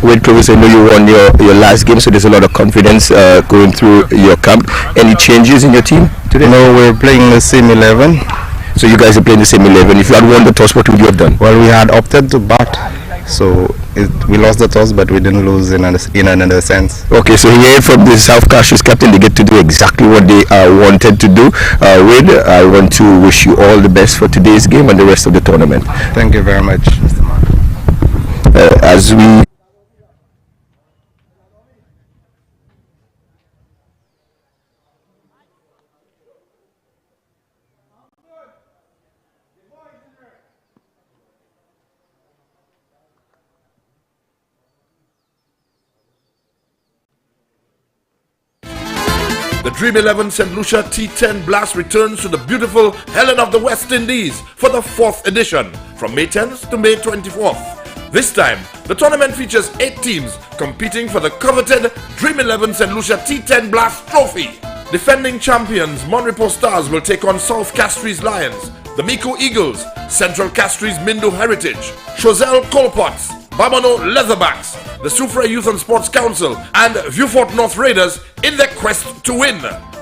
with Clovis. I know you won your last game, so there's a lot of confidence going through your camp. Any changes in your team today? No, we're playing the same 11. So you guys are playing the same 11. If you had won the toss, what would you have done? Well, we had opted to bat, so we lost the toss, but we didn't lose in another sense. Okay, so here from the South Castries captain, they get to do exactly what they wanted to do. Wade, I want to wish you all the best for today's game and the rest of the tournament. Thank you very much, Mr. Mark. As we The Dream 11 St. Lucia T10 Blast returns to the beautiful Helen of the West Indies for the 4th edition from May 10th to May 24th. This time, the tournament features 8 teams competing for the coveted Dream 11 St. Lucia T10 Blast trophy. Defending champions Repos Stars will take on South Castries Lions, the Miko Eagles, Central Castries Mindo Heritage, Choselle Colpots, Babano Leatherbacks, the Soufrière Youth and Sports Council, and Vieux-Fort North Raiders in their quest to win.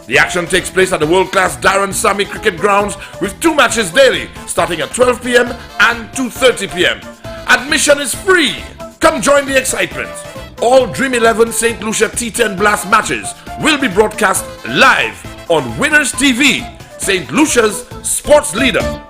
The action takes place at the world-class Darren Sammy Cricket Grounds with 2 matches daily, starting at 12 p.m. and 2:30 p.m. Admission is free. Come join the excitement. All Dream 11 St. Lucia T10 Blast matches will be broadcast live on Winners TV, St. Lucia's sports leader.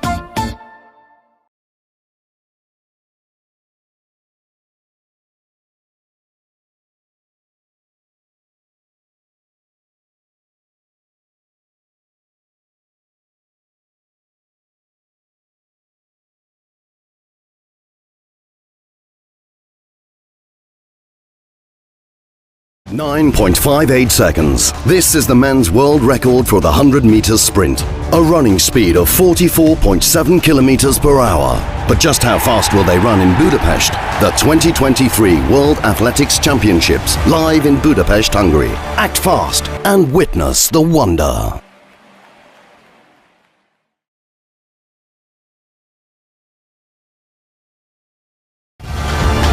.58 seconds. This is the men's world record for the 100 meters sprint. A running speed of 44.7 kilometers per hour. But just how fast will they run in Budapest? The 2023 World Athletics Championships, live in Budapest, Hungary. Act fast and witness the wonder.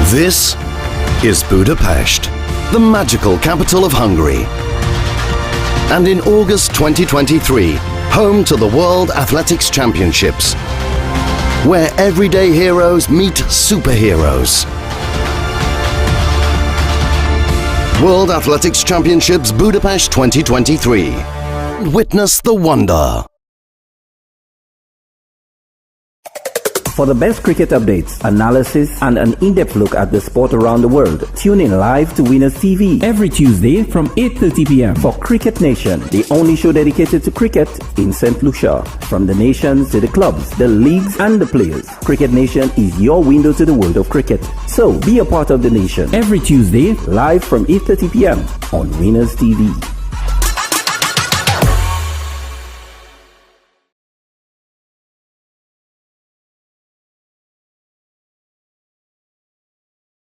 This is Budapest, the magical capital of Hungary. And in August 2023, home to the World Athletics Championships, where everyday heroes meet superheroes. World Athletics Championships Budapest 2023. Witness the wonder. For the best cricket updates, analysis, and an in-depth look at the sport around the world, tune in live to Winners TV every Tuesday from 8:30 p.m. for Cricket Nation, the only show dedicated to cricket in St. Lucia. From the nations to the clubs, the leagues, and the players, Cricket Nation is your window to the world of cricket. So be a part of the nation every Tuesday, live from 8:30 p.m. on Winners TV.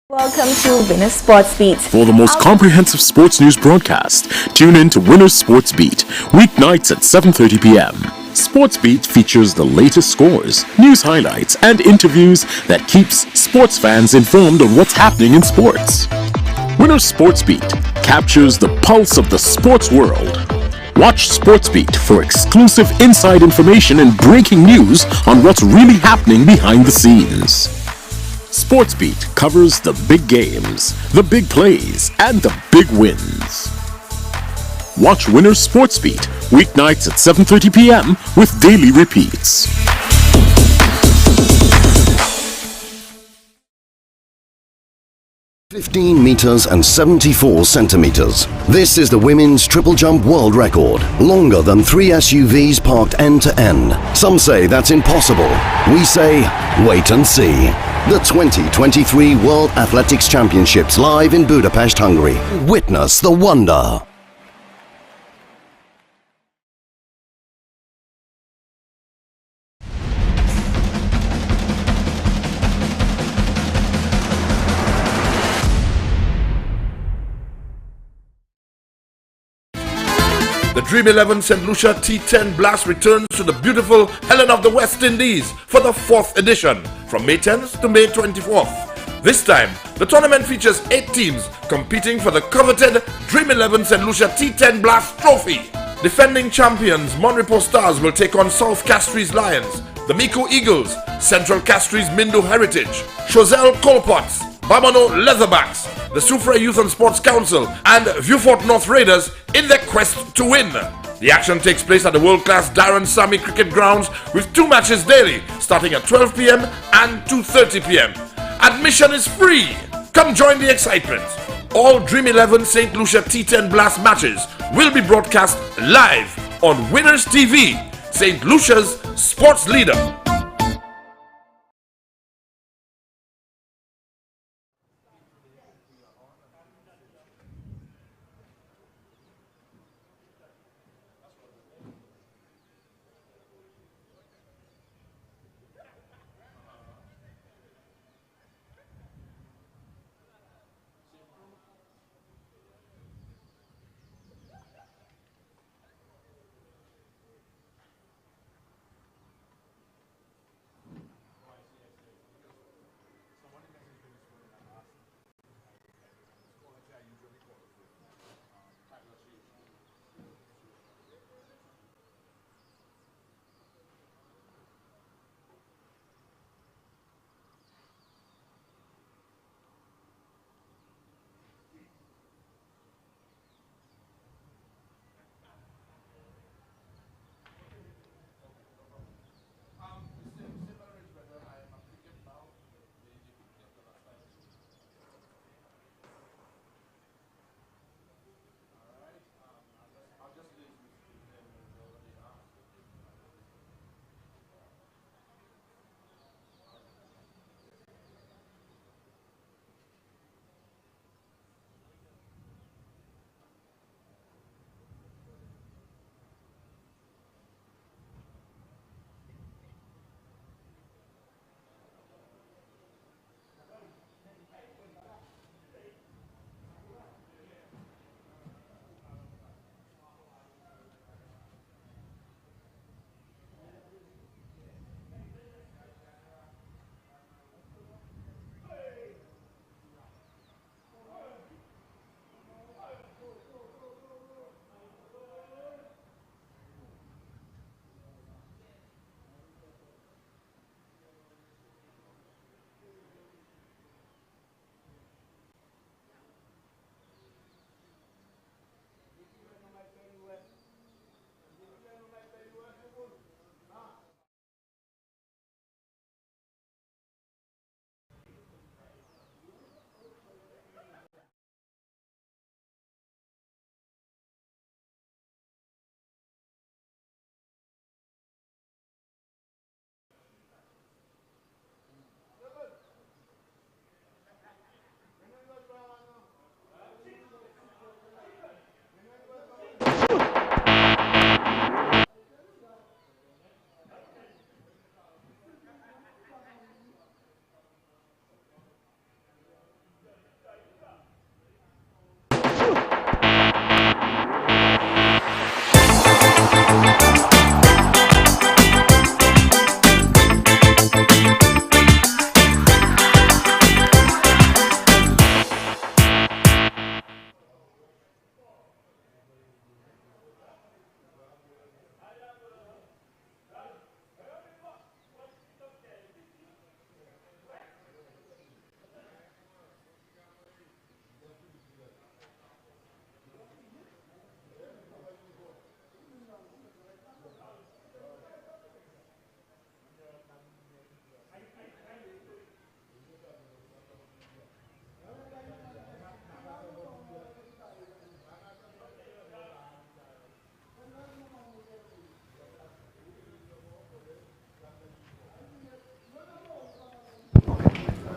Welcome to Winners Sports Beat. For the most comprehensive sports news broadcast, tune in to Winners Sports Beat, weeknights at 7:30 p.m. Sports Beat features the latest scores, news highlights, and interviews that keeps sports fans informed on what's happening in sports. Winners Sports Beat captures the pulse of the sports world. Watch Sports Beat for exclusive inside information and breaking news on what's really happening behind the scenes. Sports Beat covers the big games, the big plays, and the big wins. Watch Winners Sports Beat weeknights at 7:30 p.m. with daily repeats. .15 meters and 74 centimeters. This is the women's triple jump world record, longer than 3 SUVs parked end to end. Some say that's impossible. We say, wait and see. The 2023 World Athletics Championships live in Budapest, Hungary. Witness the wonder. The Dream 11 St. Lucia T10 Blast returns to the beautiful Helen of the West Indies for the 4th edition from May 10th to May 24th. This time, the tournament features 8 teams competing for the coveted Dream 11 St. Lucia T10 Blast Trophy. Defending champions Repos Stars will take on South Castries Lions, the Miko Eagles, Central Castries Mindo Heritage, Chozelle Colpots, Babano Leatherbacks, the Soufrière Youth and Sports Council, and Vieux-Fort North Raiders in their quest to win. The action takes place at the world-class Darren Sammy Cricket Grounds with 2 matches daily, starting at 12 p.m. and 2:30 p.m. Admission is free. Come join the excitement. All Dream 11 St. Lucia T10 Blast matches will be broadcast live on Winners TV, St. Lucia's sports leader.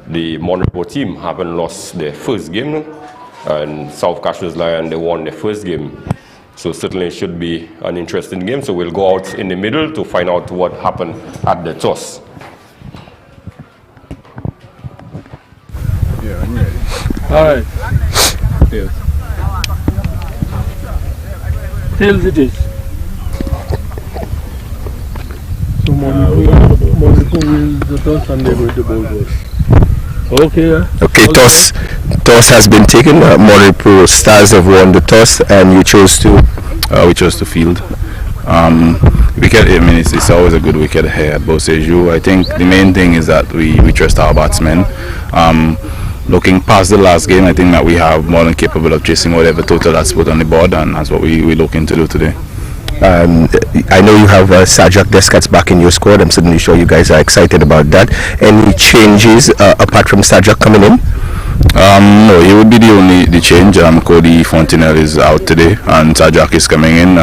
The Monrepo team haven't lost their first game, and South Castries Lions, they won their first game. So certainly it should be an interesting game. So we'll go out in the middle to find out what happened at the toss. Yeah, I'm ready. All right. Yes. Tails it is. So Monaco will the toss and they're going to bowl first. Okay. Okay, toss has been taken. Monipo Stars have won the toss, and you chose to. We chose to field. Wicket, I mean, it's always a good wicket here at Boseju. I think the main thing is that we trust our batsmen. Looking past the last game, I think that we have more than capable of chasing whatever total that's put on the board, and that's what we're looking to do today. I know you have Sajak Deskats back in your squad. I'm certainly sure you guys are excited about that. Any changes apart from Sajak coming in? No, he would be the change. Cody Fontenelle is out today, and Sajak is coming in.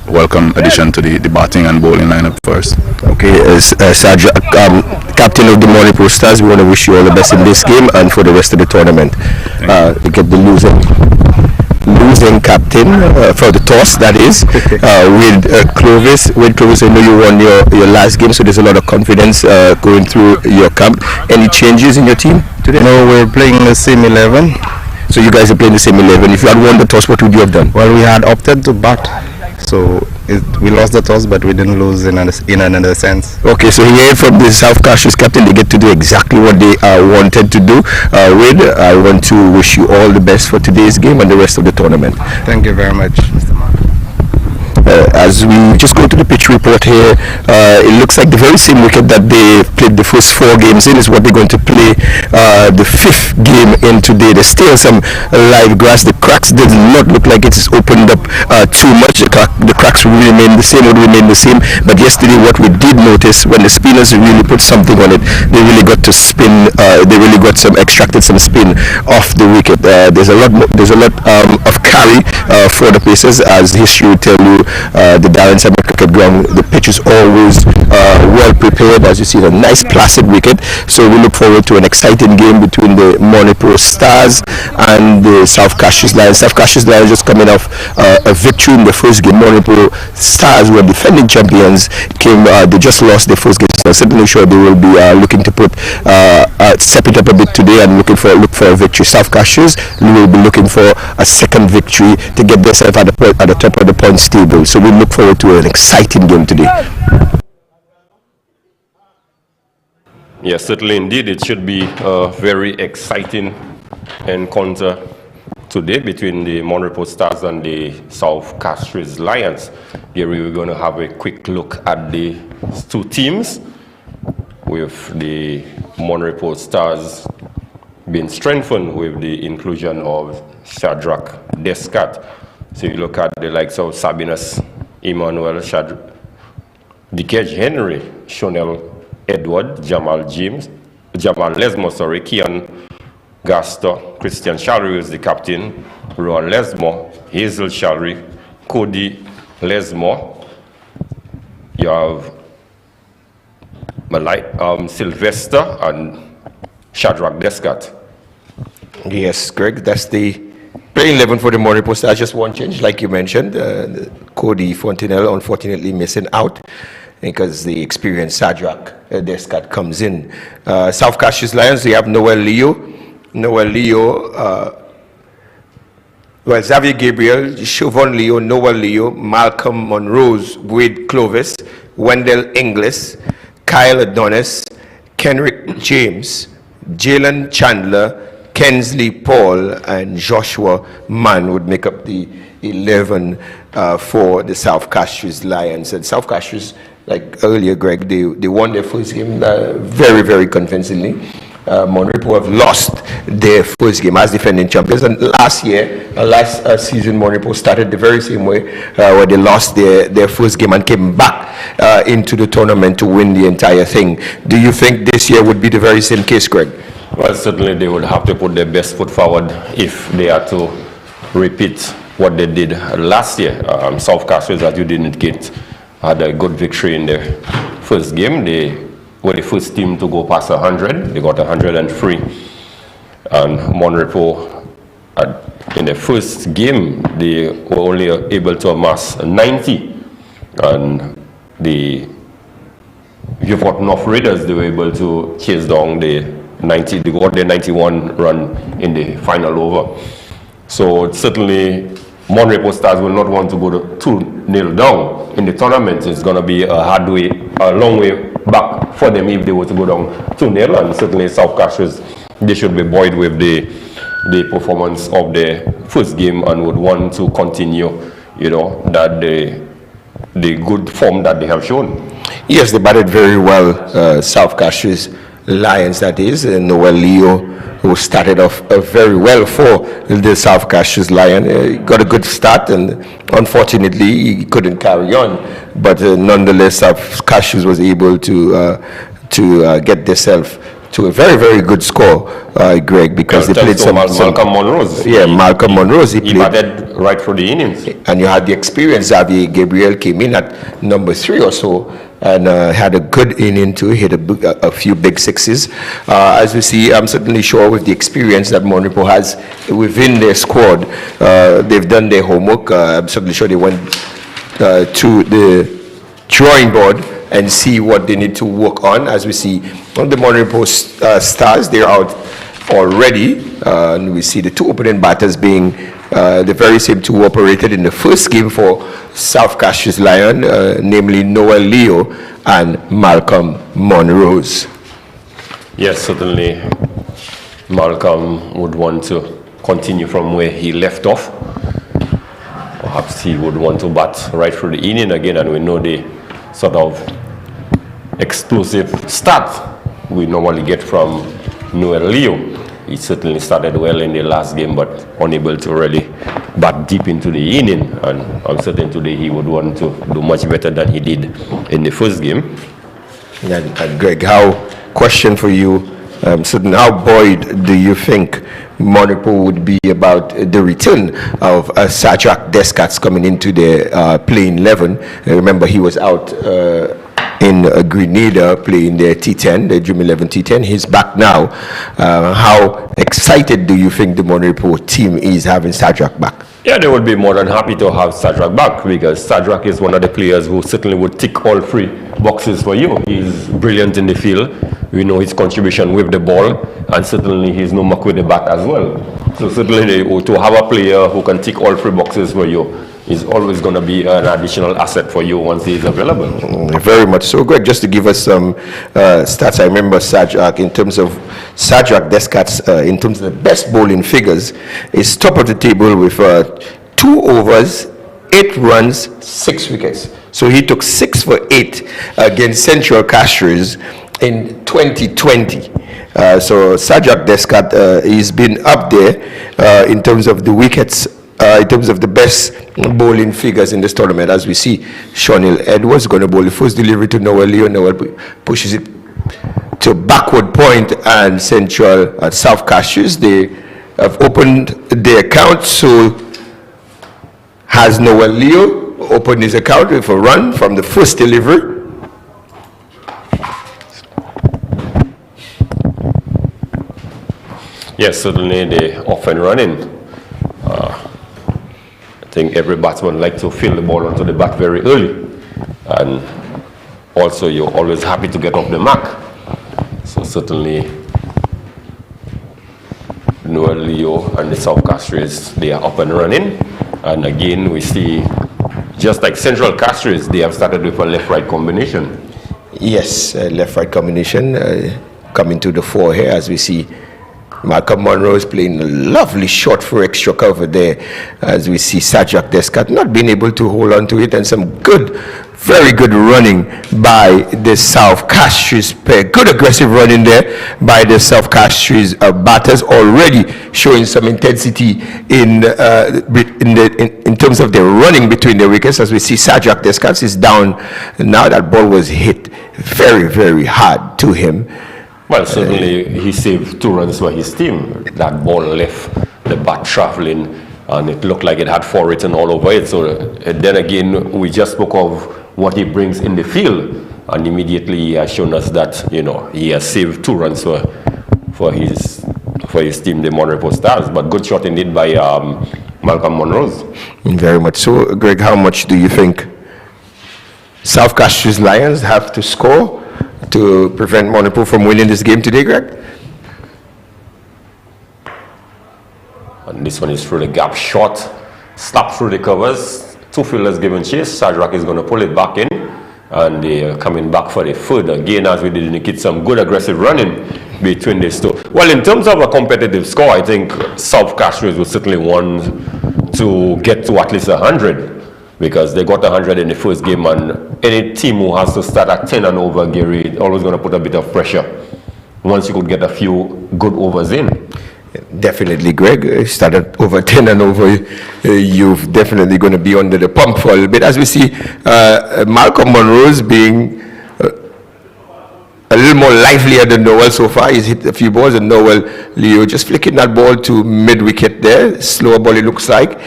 Welcome addition to the batting and bowling lineup first. Okay, Sajak, captain of the Monipo Stars, we want to wish you all the best in this game and for the rest of the tournament. We get the losing captain for the toss, that is, with Clovis. With Clovis, I know you won your last game, so there's a lot of confidence going through your camp. Any changes in your team today? No, we're playing the same 11. So you guys are playing the same 11. If you had won the toss, what would you have done? Well, we had opted to bat, so we lost the toss, but we didn't lose in another sense. Okay, so here from the South Castries captain, they get to do exactly what they wanted to do. Wade, I want to wish you all the best for today's game and the rest of the tournament. Thank you very much, Mr. Mark. As we just go to the pitch report here, it looks like the very same wicket that they played the first 4 games in is what they're going to play the 5th game in today. There's still some live grass. The cracks did not look like it's opened up too much. The cracks will remain the same, but yesterday what we did notice, when the spinners really put something on it, they really got to spin, extracted some spin off the wicket. There's a lot of carry for the Pacers, as history will tell you. The Darren Samuel cricket ground, the pitch is always well prepared. As you see, a nice placid wicket. So we look forward to an exciting game between the Monipo Stars and the South Castries Lions. South Castries Lions just coming off a victory in the first game. Monipo Stars were defending champions. They just lost their first game. So I'm certainly sure they will be looking to step it up a bit today and look for a victory. South Castries will be looking for a second victory to get themselves at the top of the points table. So we look forward to an exciting game today. Yes, certainly indeed. It should be a very exciting encounter today between the Monipo Stars and the South Castries Lions. Here we're going to have a quick look at the 2 teams, with the Monipo Stars being strengthened with the inclusion of Shadrach Descat. So you look at the likes of Sabinus Emmanuel, Dikej Henry, Shonel Edward, Jamal Lesmo, Kian Gaston, Christian Shalry is the captain, Rowan Lesmo, Hazel Shalry, Cody Lesmo. You have Sylvester and Shadrach Descat. Yes, Greg, that's the playing 11 for the Monipo Stars. Just one change, like you mentioned. Cody Fontenelle unfortunately missing out because the experienced Shadrach Descat comes in. South Castries Lions, we have Noel Leo, Xavier Gabriel, Chauvin Leo, Noel Leo, Malcolm Monrose, Wade Clovis, Wendell Inglis, Kyle Adonis, Kenrick James, Jalen Chandler, Kensley Paul, and Joshua Mann would make up the 11 for the South Castries Lions. And South Castries, like earlier, Greg, they won their first game very, very convincingly. Monipo have lost their first game as defending champions, and last season Monipo started the very same way, where they lost their first game and came back into the tournament to win the entire thing. Do you think this year would be the very same case, Greg? Well, certainly they would have to put their best foot forward if they are to repeat what they did last year. South Castries, as you did indicate, had a good victory in their first game. They were the first team to go past 100. They got 103. And Monipo, in the first game, they were only able to amass 90. And the Vieux-Fort North Raiders, they were able to chase down the 90. They got their 91 run in the final over. So certainly, Monipo Stars will not want to go to 2-0 down in the tournament. It's going to be a long way back for them if they were to go down 2-0. And certainly South Castries they should be buoyed with the performance of the first game and would want to continue, that the good form that they have shown. Yes, they batted very well, South Castries Lions, that is. Noel Leo, who started off very well for the South Castries Lion, got a good start, and unfortunately he couldn't carry on. But nonetheless, South Castries was able to get themselves to a very, very good score, Greg, because they played some Malcolm Monrose. Yeah, Malcolm Monrose. He batted right through the innings. And you had the experience. Xavier Gabriel came in at number 3 or so, and had a good inning too. Hit a few big sixes. As we see, I'm certainly sure with the experience that Monrepo has within their squad, they've done their homework. I'm certainly sure they went to the drawing board and see what they need to work on. As we see on the Monrepo Stars, they're out already, and we see the 2 opening batters being the very same 2 who operated in the first game for South Castries Lion, namely Noel Leo and Malcolm Monrose. Yes, certainly Malcolm would want to continue from where he left off. Perhaps he would want to bat right through the inning again, and we know the sort of explosive start we normally get from Noel Leo. He certainly started well in the last game, but unable to really bat deep into the inning, and I'm certain today he would want to do much better than he did in the first game. And Greg, question for you, how buoyed do you think Monrepo would be about the return of Sajak Descats coming into the playing 11? Remember, he was out in Grenada playing their T10, the Dream 11 T10. He's back now. How excited do you think the Monrepo team is having Sajak back? Yeah, they would be more than happy to have Sajak back, because Sajak is one of the players who certainly would tick all 3 boxes for you. He's brilliant in the field. We know his contribution with the ball, and certainly he's no muck with the bat as well. So certainly to have a player who can tick all 3 boxes for you is always going to be an additional asset for you once he is available. Very much so. Greg, just to give us some stats, I remember Sajak, in terms of Sajak Descats, in terms of the best bowling figures, is top of the table with 2 overs, 8 runs, 6 wickets. So he took 6 for 8 against Central Castries in 2020. So Sajak Descat, he's been up there in terms of the wickets, in terms of the best bowling figures in this tournament. As we see, Shonil Edwards going to bowl the first delivery to Noel Leo. Noel pushes it to backward point, and Central South Castries, they have opened their account. So has Noel Leo opened his account with a run from the first delivery. Yes, certainly they're off and running. I think every batsman likes to feel the ball onto the bat very early, and also you're always happy to get off the mark. So certainly Noel Leo and the South Castries, they are up and running, and again we see, just like Central Castries, they have started with a left-right combination. Yes, left-right combination coming to the fore here, as we see Malcolm Monrose playing a lovely shot for extra cover there, as we see Sajak Descat not being able to hold on to it, and some good, very good running by the South Castries pair. Good aggressive running there by the South Castries batters, already showing some intensity in terms of their running between the wickets. As we see Sajak Descat is down now. That ball was hit very, very hard to him. Well, certainly he saved 2 runs for his team. That ball left the bat traveling, and it looked like it had 4 written all over it. So then again, we just spoke of what he brings in the field, and immediately he has shown us that, you know, he has saved 2 runs for his team, the Monrepo Stars. But good shot indeed by Malcolm Monrose. Very much so. Greg, how much do you think South Castries Lions have to score to prevent Monrepo from winning this game today, Greg? And this one is through the gap shot, slapped through the covers. 2 fielders given chase. Sajak is going to pull it back in, and they are coming back for the third. Again, as we did indicate, some good aggressive running between these two. Well, in terms of a competitive score, I think South Castries would certainly want to get to at least 100, because they got 100 in the first game, and any team who has to start at 10 and over, Gary, always going to put a bit of pressure once you could get a few good overs in. Definitely, Greg. Started over 10 and over, you're definitely going to be under the pump for a little bit. As we see, Malcolm Monroe's being a little more livelier than Noel so far. He's hit a few balls, and Noel Leo just flicking that ball to mid-wicket there. Slower ball, it looks like.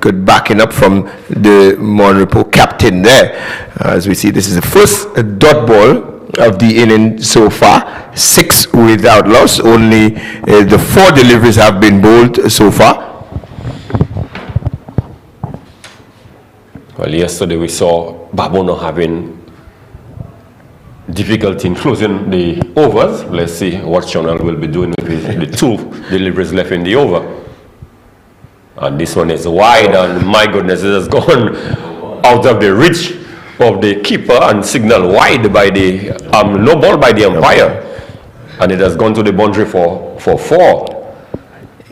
Good backing up from the Monrepo captain there. As we see, this is the first dot ball of the inning so far. 6 without loss. Only the 4 deliveries have been bowled so far. Well, yesterday we saw Babono having difficulty in closing the overs. Let's see what Chanel will be doing with the 2 deliveries left in the over. And this one is wide, and my goodness, it has gone out of the reach of the keeper and signal wide by the no ball by the umpire, and it has gone to the boundary for 4.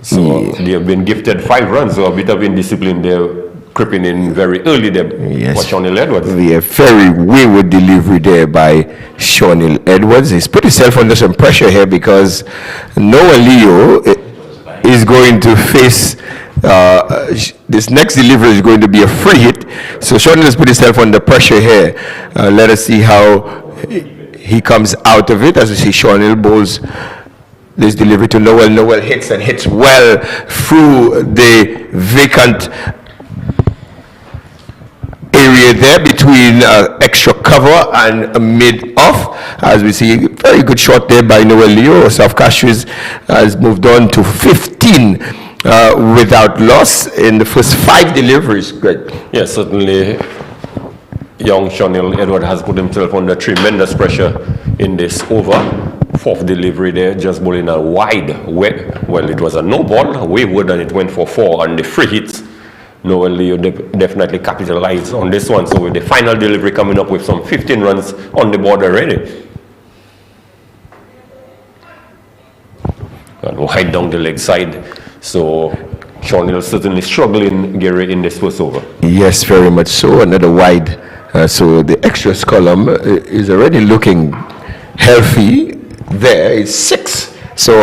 So they have been gifted 5 runs. So a bit of indiscipline there creeping in very early there for Shawnil Edwards. A very wayward delivery there by Shawnil Edwards. He's put himself under some pressure here, because Noah Leo is going to face this next delivery is going to be a free hit. So Shawnil has put himself under pressure here. Let us see how he comes out of it. As we see, Shawnil bowls this delivery to Noel. Noel hits, and hits well through the vacant area there between extra cover and mid-off. As we see, very good shot there by Noel Leo. South Castries has moved on to 15 without loss in the first 5 deliveries. Greg. Yes, certainly young Shawnil Edward has put himself under tremendous pressure in this over. 4th delivery there, just bowling a wide, well, it was a no ball, wayward, and it went for 4, and the free hits. Noel Leo definitely capitalized on this one. So with the final delivery coming up with some 15 runs on the board already. And wide down the leg side. So Shawnil certainly struggling, Gary, in this first over. Yes, very much so. Another wide. So the extras column is already looking healthy. There is 6. So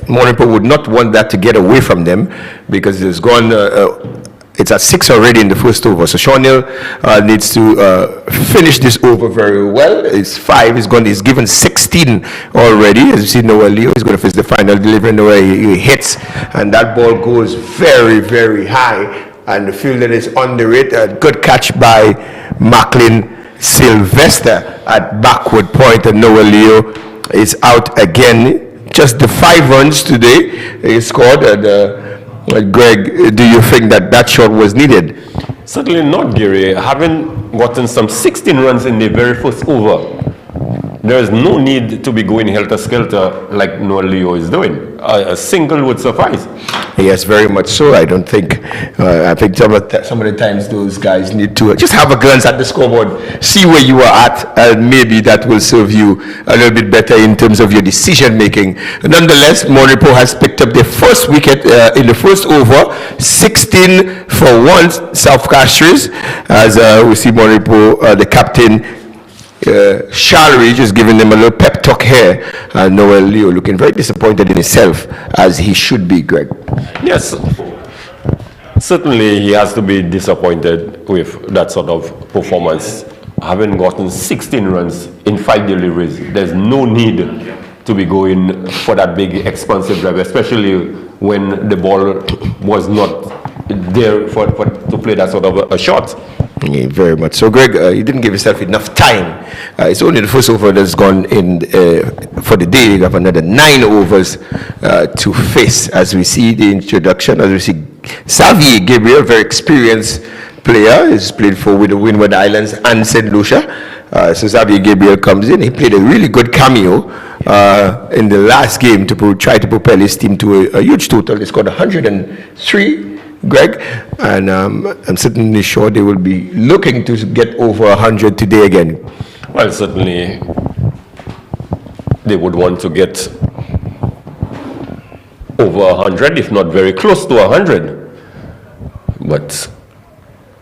Monrepo would not want that to get away from them, because it's gone. It's at 6 already in the first over. So Shawnil needs to finish this over very well. It's 5. He's given 16 already. As you see, Noel Leo is going to face the final delivery. Noel, he hits, and that ball goes very, very high, and the fielder is under it. A good catch by Macklin Sylvester at backward point, and Noel Leo is out again. Just the 5 runs today he scored. Greg, do you think that shot was needed? Certainly not, Gary. Having gotten some 16 runs in the very first over, there is no need to be going helter-skelter like Noel Leo is doing. A single would suffice. Yes, very much so. I don't think, I think some of the times those guys need to just have a glance at the scoreboard, see where you are at, and maybe that will serve you a little bit better in terms of your decision making. Nonetheless, Monrepo has picked up their first wicket in the first over, 16 for 1, South Castries, as we see Monrepo, the captain, Shalry, just giving them a little pep talk here. Noel Leo looking very disappointed in himself, as he should be, Greg. Yes, certainly he has to be disappointed with that sort of performance. Having gotten 16 runs in 5 deliveries, there's no need to be going for that big expansive drive, especially when the ball was not there to play that sort of a shot. Yeah, very much so. Greg, you didn't give yourself enough time. It's only the first over that's gone in for the day. You have another 9 overs to face, as we see the introduction, as we see Xavier Gabriel, very experienced player. He's played with the Windward Islands and St. Lucia. So Xavier Gabriel comes in. He played a really good cameo in the last game to try to propel his team to a huge total. They scored 103. Greg, and I'm certainly sure they will be looking to get over 100 today again. Well, certainly they would want to get over 100, if not very close to 100. But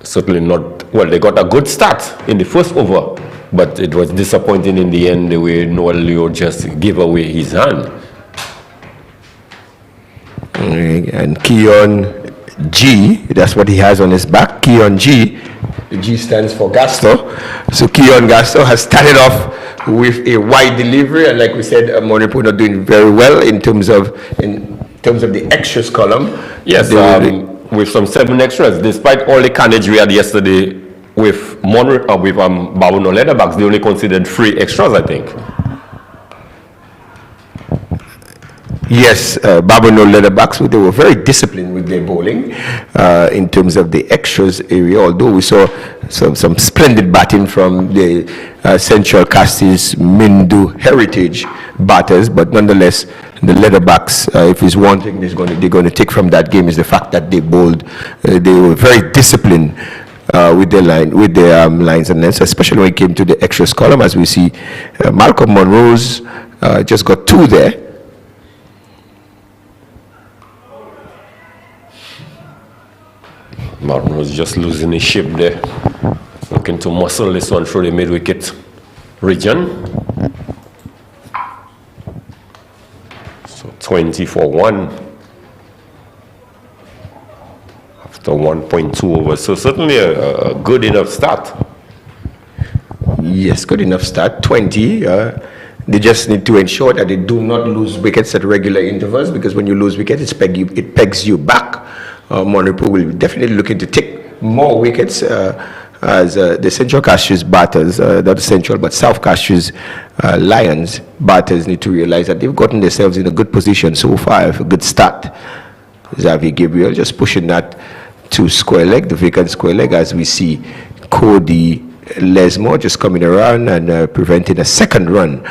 certainly not, well, they got a good start in the first over, but it was disappointing in the end the way Noel Leo just gave away his hand. And Keon G, that's what he has on his back, Keon G. The G stands for Gasto. So Keon Gasto has started off with a wide delivery, and like we said, Monipo not doing very well in terms of the extras column. Yes, with some 7 extras, despite all the carnage we had yesterday with Babuno Leatherbacks, they only considered 3 extras, I think. Yes, Babuno Leatherbacks, they were very disciplined with their bowling in terms of the extras area, although we saw some splendid batting from the Central Castries Mindu Heritage batters, but nonetheless, the Leatherbacks, if it's one thing they're going to take from that game is the fact that they bowled, they were very disciplined with their lines and lengths, especially when it came to the extras column, as we see Malcolm Monroe's just got 2 there. Martin was just losing his shape there. Looking to muscle this one through the mid-wicket region. So 20 for 1. After 1.2 overs. So certainly a good enough start. Yes, good enough start. 20. They just need to ensure that they do not lose wickets at regular intervals, because when you lose wickets, it pegs you back. Monipo will definitely looking to take more wickets as the Central Castries batters, not Central but South Castries Lions batters need to realize that they've gotten themselves in a good position so far, a good start. Xavier Gabriel just pushing that to square leg, the vacant square leg, as we see Cody Lesmore just coming around and preventing a second run.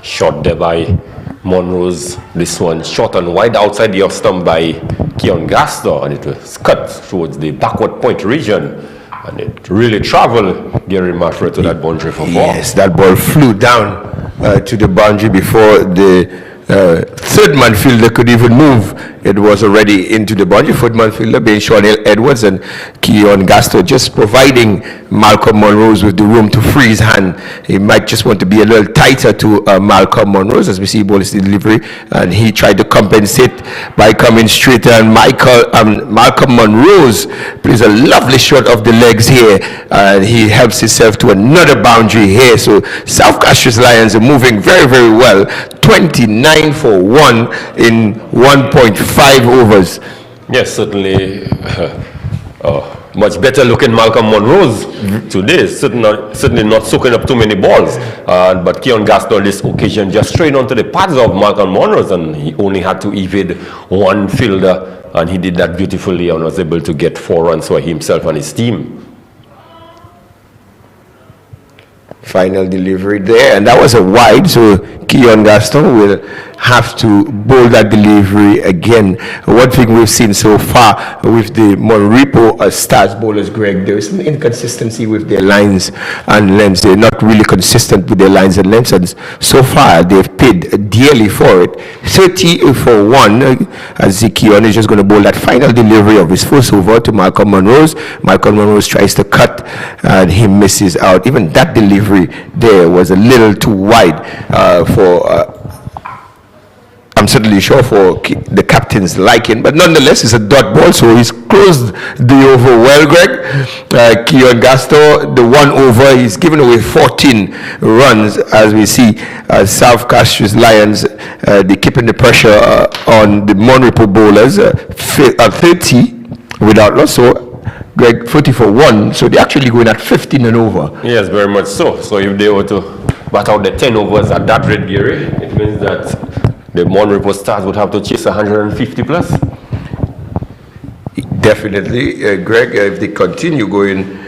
Shot there by Monroe's, this one short and wide outside the off stump by Keon Gasto, and it was cut towards the backward point region, and it really traveled Gary Mashra to that boundary for 4. Yes, that ball flew down to the boundary before the third man fielder could even move. It was already into the boundary. Fourth man fielder being Sean Edwards, and Keon Gasto just providing Malcolm Monroe's with the room to free his hand. He might just want to be a little tighter to Malcolm Monroe's, as we see ball is delivery, and he tried to compensate by coming straight, and Malcolm Monroe's plays a lovely shot of the legs here, and he helps himself to another boundary here. So South Castries Lions are moving very, very well. 29 for 1 in 1.5 overs. Yes, certainly much better looking Malcolm Monroe's today. Certainly not soaking up too many balls. But Keon Gasto on this occasion just straight onto the pads of Malcolm Monroe's, and he only had to evade one fielder, and he did that beautifully and was able to get 4 runs for himself and his team. Final delivery there, and that was a wide, so Keon Gaston will have to bowl that delivery again. One thing we've seen so far with the Monripo stars bowlers, Greg, there is an inconsistency with their lines and lengths. They're not really consistent with their lines and lengths, and so far they've paid dearly for it. 30 for 1, as Keon is just going to bowl that final delivery of his first over to Malcolm Monroe's. Malcolm Monroe's tries to cut, and he misses out. Even that delivery there was a little too wide for I'm certainly sure for the captain's liking, but nonetheless it's a dot ball, so he's closed the over well, Greg. Keon Gasto, the 1 over, he's given away 14 runs, as we see South Castries Lions, they keeping the pressure on the Monripo bowlers, 30 without loss. So Greg, 40 for 1, so they're actually going at 15 and over. Yes, very much so. So if they were to bat out the 10 overs at that rate, Gary, it means that the Monripo Stars would have to chase 150 plus. Definitely, Greg, if they continue going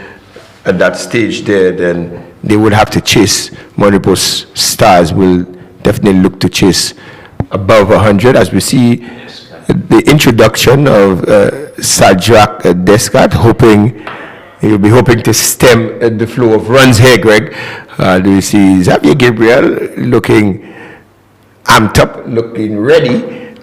at that stage there, then they would have to chase. Repos Stars will definitely look to chase above 100 as we see the introduction of Sajak Descat, he'll be hoping to stem the flow of runs here, Greg. Do you see Xavier Gabriel looking amped up, looking ready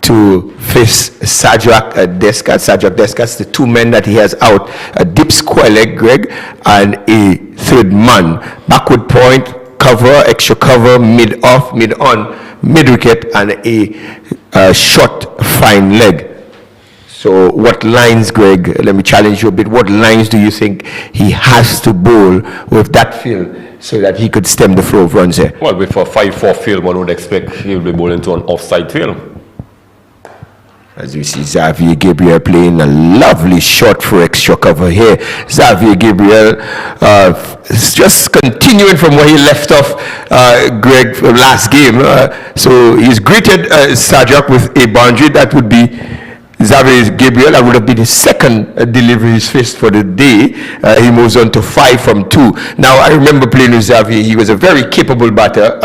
to face Sajak Descat. Sajak Descat's the two men that he has out, a deep square leg, Greg, and a third man. Backward point, cover, extra cover, mid-off, mid-on, mid-wicket, and a short, fine leg. So what lines, Greg, let me challenge you a bit, what lines do you think he has to bowl with that field so that he could stem the flow of runs here? Well, with a 5-4 field, one would expect he'll be bowling to an offside field. As you see Xavier Gabriel playing a lovely shot for extra cover here. Xavier Gabriel just continuing from where he left off, Greg, from last game. So he's greeted Sajak with a boundary. That would be Xavier Gabriel. That would have been his second delivery he's faced for the day. He moves on to 5 from 2. Now, I remember playing with Xavier. He was a very capable batter.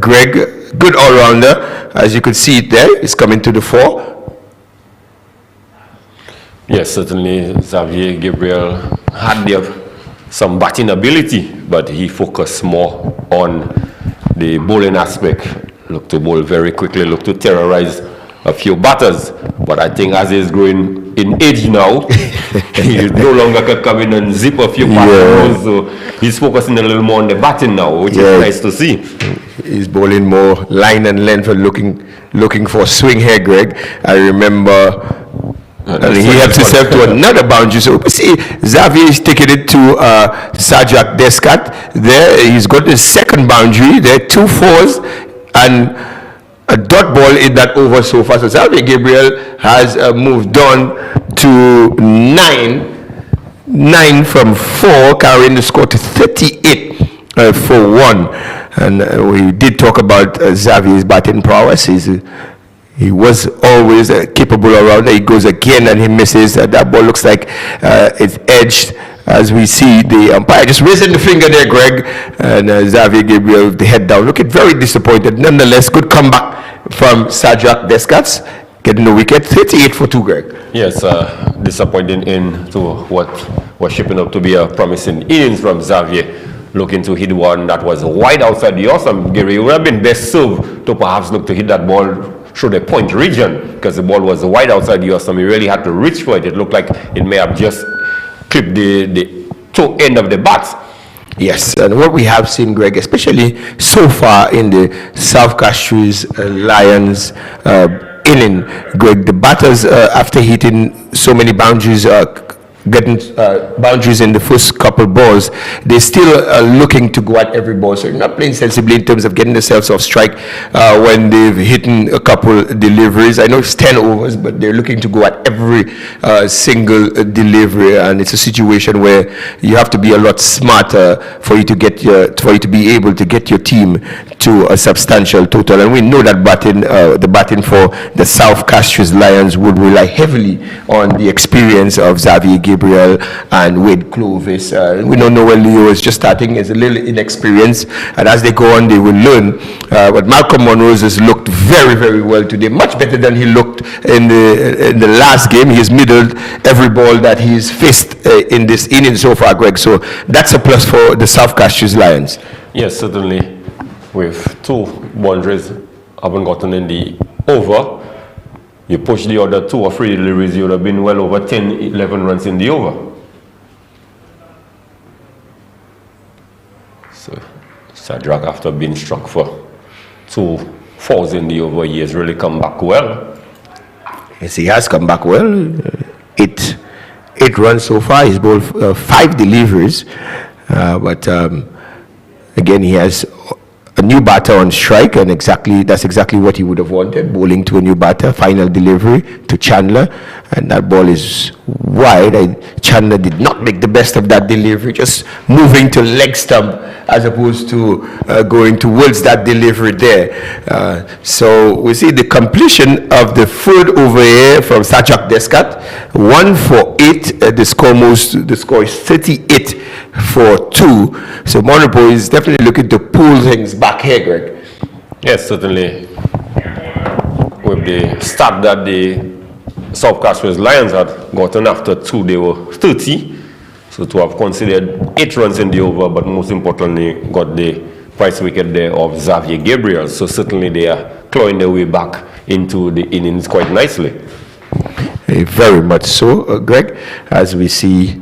Greg, good all-rounder. As you could see it there, it's coming to the fore. Yes, certainly Xavier Gabriel had some batting ability, but he focused more on the bowling aspect. Looked to bowl very quickly, looked to terrorize a few batters. But I think as he's growing in age now, he no longer can come in and zip a few batters. So he's focusing a little more on the batting now, which is nice to see. He's bowling more line and length and looking for a swing here, Greg. I remember and he helps himself to another boundary. So see, Xavier is taking it to Sajak Descat. There, he's got his second boundary. There are 2 fours and a dot ball in that over so far. So Xavier Gabriel has moved on to 9 from 4, carrying the score to 38 for 1. And we did talk about Xavier's batting prowess. He was always capable around. He goes again and he misses. That ball looks like it's edged. As we see the umpire just raising the finger there, Greg, and Xavier Gabriel with the head down, looking very disappointed. Nonetheless, good comeback from Sajak Descat, getting the wicket. 38 for 2, Greg. Yes, disappointing into what was shaping up to be a promising innings from Xavier. Looking to hit one that was wide outside the awesome. Gary, it would have been best served to perhaps look to hit that ball through the point region, because the ball was wide outside the awesome. He really had to reach for it. It looked like it may have just clipped the toe end of the bat. Yes, and what we have seen, Greg, especially so far in the South Castries Lions inning, Greg, the batters after hitting so many boundaries, getting boundaries in the first couple balls, they're still looking to go at every ball. So you're not playing sensibly in terms of getting themselves off strike when they've hit a couple deliveries. I know it's 10 overs, but they're looking to go at every single delivery, and it's a situation where you have to be a lot smarter for you to be able to get your team to a substantial total. And we know that the batting for the South Castries Lions would rely heavily on the experience of Xavier Gabriel and Wade Clovis. We don't know when Leo is just starting, is a little inexperienced, and as they go on they will learn. But Malcolm Monrose has looked very, very well today, much better than he looked in the last game. He has middled every ball that he's faced in this inning so far, Greg. So that's a plus for the South Castries Lions. Yes, certainly. With 2 boundaries haven't gotten in the over, you push the other 2 or 3 deliveries, you would have been well over 10, 11 runs in the over. So Sajak, after being struck for 2 fours in the over, he has really come back well. Yes, he has come back well. 8 runs so far. He's bowled 5 deliveries, but again, he has a new batter on strike, and that's exactly what he would have wanted, bowling to a new batter. Final delivery to Chandler, and that ball is wide. Chandler did not make the best of that delivery, just moving to leg stump as opposed to going towards that delivery there. So we see the completion of the third over here from Sajak Deskat, 1 for 8. The score is 38-2. So Monaco is definitely looking to pull things back here, Greg. Yes, certainly. With the start that the South Castries Lions had gotten after 2, they were 30. So to have considered 8 runs in the over, but most importantly, got the price wicket there of Xavier Gabriel. So certainly they are clawing their way back into the innings quite nicely. Very much so, Greg, as we see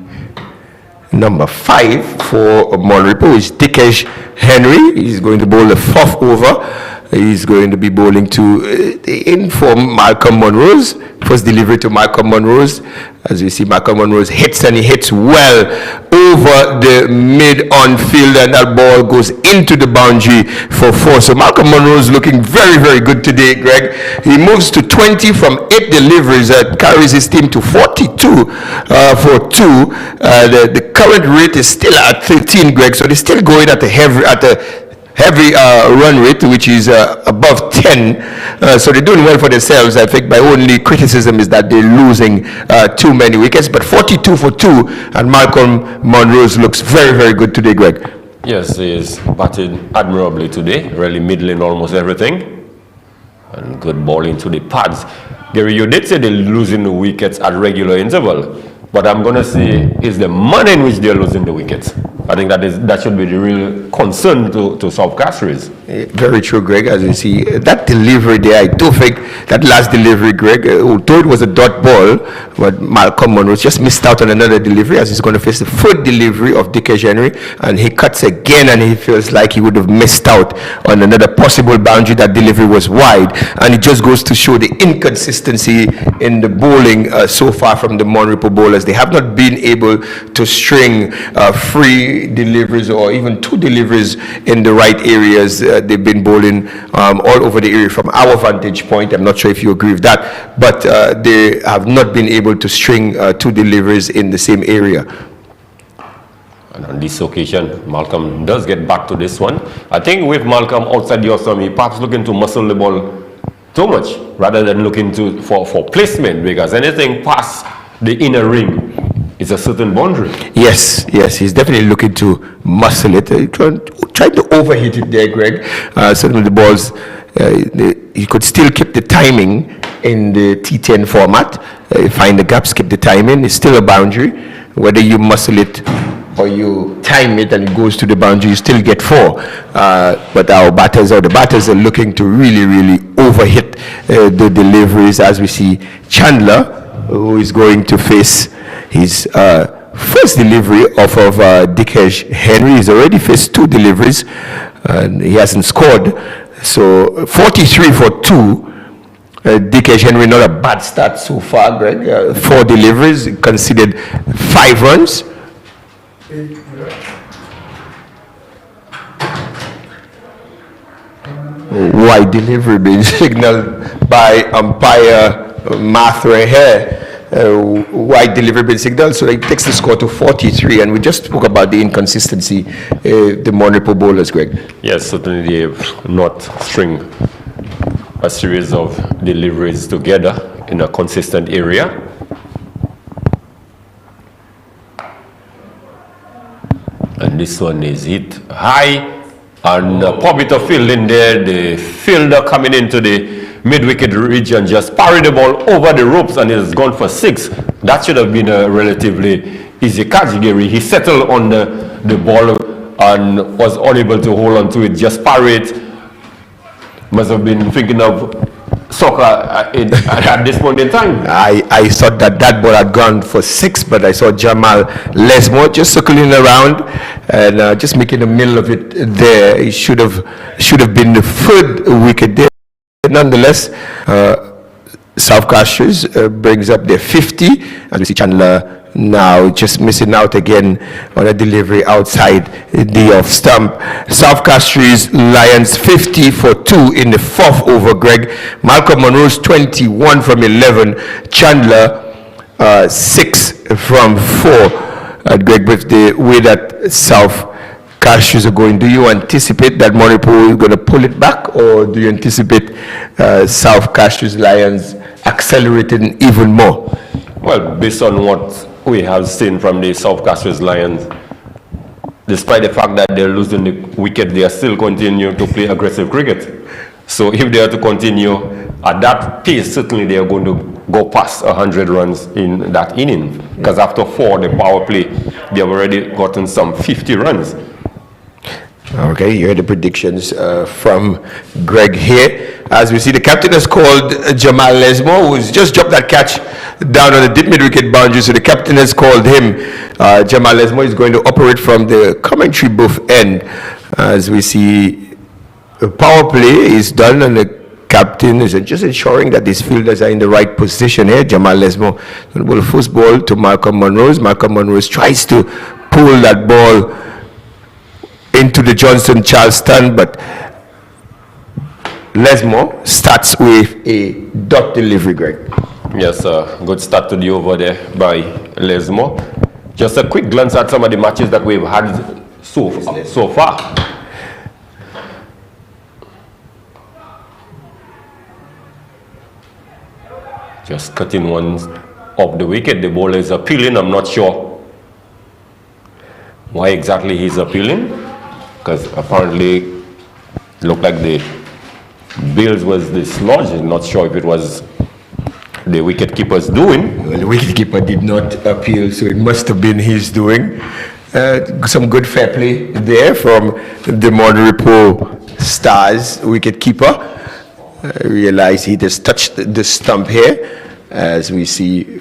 number 5 for Monrepo is Dikesh Henry. He's going to bowl the 4th over. He's going to be bowling to the inform Malcolm Monrose. First delivery to Malcolm Monrose. As we see, Malcolm Monrose hits, and he hits well over the mid-on field, and that ball goes into the boundary for 4. So Malcolm Monrose looking very, very good today, Greg. He moves to 20 from 8 deliveries. Carries his team to 42 for 2. The current rate is still at 13, Greg. So they're still going at a heavy run rate, which is above 10. So they're doing well for themselves. I think my only criticism is that they're losing too many wickets. But 42 for 2, and Malcolm Monrose looks very, very good today, Greg. Yes, he is batted admirably today, really middling almost everything. And good ball into the pads. Gary, you did say they're losing the wickets at regular interval. But I'm going to say is the manner in which they're losing the wickets. I think that should be the real concern to South Castries. Very true, Greg. As you see, that delivery there, I do think that last delivery, Greg, although it was a dot ball, but Malcolm Monrose just missed out on another delivery, as he's going to face the 3rd delivery of Dikesh Henry, and he cuts again, and he feels like he would have missed out on another possible boundary. That delivery was wide, and it just goes to show the inconsistency in the bowling so far from the Monrepo bowlers. They have not been able to string 3 deliveries or even 2 deliveries in the right areas. They've been bowling all over the area from our vantage point. I'm not sure if you agree with that, but they have not been able to string 2 deliveries in the same area. And on this occasion, Malcolm does get back to this one. I think with Malcolm outside the off-stump, he perhaps looking to muscle the ball too much rather than looking for placement, because anything past the inner ring is a certain boundary. Yes, he's definitely looking to muscle it. Trying to overhit it there, Greg. Certainly the balls, you could still keep the timing in the T10 format. Find the gaps, keep the timing. It's still a boundary. Whether you muscle it or you time it and it goes to the boundary, you still get 4. But the batters are looking to really, really overhit the deliveries, as we see Chandler, who is going to face his first delivery off of Dikesh Henry. He's already faced 2 deliveries and he hasn't scored. So 43 for 2. Dikesh Henry, not a bad start so far, Greg. 4 deliveries, considered 5 runs. Wide delivery being signaled by umpire Mathre here. Wide delivery being signaled, so it takes the score to 43. And we just spoke about the inconsistency the Monrepo bowlers, Greg. Yes, certainly they have not string a series of deliveries together in a consistent area. And this one is hit high, and Pobito field in there. The fielder coming into the mid-wicket region just parried the ball over the ropes, and it's gone for 6. That should have been a relatively easy catch, Gary. He settled on the ball and was unable to hold on to it, just parry it. Must have been thinking of soccer at this point in time. I thought that ball had gone for 6, but I saw Jamal Lesmore just circling around and just making the middle of it there. It should have been the 3rd wicket there. Nonetheless, South Castries brings up their 50, as we see Chandler now just missing out again on a delivery outside the off stump. South Castries Lions 50 for 2 in the 4th over, Greg. Malcolm Monroe's 21 from 11. Chandler 6 from 4. Greg, with the way that South Castries are going, do you anticipate that Monipo is going to pull it back, or do you anticipate South Castries Lions accelerating even more? Well, based on what we have seen from the South Castries Lions, despite the fact that they're losing the wicket, they are still continuing to play aggressive cricket. So if they are to continue at that pace, certainly they are going to go past 100 runs in that inning. Because after 4, the power play, they have already gotten some 50 runs. Okay, you heard the predictions from Greg here. As we see, the captain has called Jamal Lesmo, who's just dropped that catch down on the deep mid-wicket boundary. So the captain has called him. Jamal Lesmo is going to operate from the commentary booth end. As we see, the power play is done, and the captain is just ensuring that these fielders are in the right position here. Jamal Lesmo going to bowl the first ball to Malcolm Monrose. Malcolm Monrose tries to pull that ball into the Johnson Charleston, but Lesmo starts with a dot delivery, Greg. Yes, good start to the over there by Lesmo. Just a quick glance at some of the matches that we've had so far. Just cutting one off the wicket. The bowler is appealing. I'm not sure why exactly he's appealing, because apparently it looked like the Bills was dislodged. I'm not sure if it was the wicketkeeper's doing. Well, the wicketkeeper did not appeal, so it must have been his doing. Some good fair play there from the Monrepo Stars wicketkeeper. Realize he just touched the stump here, as we see.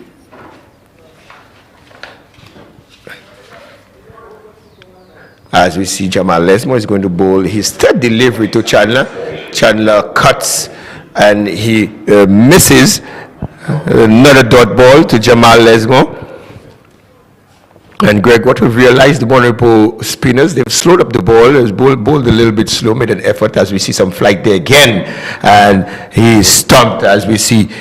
As we see, Jamal Lesmo is going to bowl his third delivery to Chandler. Chandler cuts and he misses. Another dot ball to Jamal Lesmo. And Greg, what we've realized, the Monrepo spinners, they've slowed up the ball. It's bowled a little bit slow, made an effort, as we see some flight there again. And he stumped, as we see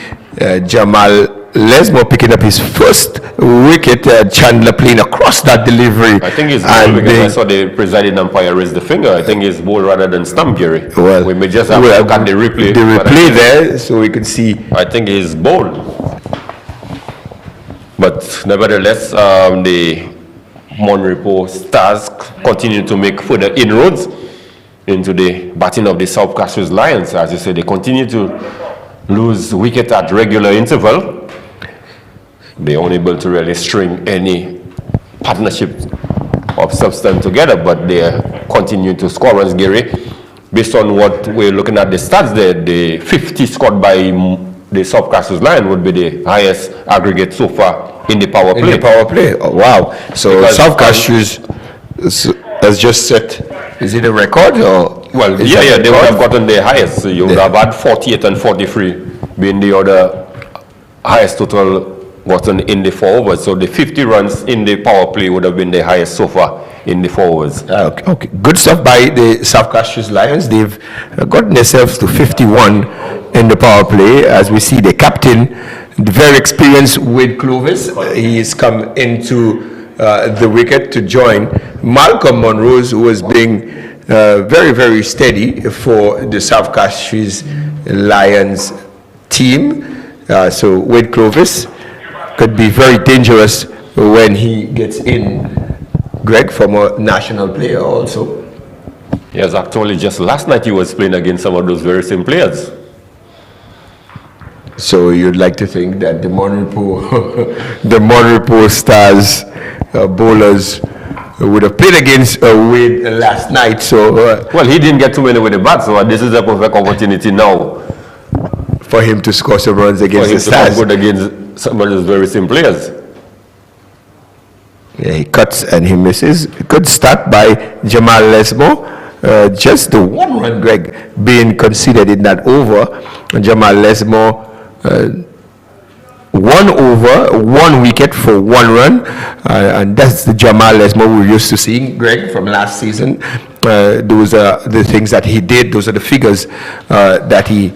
Jamal Lesmo picking up his first wicket. Chandler playing across that delivery. I think it's ball, because I saw the presiding umpire raise the finger. I think it's ball rather than stump, Gary. Well, we may just have to look at the replay. The replay there, so we can see. I think it's ball. But nevertheless, the Monrepo Stars continue to make further inroads into the batting of the South Castries Lions. As you say, they continue to lose wicket at regular interval. They're unable to really string any partnership of substance together, but they continue to score runs, Gary. Based on what we're looking at the stats there, the 50 scored by the South Castries Lions would be the highest aggregate so far in the power play. In the power play, oh, wow. So because South Castries has just set, is it a record? Or well, yeah, they would have gotten the highest. So you would have had 48 and 43 being the other highest total gotten in the 4 overs. So the 50 runs in the power play would have been the highest so far in the 4 overs. Okay. Good stuff by the South Castries Lions. They've gotten themselves to 51 in the power play. As we see the captain, the very experienced Wade Clovis, he's come into the wicket to join Malcolm Monrose, who was being very, very steady for the South Castries Lions team. So Wade Clovis could be very dangerous when he gets in, Greg, from a national player also. Yes, actually just last night he was playing against some of those very same players. So you'd like to think that the Monrepo Stars bowlers would have played against Wade last night. So well, he didn't get too many with the bat, so this is a perfect opportunity now for him to score some runs against the Stars. For him to good against some of those very same players. Yeah, he cuts and he misses. Good start by Jamal Lesmo. Just the 1 run, Greg, being considered in that over. Jamal Lesmo, 1 over, 1 wicket for 1 run, and that's the Jamal Lesmo we're used to seeing, Greg, from last season. Those are the things that he did. Those are the figures that he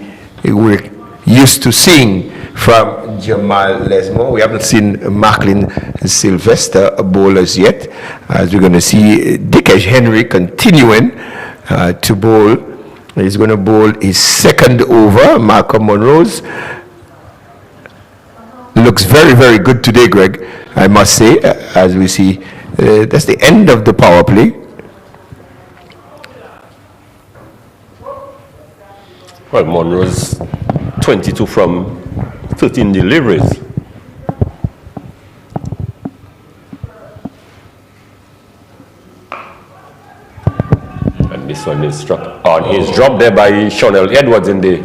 used to seeing from Jamal Lesmore. We haven't seen Macklin Sylvester bowlers yet, as we're going to see Dickesh Henry continuing to bowl. He's going to bowl his second over. Malcolm Monroe's looks very, very good today, Greg, I must say, as we see. That's the end of the power play. Well, Monroe's 22 from 13 deliveries. And this one is struck on his drop there by Shonell Edwards in the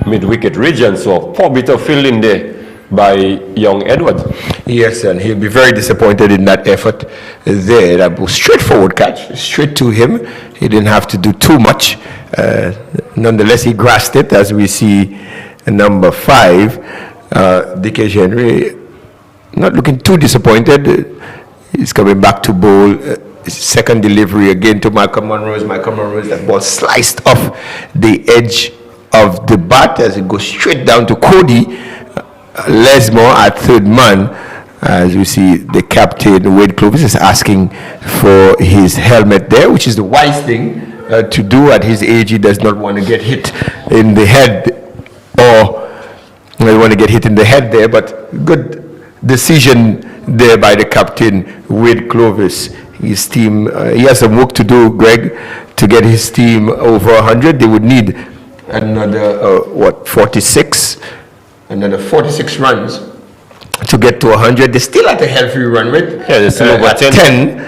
mid-wicket region. So poor bit of fielding there by young Edwards. Yes, and he'll be very disappointed in that effort there. That was straightforward catch, straight to him. He didn't have to do too much. Nonetheless, he grasped it, as we see number 5, Dickesh Henry, not looking too disappointed. He's coming back to bowl. His second delivery again to Malcolm Monroe. That ball sliced off the edge of the bat as it goes straight down to Cody Lesmore at third man. As we see, the captain, Wade Clovis, is asking for his helmet there, which is the wise thing to do at his age. He does not want to get hit in the head, or want to get hit in the head there, but good decision there by the captain, Wade Clovis. His team, he has some work to do, Greg, to get his team over 100. They would need another, 46? Another 46 runs to get to 100. They're still at a healthy run rate. Yeah, they're still over 10.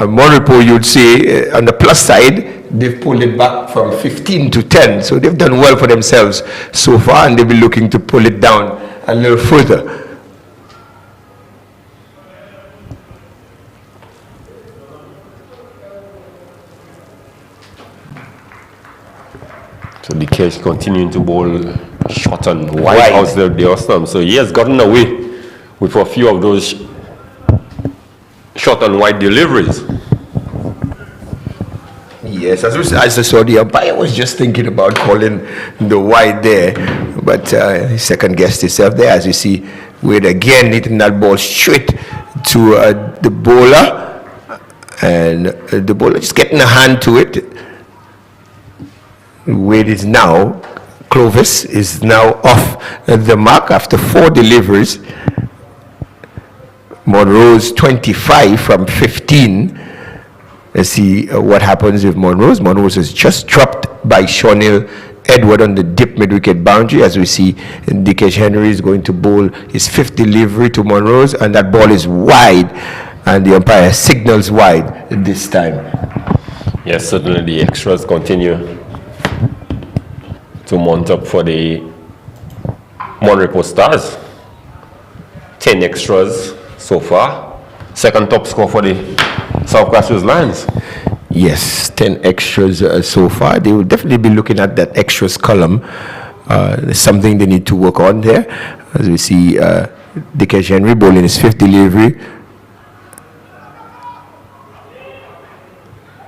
Moripo, you'd say, on the plus side, they've pulled it back from 15 to 10. So they've done well for themselves so far, and they'll be looking to pull it down a little further. So Dickesh continuing to bowl short and wide out the stump. So he has gotten away with a few of those short and wide deliveries. Yes, as I saw, the umpire was just thinking about calling the wide there, but he second guessed himself there, as you see, Wade again hitting that ball straight to the bowler, and the bowler just getting a hand to it. Wade is now, Clovis is now off the mark after 4 deliveries. Monroe's 25 from 15. Let's see what happens with Monroe's. Monroe's is just dropped by Shonell Edward on the dip mid-wicket boundary. As we see, Dickesh Henry is going to bowl his 5th delivery to Monroe's, and that ball is wide, and the umpire signals wide this time. Yes, certainly the extras continue to mount up for the Repos Stars. 10 extras so far. Second top score for the South Castries Lions. Yes, 10 extras so far. They will definitely be looking at that extras column. There's something they need to work on there. As we see, Dickesh Henry bowling his 5th delivery.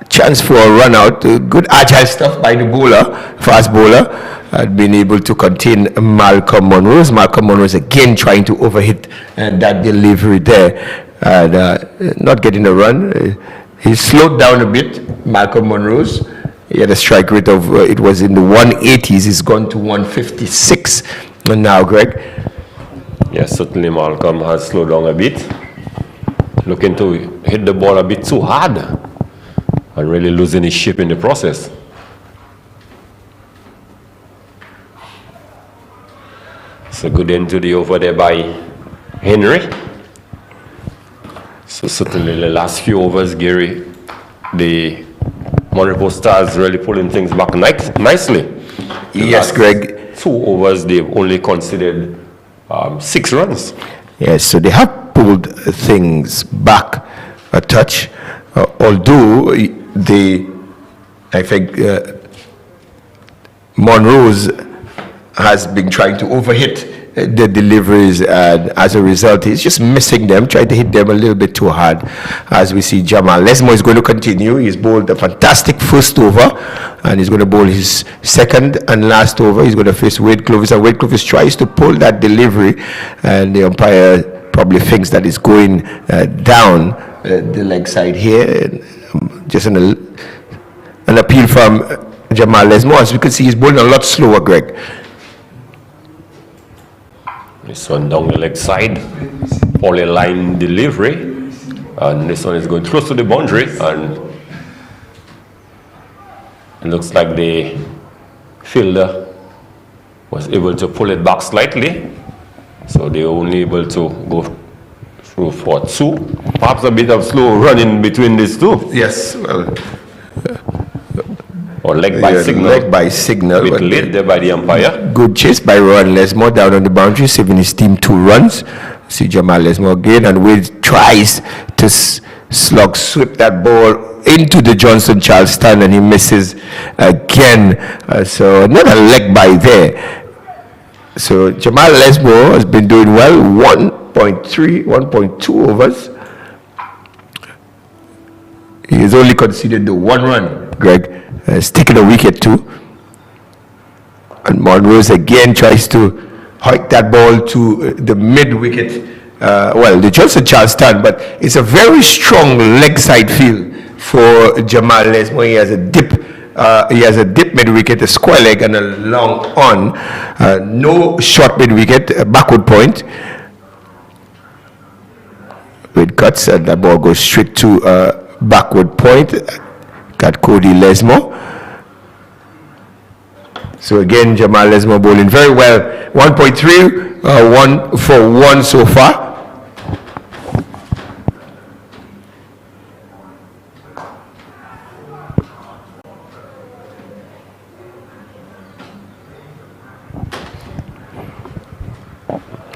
Chance for a run out. Good agile stuff by the bowler, fast bowler. Had been able to contain Malcolm Monroe. Malcolm Monroe is again trying to overhit that delivery there, and not getting a run. He slowed down a bit, Malcolm Monroe's. He had a strike rate of, it was in the 180s. He's gone to 156 now, Greg. Yes, certainly Malcolm has slowed down a bit. Looking to hit the ball a bit too hard and really losing his shape in the process. It's a good end to the over there by Henry. So certainly the last few overs, Gary, the Repos Stars really pulling things back nicely. Yes, Greg. 2 overs, they've only considered 6 runs. Yes, so they have pulled things back a touch, although I think Monroe's has been trying to overhit the deliveries, and as a result, he's just missing them, trying to hit them a little bit too hard. As we see, Jamal Lesmo is going to continue. He's bowled a fantastic first over, and he's going to bowl his second and last over. He's going to face Wade Clovis, and Wade Clovis tries to pull that delivery, and the umpire probably thinks that it's going down the leg side here. Just an appeal from Jamal Lesmo. As you can see, he's bowling a lot slower, Greg. This one down the leg side, polyline delivery, and this one is going close to the boundary, and it looks like the fielder was able to pull it back slightly, so they were only able to go through for two. Perhaps a bit of slow running between these two. Yes, well, or leg by signal. Leg by signal. A bit late there by the umpire. Good chase by Ron Lesmo down on the boundary, saving his team 2 runs. See Jamal Lesmo again, and Wade tries to sweep that ball into the Johnson Charleston, and he misses again. So another leg by there. So Jamal Lesmo has been doing well. 1.3, 1.2 overs. He has only conceded the 1 run, Greg. Has taken a wicket too. And Monrose again tries to hike that ball to the mid wicket. Well, the Johnson Charleston, but it's a very strong leg side field for Jamal Lesmo. He has a dip mid wicket, a square leg, and a long on. No short mid wicket, a backward point. With cuts, and that ball goes straight to backward point. Got Cody Lesmo. So again, Jamal Lesmo bowling very well. 1.3, 1 for 1 so far.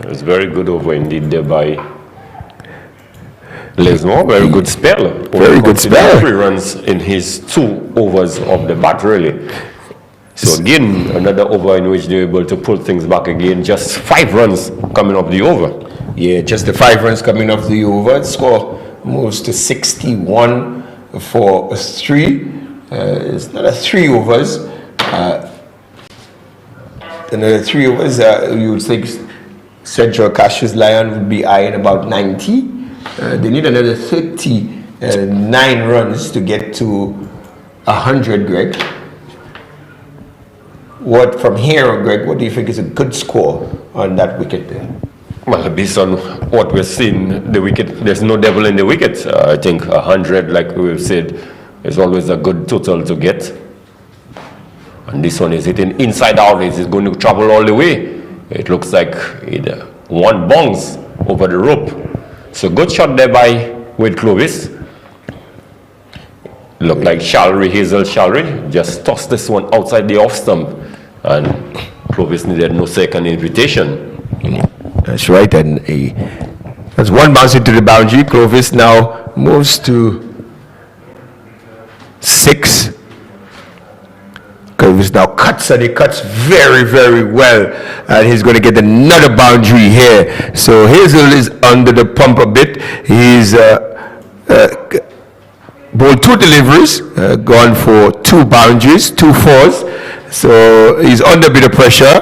It's very good over indeed there by Lesmo. Very good spell. Very good spell. 3 runs in his 2 overs of the bat, really. So again, another over in which they're able to pull things back again. Just 5 runs coming off the over. Yeah, just the 5 runs coming off the over. The score moves to 61 for 3. It's another 3 overs. Another 3 overs. You would think Central Castries Lion would be eyeing about 90. They need another 39 runs to get to 100, Greg. What from here, Greg, what do you think is a good score on that wicket there? Well, based on what we're seeing, the wicket, there's no devil in the wicket. I think 100, like we've said, is always a good total to get. And this one is hitting inside out. It's going to travel all the way. It looks like it one bounce over the rope. So good shot there by Wade Clovis. Looked like Hazel Shalry just tossed this one outside the off stump, and Clovis needed no second invitation. That's right, and that's one bounce into the boundary. Clovis now moves to 6. Clovis now cuts, and he cuts very, very well, and he's going to get another boundary here. So Hazel is under the pump a bit. He's bowled 2 deliveries, gone for 2 boundaries, 2 4s. So he's under a bit of pressure.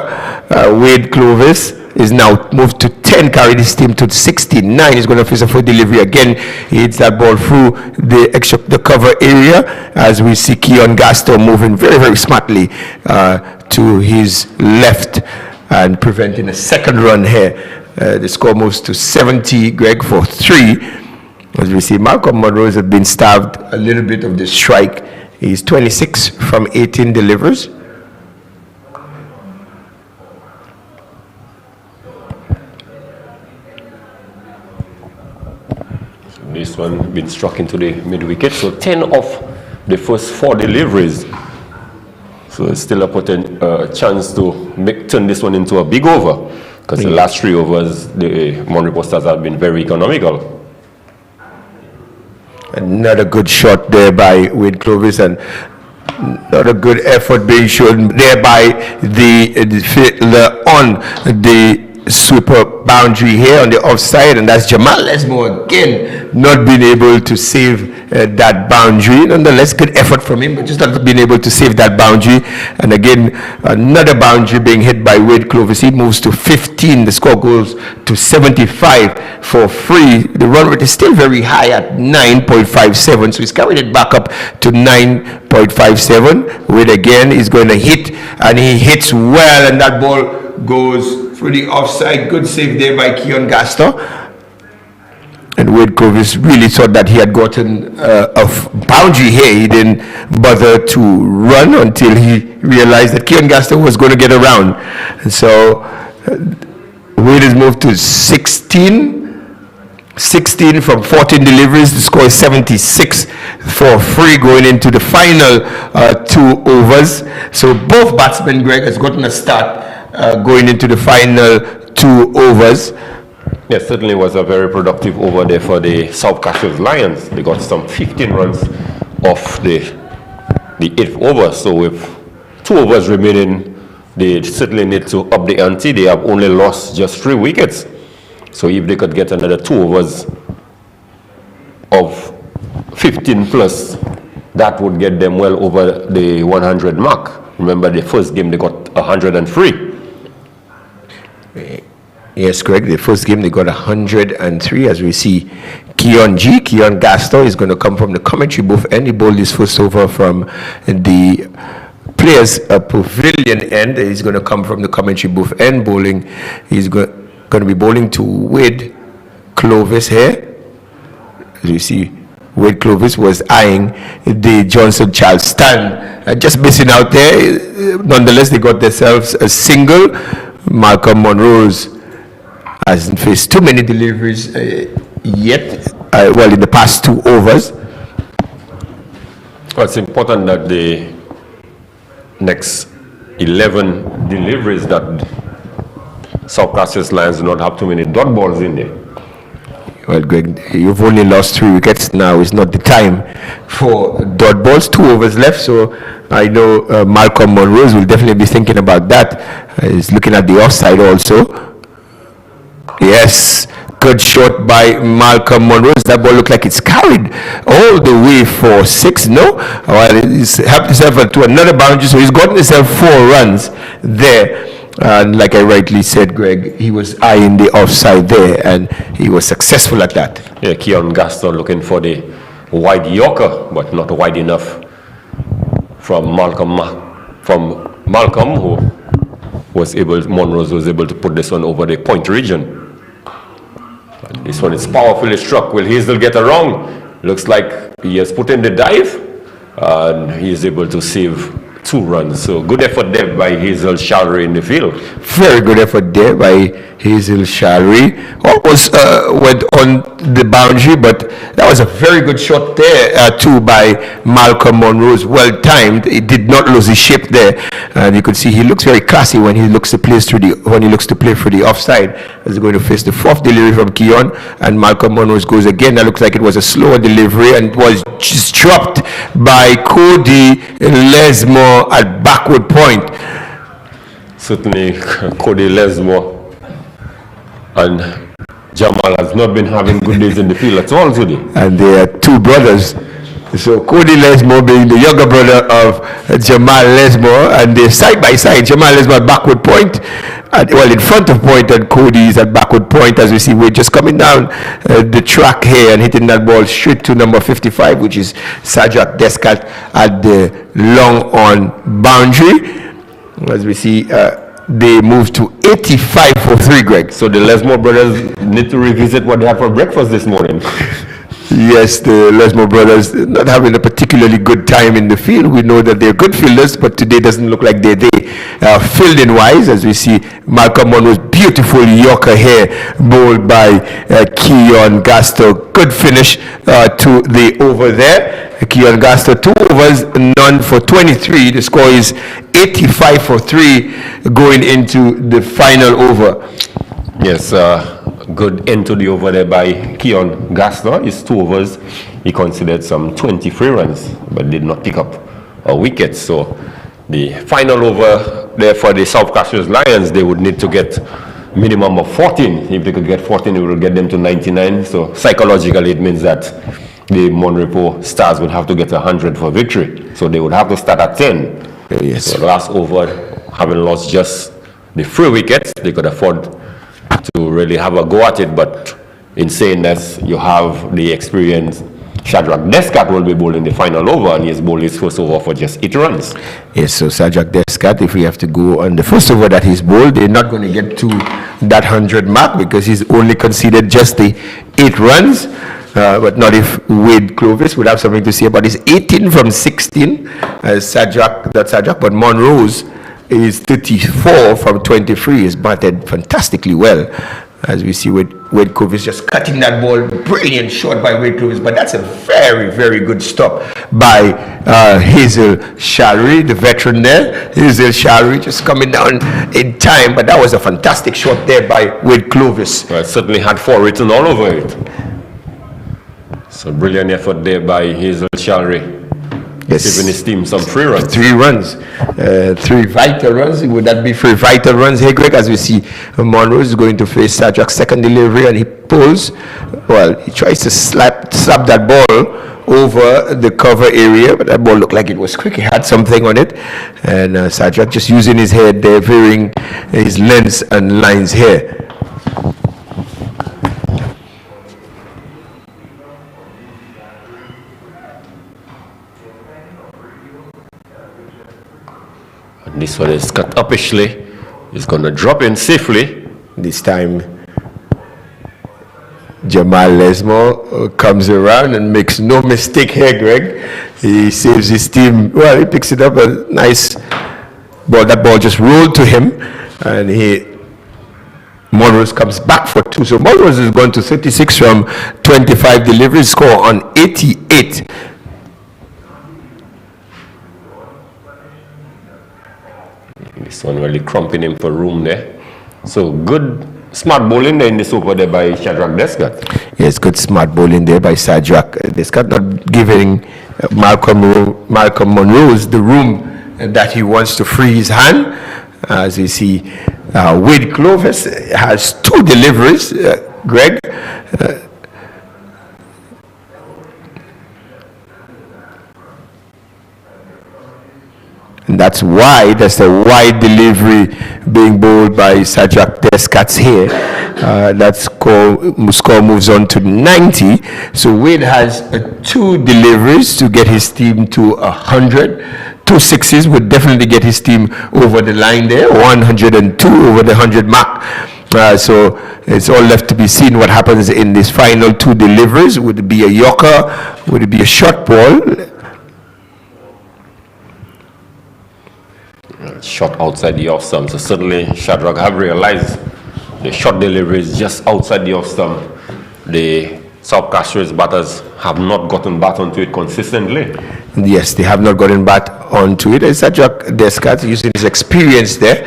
Wade Clovis is now moved to 10, carried his team to 69. He's going to face a full delivery again. He hits that ball through the cover area, as we see Keon Gaston moving very, very smartly to his left and preventing a second run here. The score moves to 70, Greg, for 3. As we see, Malcolm Monroe has been starved a little bit of the strike. He's 26 from 18 delivers. This one been struck into the mid wicket. So 10 of the first 4 deliveries. So it's still a chance to turn this one into a big over, because the last 3 overs, the Repos Stars have been very economical. Another good shot there by Wade Clovis, and not a good effort being shown there by the fielder on the sweeper boundary here on the offside, and that's Jamal Lesmore again not being able to save that boundary. Nonetheless, good effort from him, but just not being able to save that boundary. And again, another boundary being hit by Wade Clovis. He moves to 15. The score goes to 75 for free. The run rate is still very high at 9.57, so he's carried it back up to 9.57. Wade again is going to hit, and he hits well, and that ball goes through the offside. Good save there by Keon Gaston. And Wade Clovis really thought that he had gotten a boundary here. He didn't bother to run until he realized that Keon Gaston was going to get around. And so Wade has moved to 16 from 14 deliveries. The score is 76 for free going into the final 2 overs. So both batsmen, Greg, has gotten a start going into the final 2 overs. Yes, certainly was a very productive over there for the South Castries Lions. They got some 15 runs off the 8th over. So with 2 overs remaining, they certainly need to up the ante. They have only lost just 3 wickets. So if they could get another 2 overs of 15 plus, that would get them well over the 100 mark. Remember, the first game they got 103. Yes, correct. The first game they got 103. As we see, Keon Gaston is going to come from the commentary booth, and he bowled his first over from the players' pavilion end. He's going to come from the commentary booth and bowling. He's going to be bowling to Wade Clovis here. As you see, Wade Clovis was eyeing the Johnson Charles stand, just missing out there. Nonetheless, they got themselves a single. Malcolm Monroe's hasn't faced too many deliveries yet, in the past 2 overs. Well, it's important that the next 11 deliveries that South Castries Lions do not have too many dot balls in there. Well, Greg, you've only lost 3 wickets now. It's not the time for dot balls. 2 overs left, so I know Malcolm Monroe will definitely be thinking about that. He's looking at the offside also. Yes, good shot by Malcolm Monroe. That ball looked like it's carried all the way for 6. No, well, he's helped himself to another boundary, so he's gotten himself 4 runs there. And like I rightly said, Greg, he was eyeing the offside there, and he was successful at that. Yeah, Keon Gaston looking for the wide Yorker, but not wide enough from Malcolm, who Monroe was able to put this one over the point region. This one is powerfully struck. Will Hazel get around? Looks like he has put in the dive, and he is able to save 2 runs. So good effort there by Hazel Shalry in the field. Very good effort there by Hazel Shalry. Almost went on the boundary, but that was a very good shot there too by Malcolm Monroe. Well timed. He did not lose his shape there, and you could see he looks very classy when he looks to play through the offside. He's going to face the 4th delivery from Keon, and Malcolm Monroe goes again. That looks like it was a slower delivery, and it was just dropped by Cody Lesmore at backward point. Certainly Cody Lesmore and Jamal has not been having good days in the field at all today. And they are 2 brothers. So Cody Lesmore being the younger brother of Jamal Lesmore, and they're side by side. Jamal Lesmore at backward point, in front of point, and Cody is at backward point. As we see, we're just coming down the track here and hitting that ball straight to number 55, which is Sajak Descat at the long on boundary. As we see, they move to 85 for 3, Greg. So the Lesmore brothers need to revisit what they had for breakfast this morning. Yes, the Lesmore brothers not having a particularly good time in the field. We know that they're good fielders, but today doesn't look like they're fielding wise. As we see, Malcolm Monroe's beautiful Yorker here, bowled by Keon Gaston. Good finish to the over there. Keon Gaston 2 overs, none for 23. The score is 85 for 3 going into the final over. Yes, good into the over there by Keon Gaston. His 2 overs, he considered some 23 runs, but did not pick up a wicket. So the final over there for the South Castries Lions, they would need to get minimum of 14. If they could get 14, it will get them to 99. So psychologically, it means that the Monrepo Stars would have to get 100 for victory. So they would have to start at 10. Yes. So last over, having lost just the 3 wickets, they could afford to really have a go at it. But in saying that, you have the experience. Shadrach Descat will be bowling the final over, and he has bowled his first over for just 8 runs. Yes, so Shadrach Descat, if we have to go on the first over that he's bowled, they're not going to get to that 100 mark because he's only conceded just the 8 runs. But not if Wade Clovis would have something to say about his 18 from 16. Shadrach, but Monroe's is 34 from 23. He's batted fantastically well. As we see with Wade Clovis just cutting that ball, brilliant shot by Wade Clovis, but that's a very, very good stop by Hazel Shalry, the veteran there. Hazel Shalry just coming down in time, but that was a fantastic shot there by Wade Clovis. Well, it certainly had 4 written all over it. So brilliant effort there by Hazel Shalry. Yes. Giving his team some 3 runs. 3 runs. 3 vital runs. Would that be 3 vital runs here, Greg? As we see, Monroe is going to face Shadrach's second delivery, and he pulls. Well, he tries to slap that ball over the cover area, but that ball looked like it was quick. He had something on it. And Shadrach just using his head there, varying his lengths and lines here. This one is cut uppishly. It's going to drop in safely. This time, Jamal Lesmore comes around and makes no mistake here, Greg. He saves his team. Well, he picks it up, a nice ball. That ball just rolled to him, and Monrose comes back for 2. So Monrose is going to 36 from 25 deliveries, score on 88. This one really crumping him for room there. So good, smart bowling there in this over there by Shadrach Descat. Yes, good smart bowling there by Shadrach Descat, not giving Malcolm Monrose the room that he wants to free his hand. As we see, Wade Clovis has 2 deliveries, Greg. And that's the wide delivery being bowled by Shadrach Descat here. That score moves on to 90. So Wade has 2 deliveries to get his team to 100. 2 sixes would definitely get his team over the line there. 102 over the 100 mark. So it's all left to be seen what happens in these final 2 deliveries. Would it be a yorker? Would it be a short ball? Shot outside the off stump. So certainly Shadrach have realized the shot delivery is just outside the off stump. The South Castries batters have not gotten bat onto it consistently. Yes, they have not gotten bat onto it. Shadrach Descat using his experience there,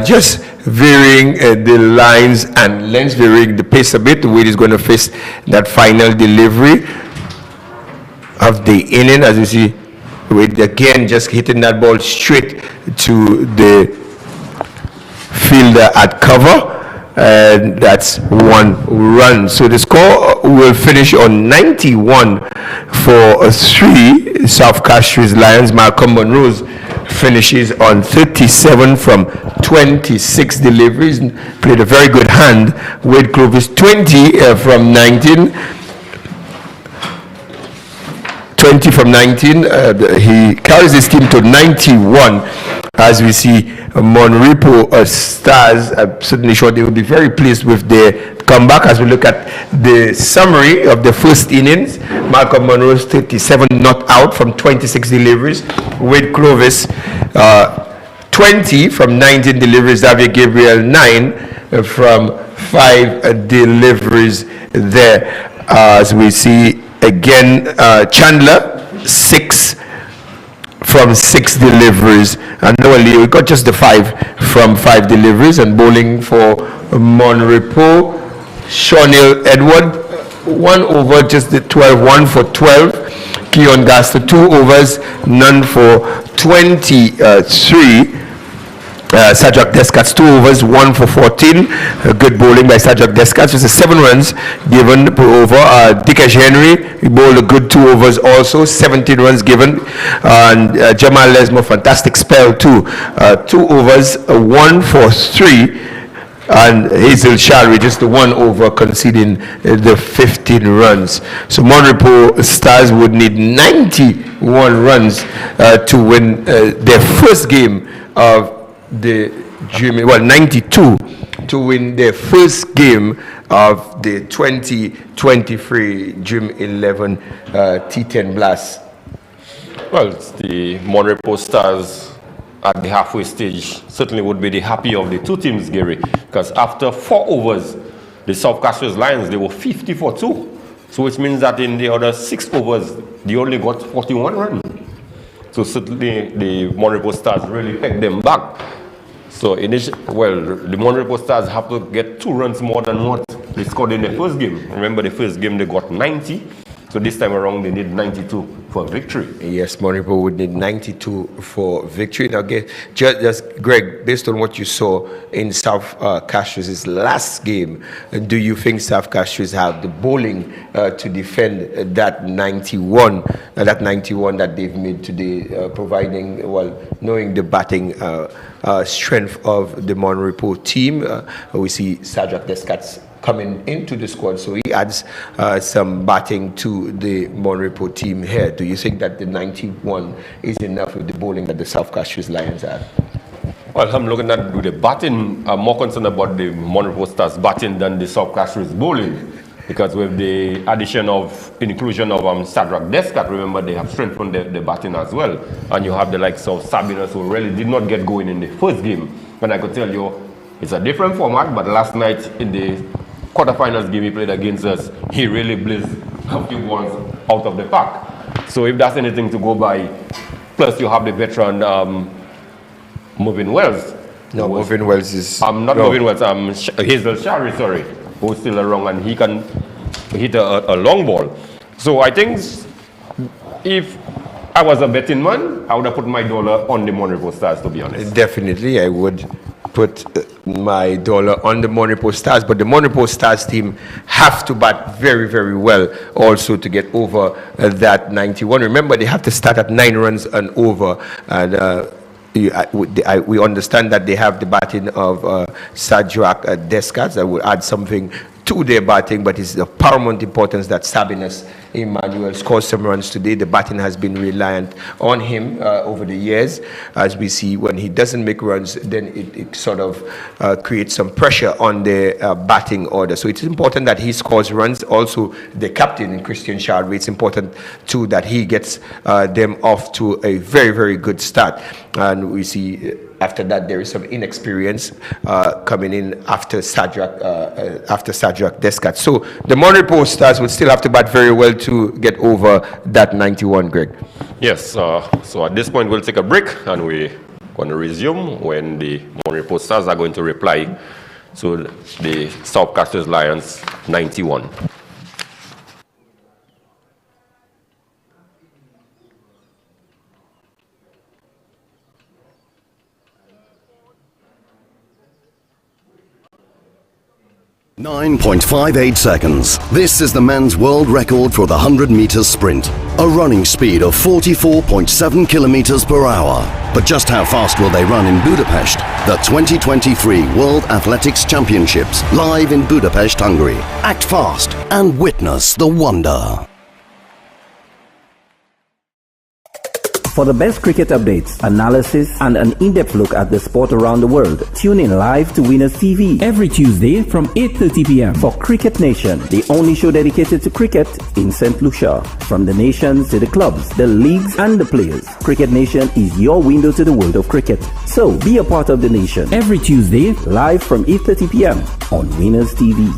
just varying the lines and lengths, varying the pace a bit. The way he's going to face that final delivery of the inning, as you see. With again just hitting that ball straight to the fielder at cover, and that's 1 run. So the score will finish on 91 for 3 South Castries Lions. Malcolm Monrose finishes on 37 from 26 deliveries, played a very good hand. Wade Clovis 20 from 19. 20 from 19, he carries his team to 91. As we see, Monrepo Stars, I'm certainly sure they will be very pleased with their comeback. As we look at the summary of the first innings, Malcolm Monroe 37 not out from 26 deliveries. Wade Clovis 20 from 19 deliveries. Xavier Gabriel 9 from 5 deliveries there. As we see, again, Chandler 6 from 6 deliveries, and Noah we got just the 5 from 5 deliveries. And bowling for Monrepo, Shawnil Edward 1 over, just the 12, 1 for 12. Keon Gaster 2 overs, none for 23. Sajak Descats 2 overs, 1 for 14. Good bowling by Sajak Descats. It was 7 runs given per over. Dikesh Henry, he bowled a good 2 overs also, 17 runs given. And Jamal Lesmo, fantastic spell too. 2 overs, 1 for 3. And Hazel Shalry just the 1 over, conceding the 15 runs. So Monrepo Stars would need 91 runs to win their first game of the June, 92 to win their first game of the 2023 June 11 T10 Blast. Well, it's the Monrepo Stars at the halfway stage certainly would be the happy of the two teams, Gary, because after 4 overs, the South Castries Lions, they were 50 for 2. So which means that in the other 6 overs, they only got 41 runs. So certainly the Monrepo Stars really pegged them back. So the Monrepo Stars have to get 2 runs more than what they scored in the first game. Remember, the first game they got 90. So this time around they need 92 for victory. Yes, Monrepo would need 92 for victory. Now, just Greg, based on what you saw in South Castries' last game, do you think South Castries have the bowling to defend that 91 that they've made today, providing, knowing the batting strength of the Monrepo team? We see Sajak Descats coming into the squad, so he adds some batting to the Monrepo team here. Do you think that the 91 is enough with the bowling that the South Castries Lions have? Well, I'm looking at the batting. I'm more concerned about the Monrepo Stars batting than the South Castries bowling, because with the inclusion of Sajak Descats, remember they have strengthened the batting as well, and you have the likes of Sabinas, who really did not get going in the first game. And I could tell you, it's a different format, but last night in the quarterfinals game he played against us, he really blazed a few balls out of the park. So if that's anything to go by, plus you have the veteran Movin Wells. No, Movin Wells is... not Movin Wells, Hazel Shalry, sorry, who's still around, and he can hit a long ball. So I think if I was a betting man, I would have put my dollar on the Monrepo Stars, to be honest. Definitely, I would put my dollar on the Monrepo Stars, but the Monrepo Stars team have to bat very, very well also to get over that 91. Remember, they have to start at 9 runs and over, and we understand that they have the batting of Sajak Descats. I will add something to their batting, but it's of paramount importance that Sabinas Emmanuel scores some runs today. The batting has been reliant on him over the years. As we see, when he doesn't make runs, then it sort of creates some pressure on the batting order. So it's important that he scores runs. Also, the captain, Christian Chardway, it's important too that he gets them off to a very, very good start. And we see after that there is some inexperience coming in after Sajak Descats. So the Monrepo Stars would still have to bat very well to get over that 91, Greg. Yes, so at this point we'll take a break and we're going to resume when the Monrepo Stars are going to reply to the South Castries Lions 91. .58 seconds. This is the men's world record for the 100 meters sprint. A running speed of 44.7 kilometers per hour. But just how fast will they run in Budapest? The 2023 World Athletics Championships, live in Budapest, Hungary. Act fast and witness the wonder. For the best cricket updates, analysis, and an in-depth look at the sport around the world, tune in live to Winners TV every Tuesday from 8:30 p.m. for Cricket Nation, the only show dedicated to cricket in St. Lucia. From the nations to the clubs, the leagues, and the players, Cricket Nation is your window to the world of cricket. So be a part of the nation every Tuesday, live from 8:30 p.m. on Winners TV.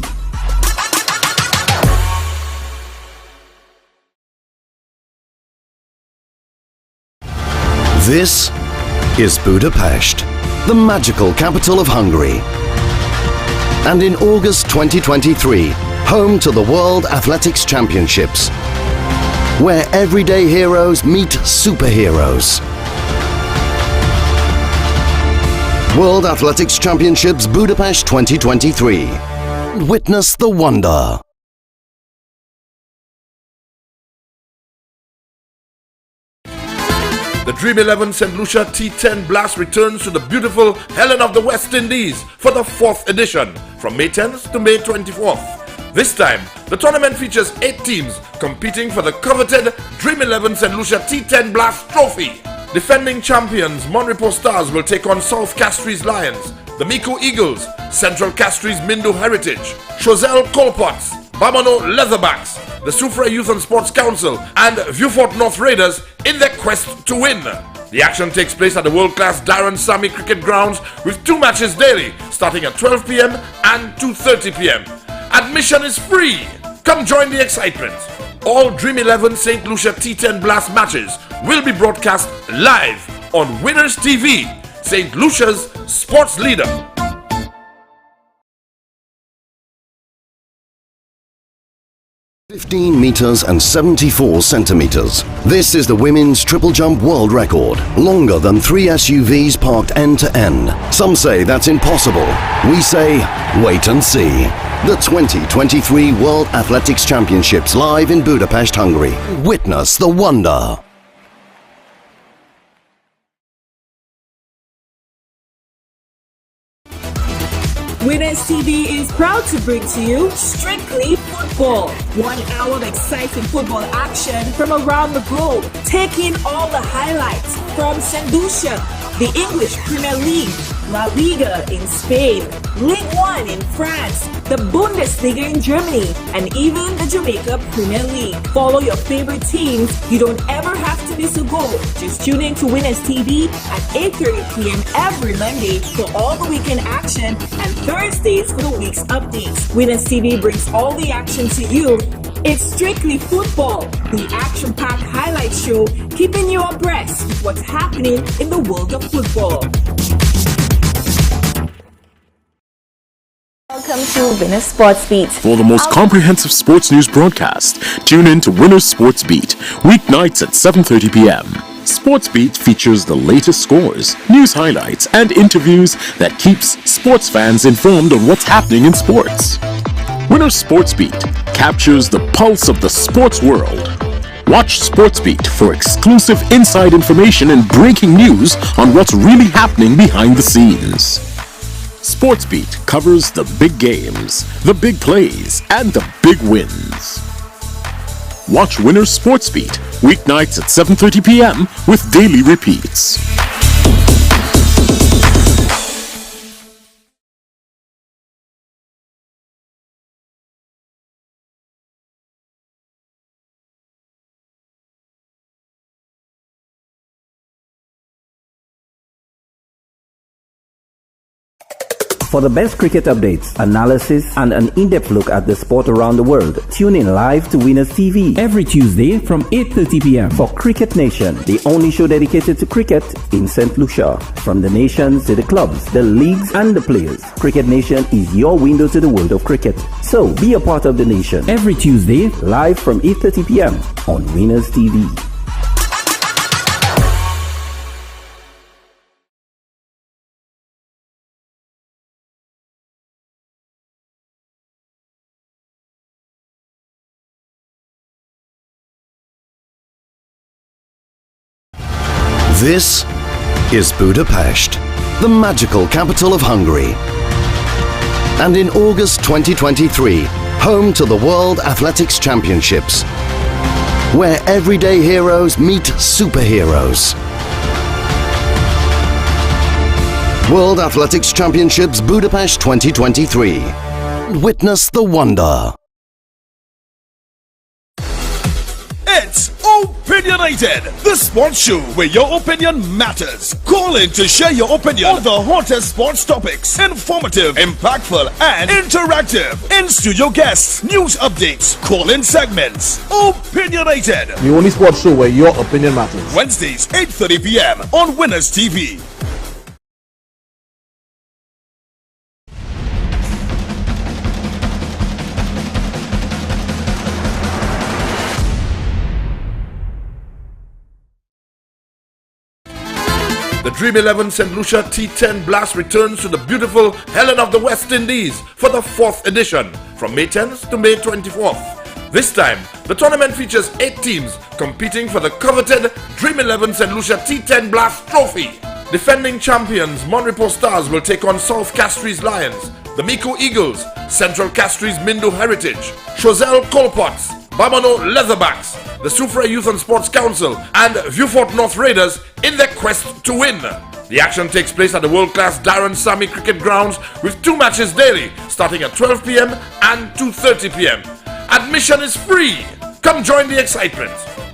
This is Budapest, the magical capital of Hungary. And in August 2023, home to the World Athletics Championships, where everyday heroes meet superheroes. World Athletics Championships Budapest 2023. Witness the wonder. The Dream 11 St. Lucia T10 Blast returns to the beautiful Helen of the West Indies for the 4th edition from May 10th to May 24th. This time, the tournament features 8 teams competing for the coveted Dream 11 St. Lucia T10 Blast trophy. Defending champions Repos Stars will take on South Castries Lions, the Miko Eagles, Central Castries Mindu Heritage, Chosel Colpots, Bamano Leatherbacks, the Soufra Youth and Sports Council, and Viewfort North Raiders in their quest to win. The action takes place at the world-class Darren Sammy Cricket Grounds with 2 matches daily, starting at 12 p.m. and 2:30 p.m. Admission is free. Come join the excitement. All Dream 11 St. Lucia T10 Blast matches will be broadcast live on Winners TV, St. Lucia's sports leader. (15 meters and 74 centimeters). This is the women's triple jump world record, longer than 3 SUVs parked end to end. Some say that's impossible. We say, wait and see. The 2023 World Athletics Championships live in Budapest, Hungary. Witness the wonder. Winners TV is proud to bring to you Strictly Football. 1 hour of exciting football action from around the globe, taking all the highlights from St. Lucia, the English Premier League, La Liga in Spain, Ligue 1 in France, the Bundesliga in Germany, and even the Jamaica Premier League. Follow your favorite teams. You don't ever have to miss a goal. Just tune in to Winners TV at 8:30 p.m. every Monday for all the weekend action and Thursdays for the week's updates. Winners TV brings all the action to you. It's Strictly Football, the action-packed highlight show, keeping you abreast with what's happening in the world of football. Welcome to Winners Sports Beat. For the most comprehensive sports news broadcast, tune in to Winners Sports Beat, weeknights at 7:30 p.m. Sports Beat features the latest scores, news highlights, and interviews that keeps sports fans informed on what's happening in sports. Winners Sports Beat captures the pulse of the sports world. Watch Sports Beat for exclusive inside information and breaking news on what's really happening behind the scenes. Sports Beat covers the big games, the big plays, and the big wins. Watch Winners Sports Beat weeknights at 7:30 p.m. with daily repeats. For the best cricket updates, analysis, and an in-depth look at the sport around the world, tune in live to Winners TV every Tuesday from 8:30 p.m. for Cricket Nation, the only show dedicated to cricket in St. Lucia. From the nations to the clubs, the leagues, and the players, Cricket Nation is your window to the world of cricket. So be a part of the nation every Tuesday live from 8:30 p.m. on Winners TV. This is Budapest, the magical capital of Hungary. And in August 2023, home to the World Athletics Championships, where everyday heroes meet superheroes. World Athletics Championships Budapest 2023. Witness the wonder. It's Opinionated, the sports show where your opinion matters. Call in to share your opinion on the hottest sports topics. Informative, impactful, and interactive. In-studio guests, news updates, call-in segments. Opinionated. The only sports show where your opinion matters. Wednesdays, 8:30 p.m. on Winners TV. The Dream 11 St. Lucia T10 Blast returns to the beautiful Helen of the West Indies for the 4th edition from May 10th to May 24th. This time, the tournament features 8 teams competing for the coveted Dream 11 St. Lucia T10 Blast trophy. Defending champions Repos Stars will take on South Castries Lions, the Miko Eagles, Central Castries Mindo Heritage, Choselle Colpots, Bamano Leatherbacks, the Soufrière Youth and Sports Council, and Vieux-Fort North Raiders in their quest to win. The action takes place at the world-class Darren Sammy Cricket Grounds with 2 matches daily, starting at 12 p.m. and 2:30 p.m. Admission is free. Come join the excitement.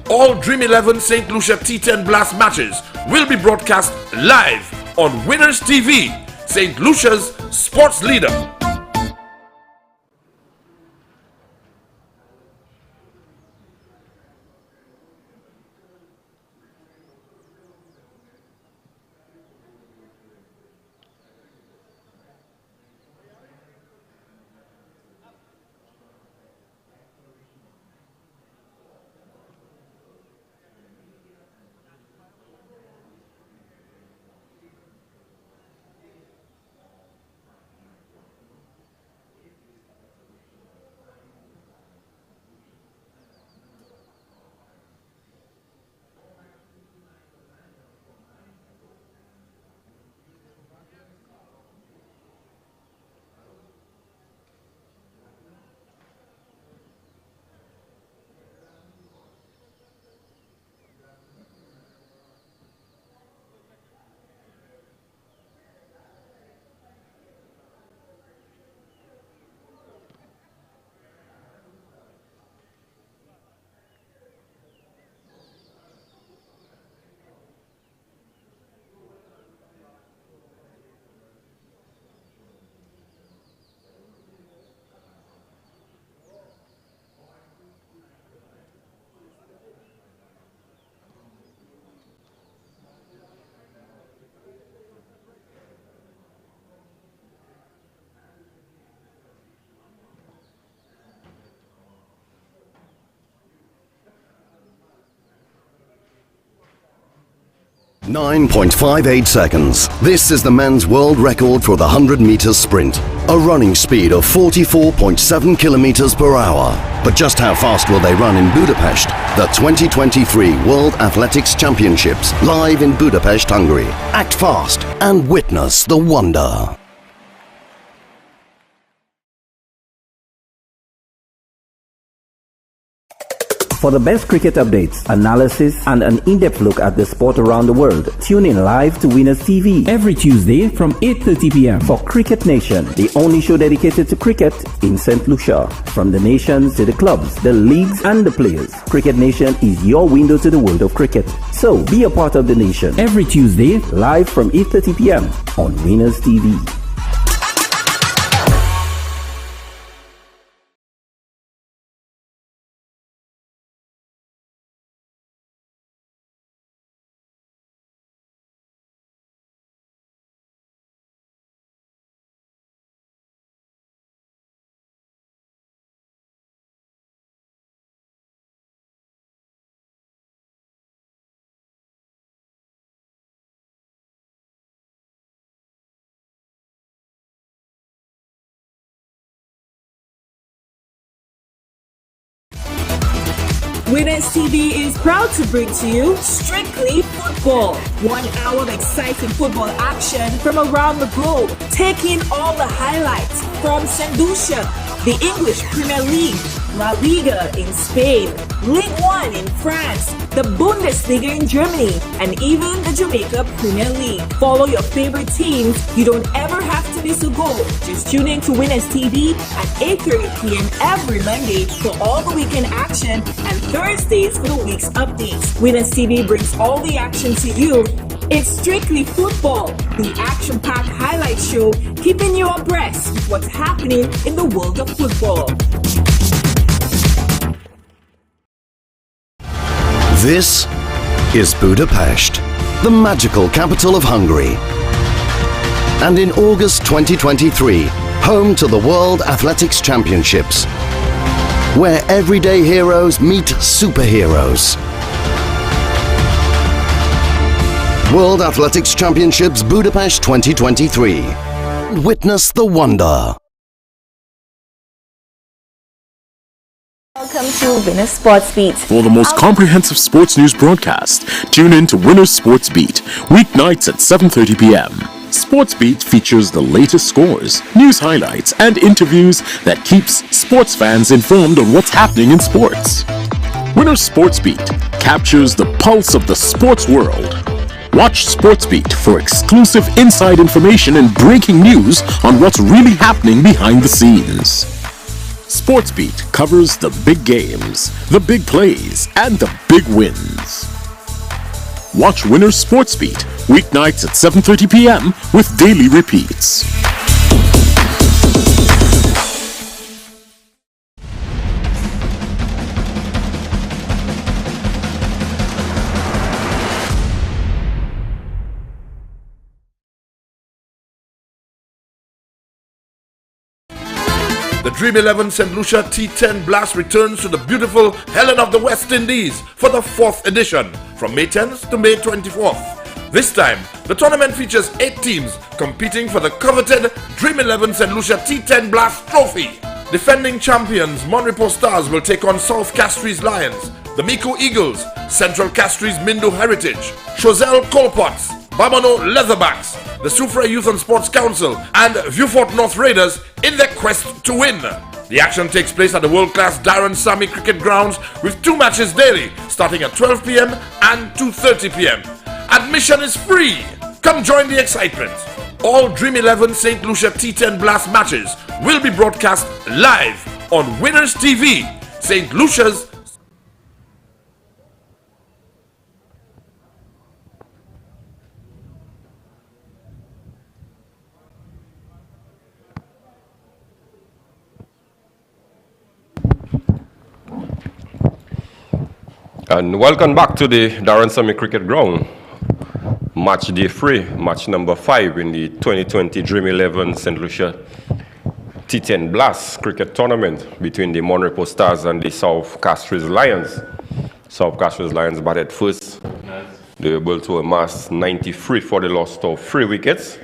All Dream 11 St. Lucia T10 Blast matches will be broadcast live on Winners TV, St. Lucia's sports leader. .58 seconds. This is the men's world record for the 100 meters sprint. A running speed of 44.7 kilometers per hour. But just how fast will they run in Budapest? The 2023 World Athletics Championships, live in Budapest, Hungary. Act fast and witness the wonder. For the best cricket updates, analysis, and an in-depth look at the sport around the world, tune in live to Winners TV every Tuesday from 8:30 p.m. for Cricket Nation, the only show dedicated to cricket in St. Lucia. From the nations to the clubs, the leagues, and the players, Cricket Nation is your window to the world of cricket. So be a part of the nation every Tuesday live from 8:30 p.m. on Winners TV. Winners TV is proud to bring to you Strictly Football. 1 hour of exciting football action from around the globe, taking all the highlights from St. Lucia, the English Premier League, La Liga in Spain, Ligue 1 in France, the Bundesliga in Germany, and even the Jamaica Premier League. Follow your favorite teams. You don't ever have to miss a goal. Just tune in to Winners TV at 8:30 p.m. every Monday for all the weekend action and Thursdays for the week's updates. Winners TV brings all the action to you. It's Strictly Football, the action-packed highlight show, keeping you abreast with what's happening in the world of football. This is Budapest, the magical capital of Hungary. And in August 2023, home to the World Athletics Championships, where everyday heroes meet superheroes. World Athletics Championships Budapest 2023. Witness the wonder. Welcome to Winner Sports Beat. For the most comprehensive sports news broadcast, tune in to Winner Sports Beat, weeknights at 7:30 p.m. Sports Beat features the latest scores, news highlights, and interviews that keeps sports fans informed on what's happening in sports. Winner Sports Beat captures the pulse of the sports world. Watch Sports Beat for exclusive inside information and breaking news on what's really happening behind the scenes. Sports Beat covers the big games, the big plays, and the big wins. Watch Winner Sports Beat weeknights at 7:30 p.m. with daily repeats. The Dream 11 St. Lucia T10 Blast returns to the beautiful Helen of the West Indies for the 4th edition from May 10th to May 24th. This time, the tournament features 8 teams competing for the coveted Dream 11 St. Lucia T10 Blast trophy. Defending champions Repos Stars will take on South Castries Lions, the Miko Eagles, Central Castries Mindu Heritage, Choselle Colpots, Babano Leatherbacks, the Soufra Youth and Sports Council, and Viewfort North Raiders in their quest to win. The action takes place at the world-class Darren Sammy Cricket Grounds with 2 matches daily, starting at 12 p.m. and 2:30 p.m. Admission is free. Come join the excitement. All Dream 11 St. Lucia T10 Blast matches will be broadcast live on Winners TV, St. Lucia's. And welcome back to the Darren Sammy Cricket Ground. Match day 3, match number 5 in the 2020 Dream 11 St. Lucia T10 Blast cricket tournament between the Repos Stars and the South Castries Lions. South Castries Lions batted first. They were able to amass 93 for the loss of 3 wickets.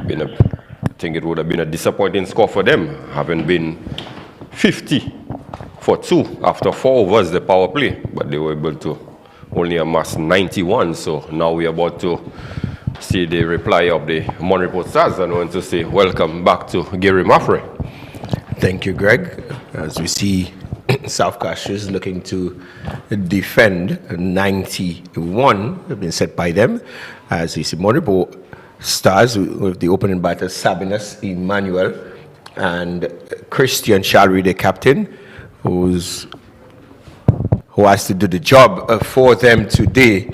I think it would have been a disappointing score for them, having been 50 for 2 after 4 overs the power play, but they were able to only amass 91. So now we're about to see the reply of the Repos Stars, and I want to say welcome back to Gary Maffrey. Thank you, Greg. As we see South Castries looking to defend 91 have been set by them, as we see Repos Stars with the opening batters Sabinus Emmanuel and Christian Shalry, the captain, who has to do the job for them today.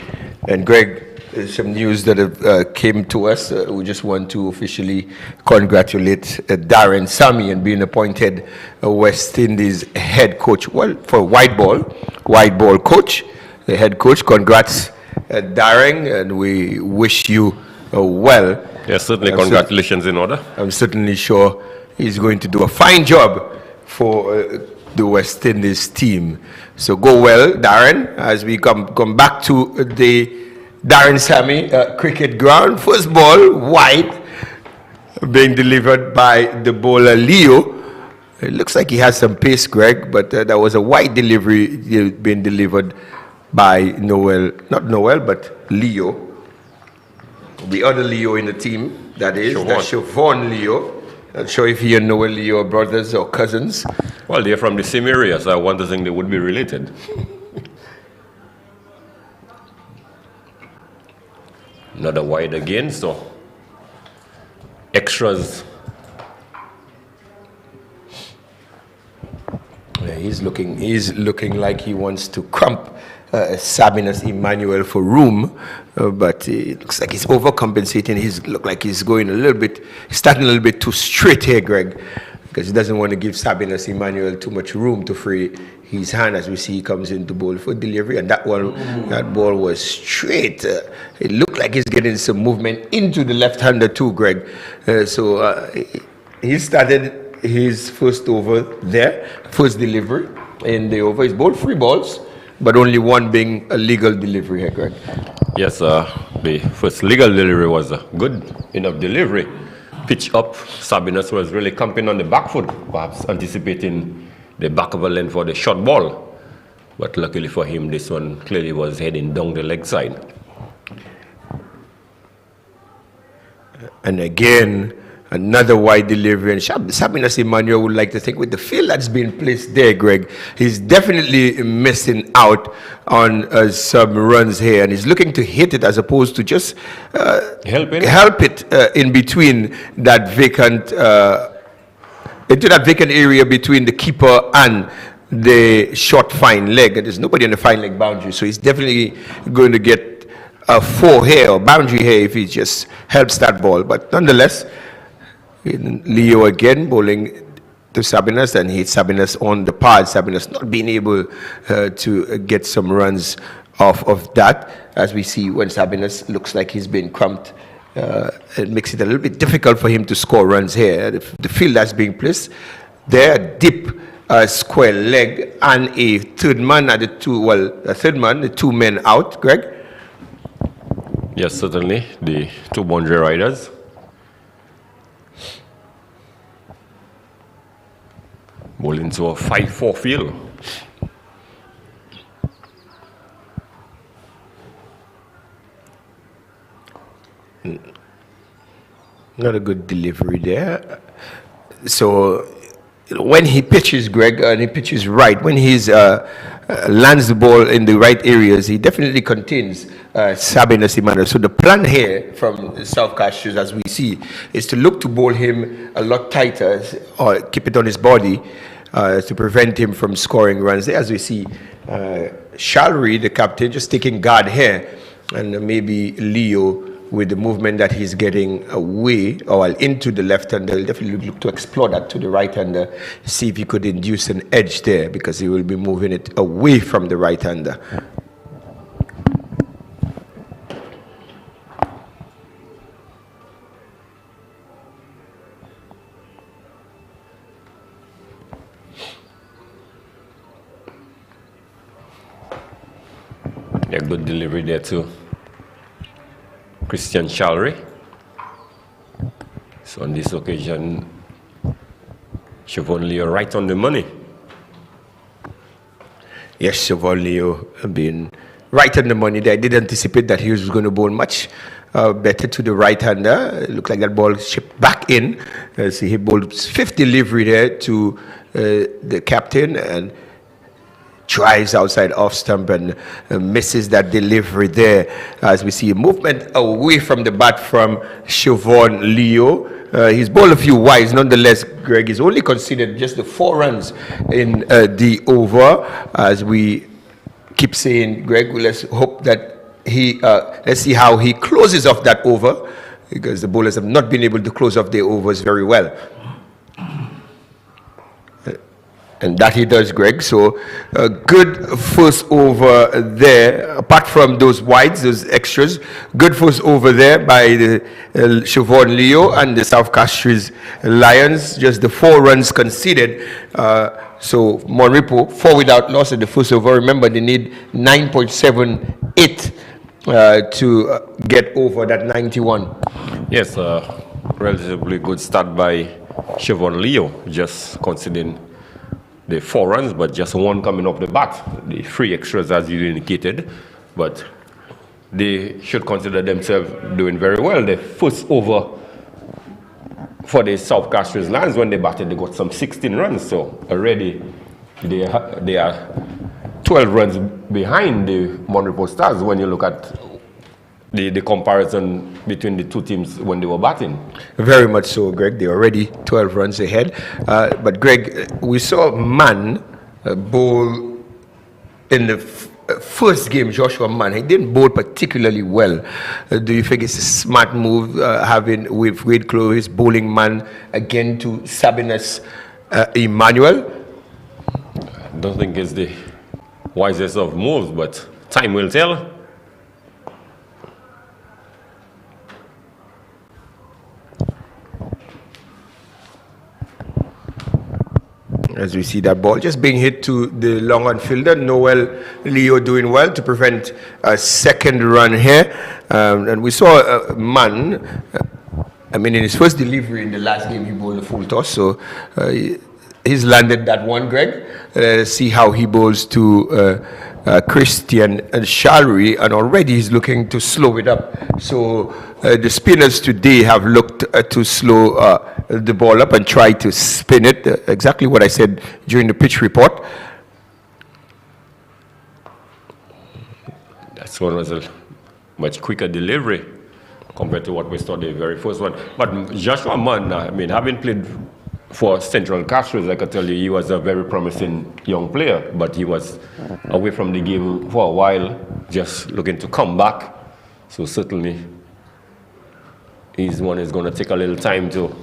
And Greg, there's some news that came to us. We just want to officially congratulate Darren Sammy and being appointed West Indies head coach. Well, for white ball coach, the head coach. Congrats, Darren, and we wish you well. Yes, certainly. Congratulations in order. I'm certainly sure he's going to do a fine job for the West Indies team. So go well, Darren, as we come back to the Darren Sammy cricket ground. First ball, wide, being delivered by the bowler Leo. It looks like he has some pace, Greg, but that was a wide delivery being delivered by not Noel, but Leo. The other Leo in the team, that's Siobhan Leo. Not sure if he and Noel Leo are brothers or cousins. Well, they're from the same area, so I want to think they would be related. Another wide again, so extras. Yeah, he's looking like he wants to crump Sabinus Emmanuel for room, but it looks like he's overcompensating. Look like he's starting a little bit too straight here, Greg, because he doesn't want to give Sabinus Emmanuel too much room to free his hand. As we see, he comes into bowl for delivery, and that ball was straight. It looked like he's getting some movement into the left-hander too, Greg. So he started his first over there, first delivery in the over. He's bowled 3 balls, but only one being a legal delivery here, Greg. Yes, the first legal delivery was a good enough delivery. Pitch up, Sabinus was really camping on the back foot, perhaps anticipating the back of a lane for the short ball. But luckily for him, this one clearly was heading down the leg side. And again, another wide delivery. And Sabinus Emmanuel would like to think with the field that's been placed there, Greg, he's definitely missing out on some runs here. And he's looking to hit it as opposed to just help it in between that vacant, into that vacant area between the keeper and the short fine leg. And there's nobody on the fine leg boundary. So he's definitely going to get a 4 here or boundary here if he just helps that ball. But nonetheless, Leo again bowling to Sabinus, and hits Sabinus on the pad. Sabinus not being able to get some runs off of that. As we see when Sabinus looks like he's been cramped, it makes it a little bit difficult for him to score runs here. The field that's being placed there, deep square leg, and a third man at the 2 men out, Greg? Yes, certainly, the 2 boundary riders. Bowling to a 5-4 field. Not a good delivery there. So when he pitches, Greg, and he pitches right, when he lands the ball in the right areas, he definitely contains Sabinus Emmanuel. So the plan here from South Castries, as we see, is to look to bowl him a lot tighter or keep it on his body to prevent him from scoring runs. As we see, Shalry, the captain, just taking guard here, and maybe Leo, with the movement that he's getting away or into the left hander, he'll definitely look to explore that to the right hander, see if he could induce an edge there, because he will be moving it away from the right hander. Yeah, good delivery there too. Christian Shalry. So on this occasion, Siobhan Leo right on the money. Yes, Siobhan Leo being right on the money there. I did anticipate that he was going to bowl much better to the right-hander. It looked like that ball shipped back in. See, he bowled 5th delivery there to the captain, and tries outside off stump and misses that delivery there. As we see a movement away from the bat from Siobhan Leo. He's bowled a few wides. Nonetheless, Greg is only considered just the 4 runs in the over. As we keep saying, Greg, let's hope that let's see how he closes off that over, because the bowlers have not been able to close off their overs very well. And that he does, Greg. So a good first over there, apart from those wides, those extras. Good first over there by the Siobhan Leo and the South Castries Lions. Just the 4 runs conceded. So Monrepo, 4 without loss at the first over. Remember, they need 9.78 to get over that 91. Yes, relatively good start by Siobhan Leo, just considering the 4 runs, but just 1 coming off the bat. The 3 extras, as you indicated, but they should consider themselves doing very well. The first over for the South Castries Lions, when they batted, they got some 16 runs. So already they are 12 runs behind the Monrepo Stars when you look at the comparison between the 2 teams when they were batting. Very much so, Greg. They're already 12 runs ahead. But Greg, we saw Mann bowl in the first game, Joshua Mann. He didn't bowl particularly well. Do you think it's a smart move having with Wade Clovis bowling Mann again to Sabinus Emmanuel? I don't think it's the wisest of moves, but time will tell. As we see that ball just being hit to the long on fielder. Noel Leo doing well to prevent a second run here. And we saw Mann, in his first delivery in the last game, he bowled a full toss. So he's landed that one, Greg. Let's see how he bowls to Christian Shalry, and already he's looking to slow it up. So the spinners today have looked to slow the ball up and try to spin it. Exactly what I said during the pitch report. That one was a much quicker delivery compared to what we saw the very first one. But Joshua Mann, having played for Central Castries, I can tell you he was a very promising young player, but he was away from the game for a while, just looking to come back. So certainly he's one is going to take a little time to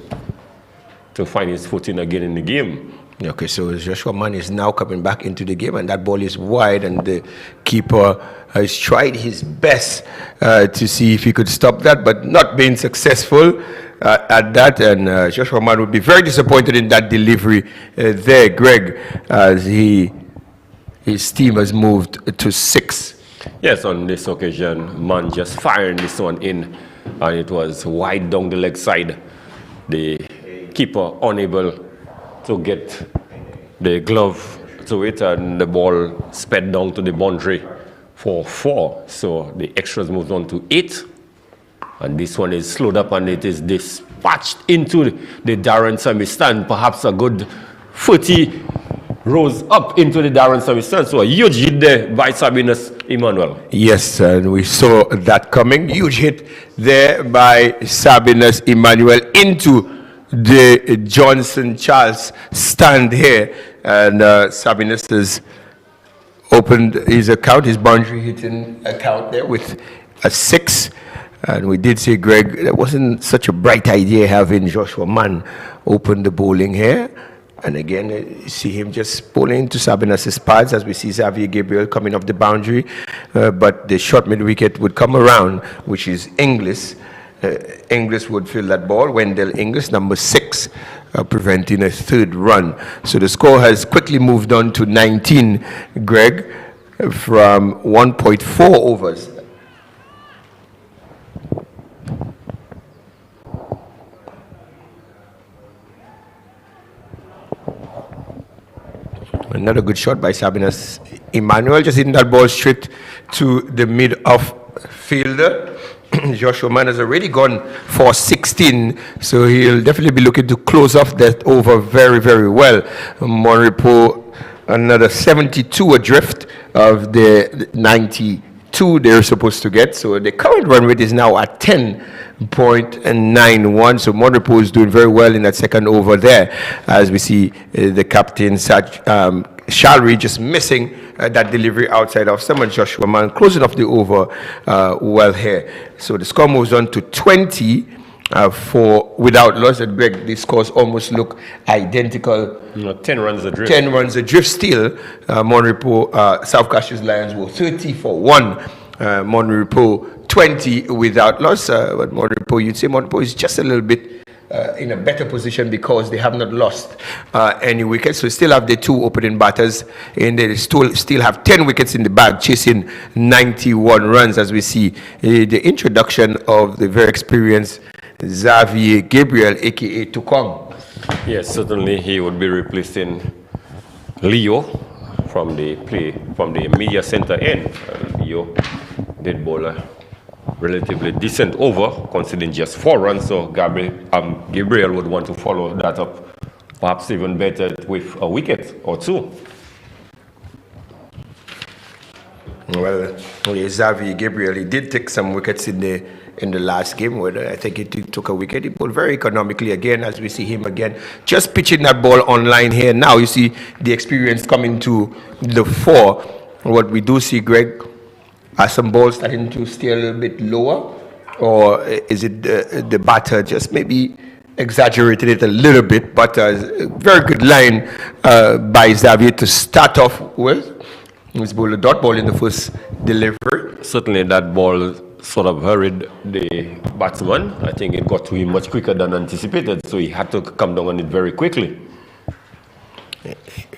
find his footing again in the game. Okay, so Joshua Mann is now coming back into the game, and that ball is wide, and the keeper has tried his best to see if he could stop that, but not being successful at that. And Joshua Mann would be very disappointed in that delivery there, Greg, as his team has moved to 6. Yes, on this occasion, Mann just firing this one in, and it was wide down the leg side. The keeper unable to get the glove to it, and the ball sped down to the boundary for 4. So the extras moved on to 8, and this one is slowed up and it is dispatched into the Darren Sammy stand, perhaps a good 40 rows up into the Darren Sammy stand. So a huge hit there by Sabinus Emmanuel. Yes, and we saw that coming. Huge hit there by Sabinus Emmanuel into the Johnson Charles stand here, and Sabinus has opened his account, his boundary hitting account there with a 6. And we did say, Greg, that wasn't such a bright idea having Joshua Mann open the bowling here. And again, you see him just bowling into Sabinus's pads as we see Xavier Gabriel coming off the boundary. But the short mid-wicket would come around, which is Inglis. Inglis would fill that ball. Wendell Inglis, number 6, preventing a 3rd run. So the score has quickly moved on to 19, Greg, from 1.4 overs. Another good shot by Sabinus Emmanuel, just hitting that ball straight to the mid-off fielder. Joshua Mann has already gone for 16, so he'll definitely be looking to close off that over very, very well. Monrepo, another 72 adrift of the 92 they're supposed to get. So the current run rate is now at 10.91. So Monrepo is doing very well in that second over there, as we see the captain, Shalry, just missing that delivery outside of someone. Joshua Mann closing off the over well here. So the score moves on to 20 for without loss. And Greg, the scores almost look identical. 10 runs adrift. 10 runs adrift still. Monrepo, South Castries Lions were 30 for 1. Monrepo 20 without loss. But Monrepo, you'd say Monrepo is just a little bit in a better position because they have not lost any wickets. So still have the 2 opening batters, and they still have 10 wickets in the bag, chasing 91 runs, as we see the introduction of the very experienced Xavier Gabriel, aka Tukong. Yes, certainly he would be replacing Leo from the media center end. Leo did bowl a relatively decent over, considering just 4 runs. So Gabriel would want to follow that up, perhaps even better with a wicket or 2. Well, Xavier Gabriel, he did take some wickets in the last game, where I think he took a wicket. He bowled very economically again, as we see him again just pitching that ball online here. Now you see the experience coming to the fore. What we do see, Greg, are some balls starting to stay a little bit lower, or is it the batter just maybe exaggerated it a little bit? But a very good line by Xavier to start off with. He's bowled a dot ball in the first delivery. Certainly that ball sort of hurried the batsman. I think it got to him much quicker than anticipated, so he had to come down on it very quickly.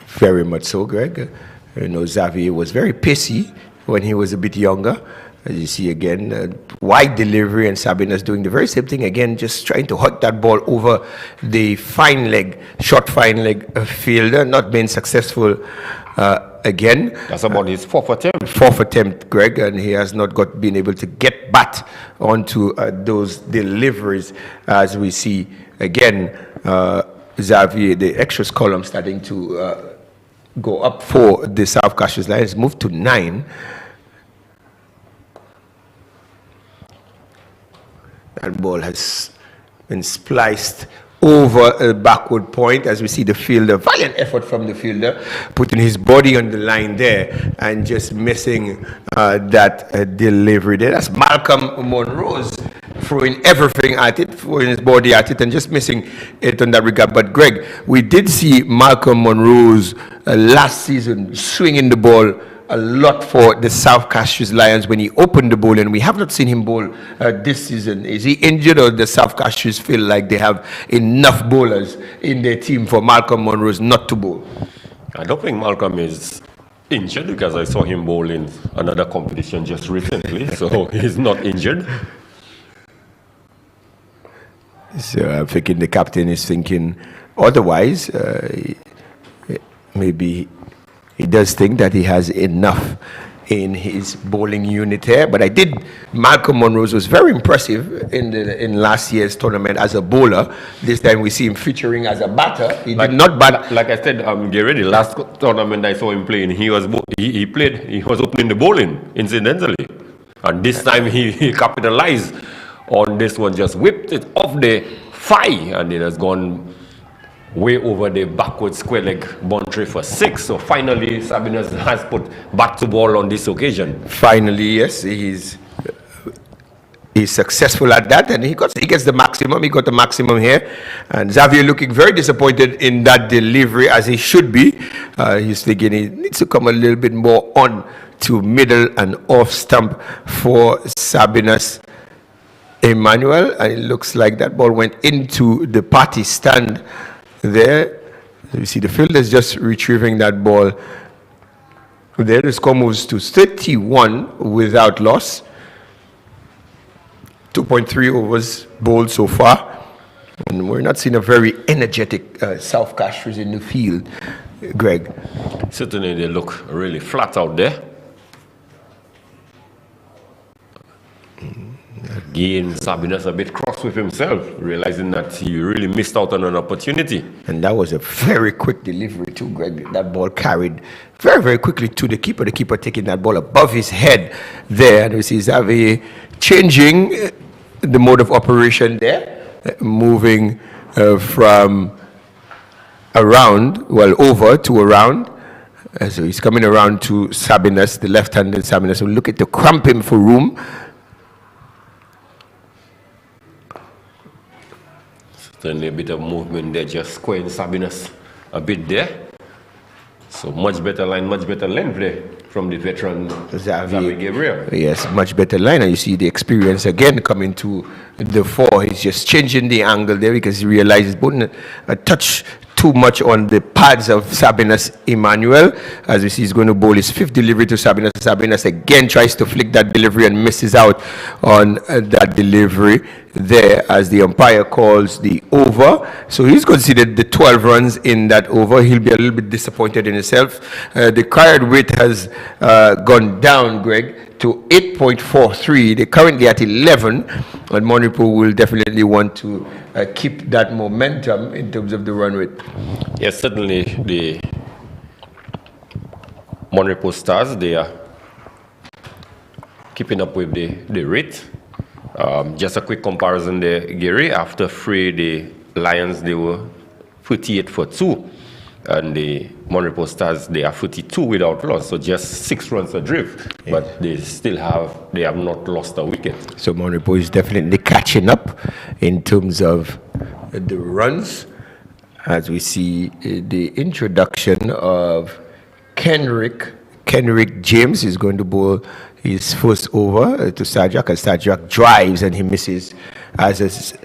Very much so, Greg. You know, Xavier was very pissy when he was a bit younger. As you see again, wide delivery, and Sabinas doing the very same thing again, just trying to hut that ball over the short fine leg fielder, not being successful again. That's about his fourth attempt. Fourth attempt, Greg, and he has not been able to get back onto those deliveries, as we see again. Xavier, the extras column starting to go up for the South Castries Lions, moved to 9. That ball has been spliced over a backward point, as we see the fielder, valiant effort from the fielder, putting his body on the line there and just missing that delivery there. That's Malcolm Monroe's throwing everything at it, throwing his body at it and just missing it on that regard. But Greg, we did see Malcolm Monroe's last season swinging the ball a lot for the South Castries Lions when he opened the bowl, and we have not seen him bowl this season. Is he injured, or the South Castries feel like they have enough bowlers in their team for Malcolm Monroe not to bowl? I don't think Malcolm is injured, because I saw him bowl in another competition just recently, so he's not injured. So I'm thinking the captain is thinking otherwise. Maybe he does think that he has enough in his bowling unit here. But Malcolm Monroe was very impressive in last year's tournament as a bowler. This time we see him featuring as a batter. He did not bat. Like I said, Gary, the last tournament I saw him playing, he was opening the bowling, incidentally. And this time he capitalized on this one, just whipped it off the thigh, and it has gone way over the backward square leg boundary for 6. So finally, Sabinas has put back to ball on this occasion. Finally, yes, he's successful at that, and he gets the maximum. He got the maximum here, and Xavier looking very disappointed in that delivery, as he should be. He's thinking he needs to come a little bit more on to middle and off stump for Sabinas Emmanuel, and it looks like that ball went into the party stand there. You see the fielder's just retrieving that ball there. The score moves to 31 without loss. 2.3 overs bowled so far, and we're not seeing a very energetic South Castries in the field, Greg. Certainly they look really flat out there. Again, Sabinas a bit cross with himself, realizing that he really missed out on an opportunity. And that was a very quick delivery too, Greg. That ball carried very, very quickly to the keeper. The keeper taking that ball above his head there. And we see Xavier changing the mode of operation there, moving from over to around. So he's coming around to Sabinas, the left-handed Sabinas. So look at the cramp him for room. Certainly a bit of movement there, just squaring Sabinas a bit there. So much better line, much better length there from the veteran Xavier Gabriel. Yes, much better line, and you see the experience again coming to the fore. He's just changing the angle there because he realizes putting a touch too much on the pads of Sabinas Emmanuel. As we see, he's going to bowl his 5th delivery to Sabinas. Sabinas again tries to flick that delivery and misses out on that delivery there as the umpire calls the over. So he's considered the 12 runs in that over. He'll be a little bit disappointed in himself. The carried weight has gone down, Greg, to 8.43. They're currently at 11, and Monipo will definitely want to keep that momentum in terms of the run rate. Yes, certainly the Monrepo Stars, they are keeping up with the rate. Just a quick comparison there, Gary. After 3, the Lions, they were 48 for 2. And the Monrepo Stars, they are 42 without loss, so just 6 runs adrift. Yeah. But they have not lost a wicket. So Monrepo is definitely catching up in terms of the runs, as we see the introduction of Kenrick James is going to bowl his first over to Sajak, and Sajak drives and he misses as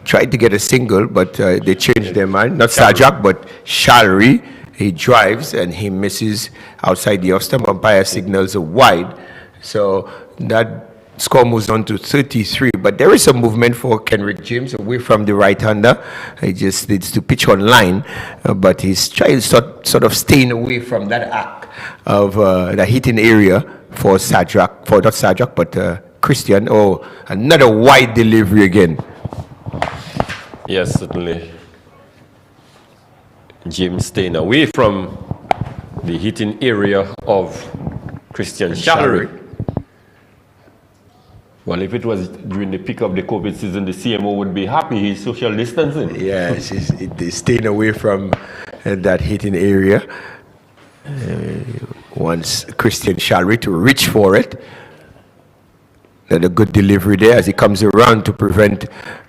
tried to get a single, but they changed their mind. Not Sajak, but Shalri He drives and he misses outside the off stump. Umpire signals a wide. So that score moves on to 33. But there is some movement for Kenrick James away from the right-hander. He just needs to pitch on line. But he's trying to sort of staying away from that act of the hitting area for Sadrak, not Sadrak, but Christian. Oh, another wide delivery again. Yes, certainly. James staying away from the hitting area of Christian Shallery. Well, if it was during the peak of the COVID season, the CMO would be happy. He's social distancing. Yes, he's staying away from that hitting area. Wants Christian Shallery to reach for it. And a good delivery there as he comes around to prevent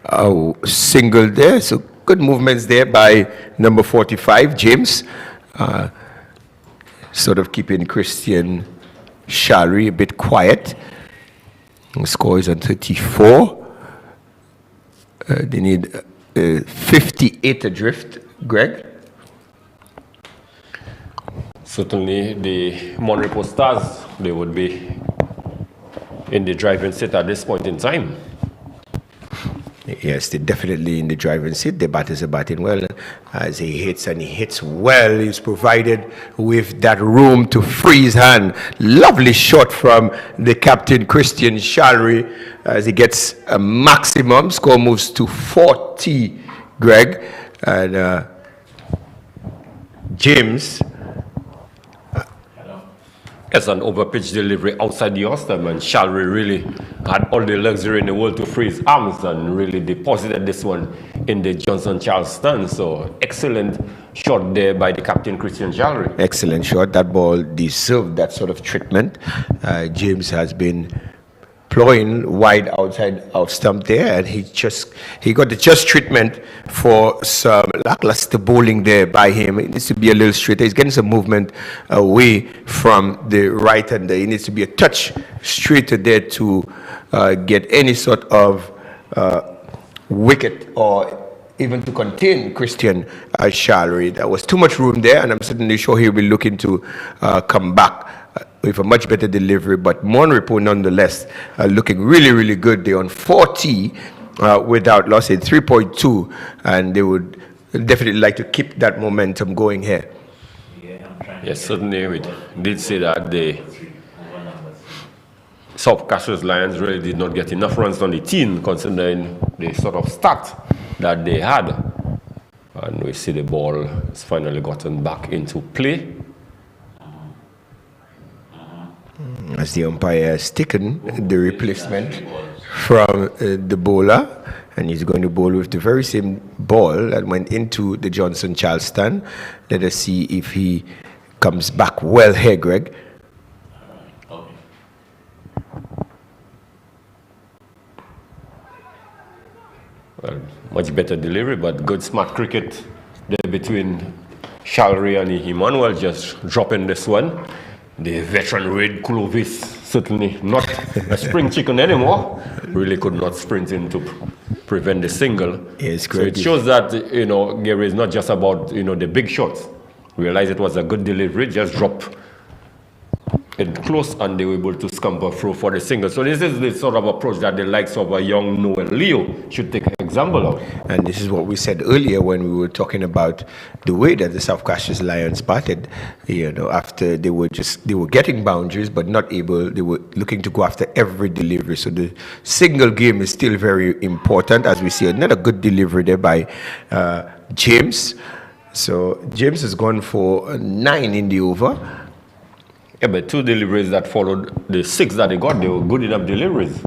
a single there. So good movements there by number 45, James. Sort of keeping Christian Shallery a bit quiet. The score is on 34. They need 58 adrift, Greg. Certainly the Monrepo Stars, they would be in the driving seat at this point in time. Yes, they're definitely in the driving seat. The batters are batting well as he hits, and he hits well. He's provided with that room to free his hand. Lovely shot from the captain, Christian Shallery, as he gets a maximum. Score moves to 40, Greg. And James. It's an overpitch delivery outside the Ostam, and Shallery really had all the luxury in the world to free his arms and really deposited this one in the Johnson Charles stand. So excellent shot there by the captain, Christian Shallery. Excellent shot. That ball deserved that sort of treatment. James has been plowing wide outside out stump there, and he got the just treatment for some lackluster bowling there by him. It needs to be a little straighter. He's getting some movement away from the right hander. He needs to be a touch straighter there to get any sort of wicket or even to contain Christian Shallery. There was too much room there, and I'm certainly sure he'll be looking to come back with a much better delivery. But Monrepo nonetheless looking really, really good. They're on 40 without loss in 3.2, and they would definitely like to keep that momentum going here. Yes, certainly we did say that the South Castries Lions really did not get enough runs on the team considering the sort of start that they had. And we see the ball has finally gotten back into play. As the umpire has taken the replacement from the bowler, and he's going to bowl with the very same ball that went into the Johnson Charleston. Let us see if he comes back well here, Greg. Well, much better delivery, but good smart cricket there between Shallery and Emmanuel, just dropping this one. The veteran Red Clovis, certainly not a spring chicken anymore, really could not sprint in to prevent the single. Yes, so it shows that, Gary is not just about, the big shots. Realize it was a good delivery, just drop it close, and they were able to scamper through for the single. So this is the sort of approach that the likes of a young Noel Leo should take an example of. And this is what we said earlier when we were talking about the way that the South Castries Lions batted. After they were getting boundaries but not able, they were looking to go after every delivery. So the single game is still very important, as we see another good delivery there by James. So James has gone for 9 in the over. Yeah, but 2 deliveries that followed the 6 that they got, they were good enough deliveries.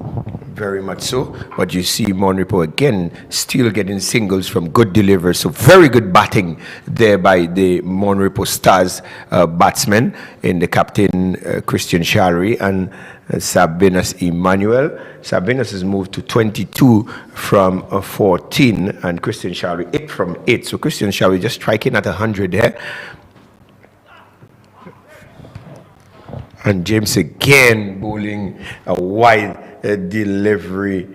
Very much so. But you see Monrepo again still getting singles from good deliveries. So very good batting there by the Monrepo Stars batsmen in the captain Christian Shallery and Sabinas Emmanuel. Sabinas has moved to 22 from 14, and Christian Shallery 8 from 8. So Christian Shallery just striking at 100 there. And James again bowling a wide delivery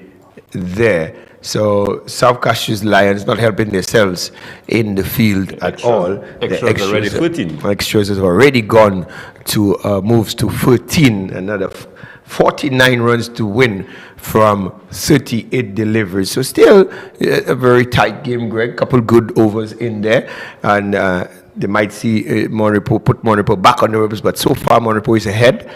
there So South Castries Lions not helping themselves in the field at all. Extras already 13. Extras has already gone to moves to 13. Another 49 runs to win from 38 deliveries. So still a very tight game, Greg. Couple good overs in there, and they might see put Monrepo back on the ropes. But so far, Monrepo is ahead.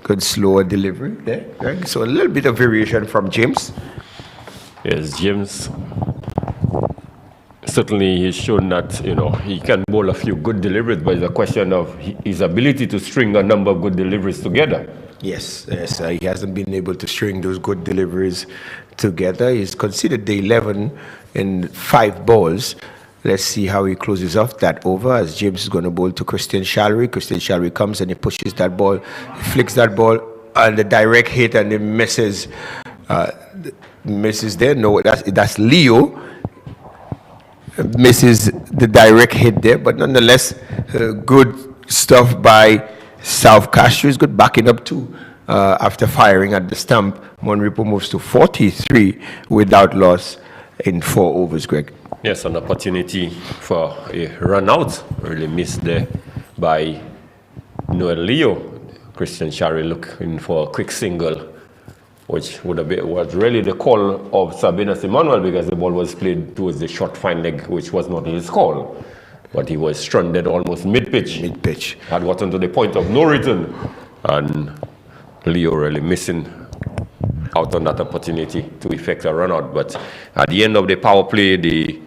Good slower delivery there, Greg. So a little bit of variation from James. Yes, James. Certainly, he's shown that he can bowl a few good deliveries, but it's a question of his ability to string a number of good deliveries together. Yes, he hasn't been able to string those good deliveries together. He's considered the 11 in 5 balls. Let's see how he closes off that over as James is going to bowl to Christian Shallery. Christian Shallery comes and he pushes that ball, he flicks that ball, and the direct hit, and it misses there. No, that's Leo. Misses the direct hit there, but nonetheless, good stuff by South Castries. Good backing up too. After firing at the stump, Monrepo moves to 43 without loss in 4 overs, Greg. Yes, an opportunity for a run out, really missed there by Noel Leo. Christian Shallery looking for a quick single, which was really the call of Sabinus Emmanuel, because the ball was played towards the short fine leg, which was not his call. But he was stranded almost mid-pitch. Had gotten to the point of no return. And Leo really missing out on that opportunity to effect a run out. But at the end of the power play, the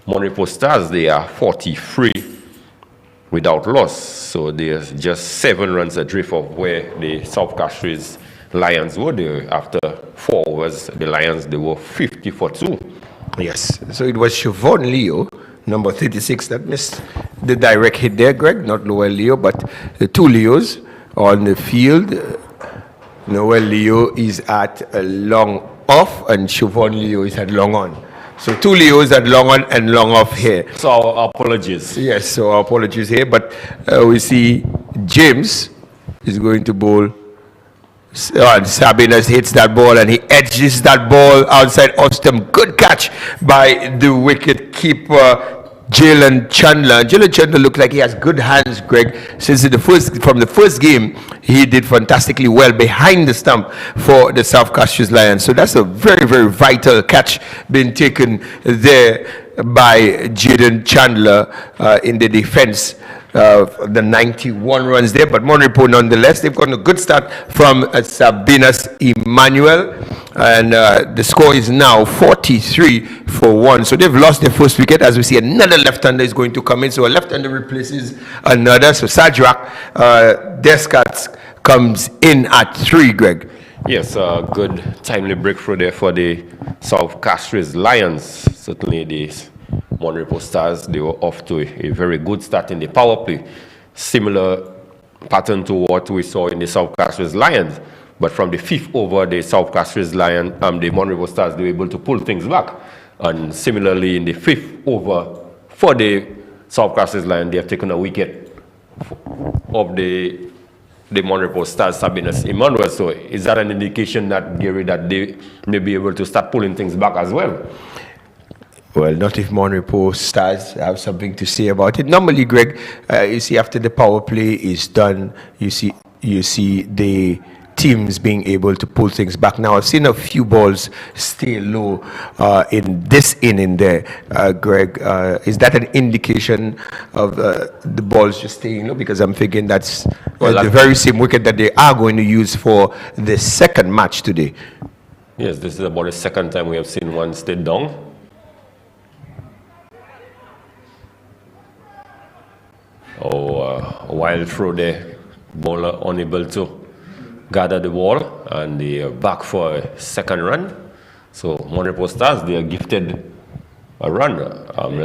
Monrepo Stars, they are 43 without loss. So there's just 7 runs adrift of where the South Castries Lions were there. After 4 overs, the Lions, they were 50 for 2. Yes, so it was Siobhan Leo, number 36, that missed the direct hit there, Greg. Not Noel Leo, but the 2 Leos on the field. Noel Leo is at a long off, and Siobhan Leo is at long on. So 2 Leos at long on and long off here. So our apologies. Yes, so our apologies here, but we see James is going to bowl. Sabinus hits that ball and he edges that ball outside Austin. Good catch by the wicket keeper, Jalen Chandler. Jalen Chandler looks like he has good hands, Greg. From the first game, he did fantastically well behind the stump for the South Castries Lions. So that's a very, very vital catch being taken there by Jaden Chandler in the defense. The 91 runs there, but Monrepo nonetheless, they've gotten a good start from Sabinus Emmanuel, and the score is now 43 for 1. So they've lost their first wicket. As we see, another left-hander is going to come in, so a left-hander replaces another. So Sajrak Descartes comes in at 3, Greg. Yes, a good timely breakthrough there for the South Castries Lions. Certainly these Monrepo Stars, they were off to a very good start in the power play. Similar pattern to what we saw in the South Castries Lions. But from the 5th over, the South Castries Lions, the Monrepo Stars, they were able to pull things back. And similarly, in the 5th over, for the South Castries Lions, they have taken a wicket of the Monrepo Stars, Sabinus Emmanuel. So is that an indication that, Gary, that they may be able to start pulling things back as well? Well, not if Monrepo Stars have something to say about it. Normally, Greg, you see after the power play is done, you see the teams being able to pull things back. Now, I've seen a few balls stay low in this inning there, Greg. Is that an indication of the balls just staying low? Because I'm thinking that's the very same wicket that they are going to use for the second match today. Yes, this is about the second time we have seen one stay down. A wild throw there, bowler unable to gather the ball, and they are back for a second run. So Monrepo Stars, they are gifted a run,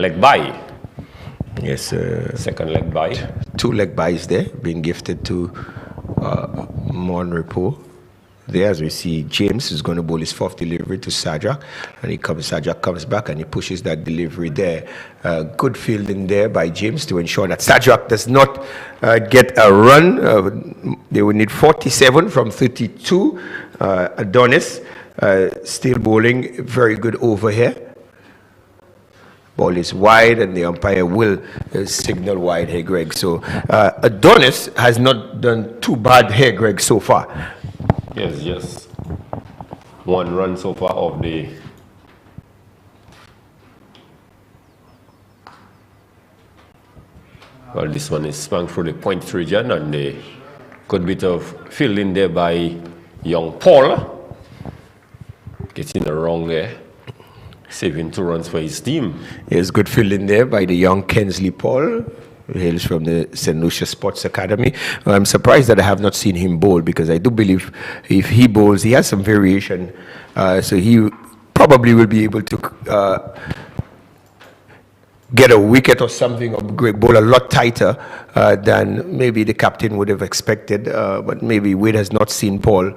leg by. Yes, second leg by. 2 leg bys there being gifted to Monrepo. There, as we see, James is going to bowl his 4th delivery to Sajak, and Sajak comes back and he pushes that delivery there. Good fielding there by James to ensure that Sajak does not get a run. They will need 47 from 32. Adonis still bowling. Very good over here. Ball is wide, and the umpire will signal wide here, Greg. So Adonis has not done too bad here, Greg, so far. Yes, just 1 run so far of the well, this one is swung through the point region, and a good bit of fielding there by young Paul. Getting wrong there. Saving 2 runs for his team. Yes, good fielding there by the young Kensley Paul, who hails from the St. Lucia Sports Academy. I'm surprised that I have not seen him bowl, because I do believe if he bowls, he has some variation. So he probably will be able to get a wicket or something, or bowl a lot tighter than maybe the captain would have expected. But maybe Wade has not seen Paul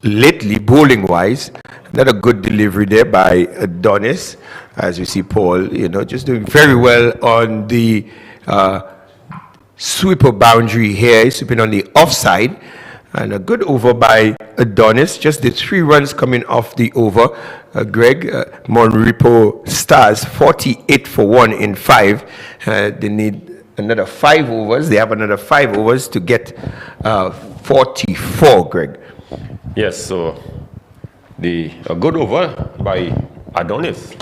lately, bowling wise. Not a good delivery there by Adonis, as you see Paul, just doing very well on the sweeper boundary here. He's sweeping on the offside, and a good over by Adonis. Just the 3 runs coming off the over. Greg, Monrepo Stars 48 for 1 in 5. They need another 5 overs. They have another 5 overs to get 44, Greg. Yes, so a good over by Adonis,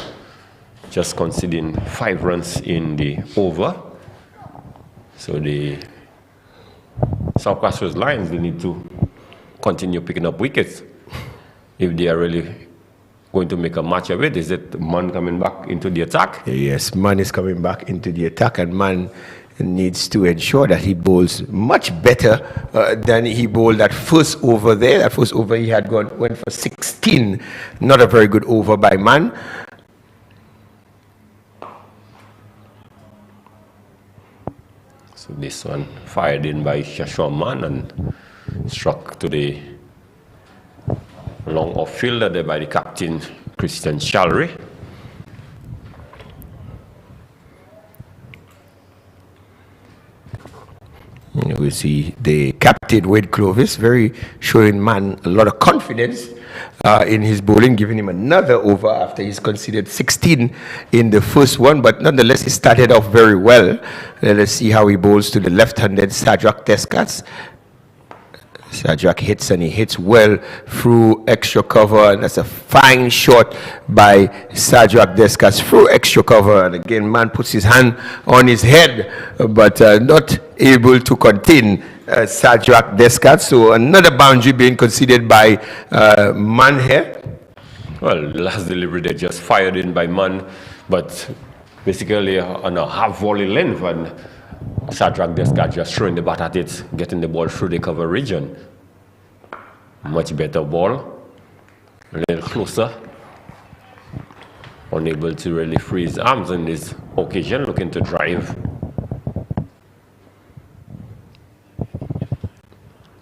just conceding 5 runs in the over. So the South Castries Lions, they need to continue picking up wickets if they are really going to make a match of it. Is it Man coming back into the attack? Yes, Man is coming back into the attack, and Man needs to ensure that he bowls much better than he bowled that first over there. That first over he had went for 16. Not a very good over by Man. So this one fired in by Joshua Man and struck to the long off fielder there by the captain, Christian Chalry. We see the captain, Wade Clovis, showing Man a lot of confidence in his bowling, giving him another over after he's conceded 16 in the first one. But nonetheless, he started off very well. Let us see how he bowls to the left-handed Sajak Descats. Sajak hits, and he hits well through extra cover, and that's a fine shot by Sajak Descats through extra cover. And again, Man puts his hand on his head, but not able to contain Sajak Descats. So another boundary being conceded by Man here. Well, last delivery they just fired in by Man, but basically on a half volley length, and Sajak Descats just throwing the bat at it, getting the ball through the cover region. Much better ball, a little closer. Unable to really free his arms on this occasion, looking to drive.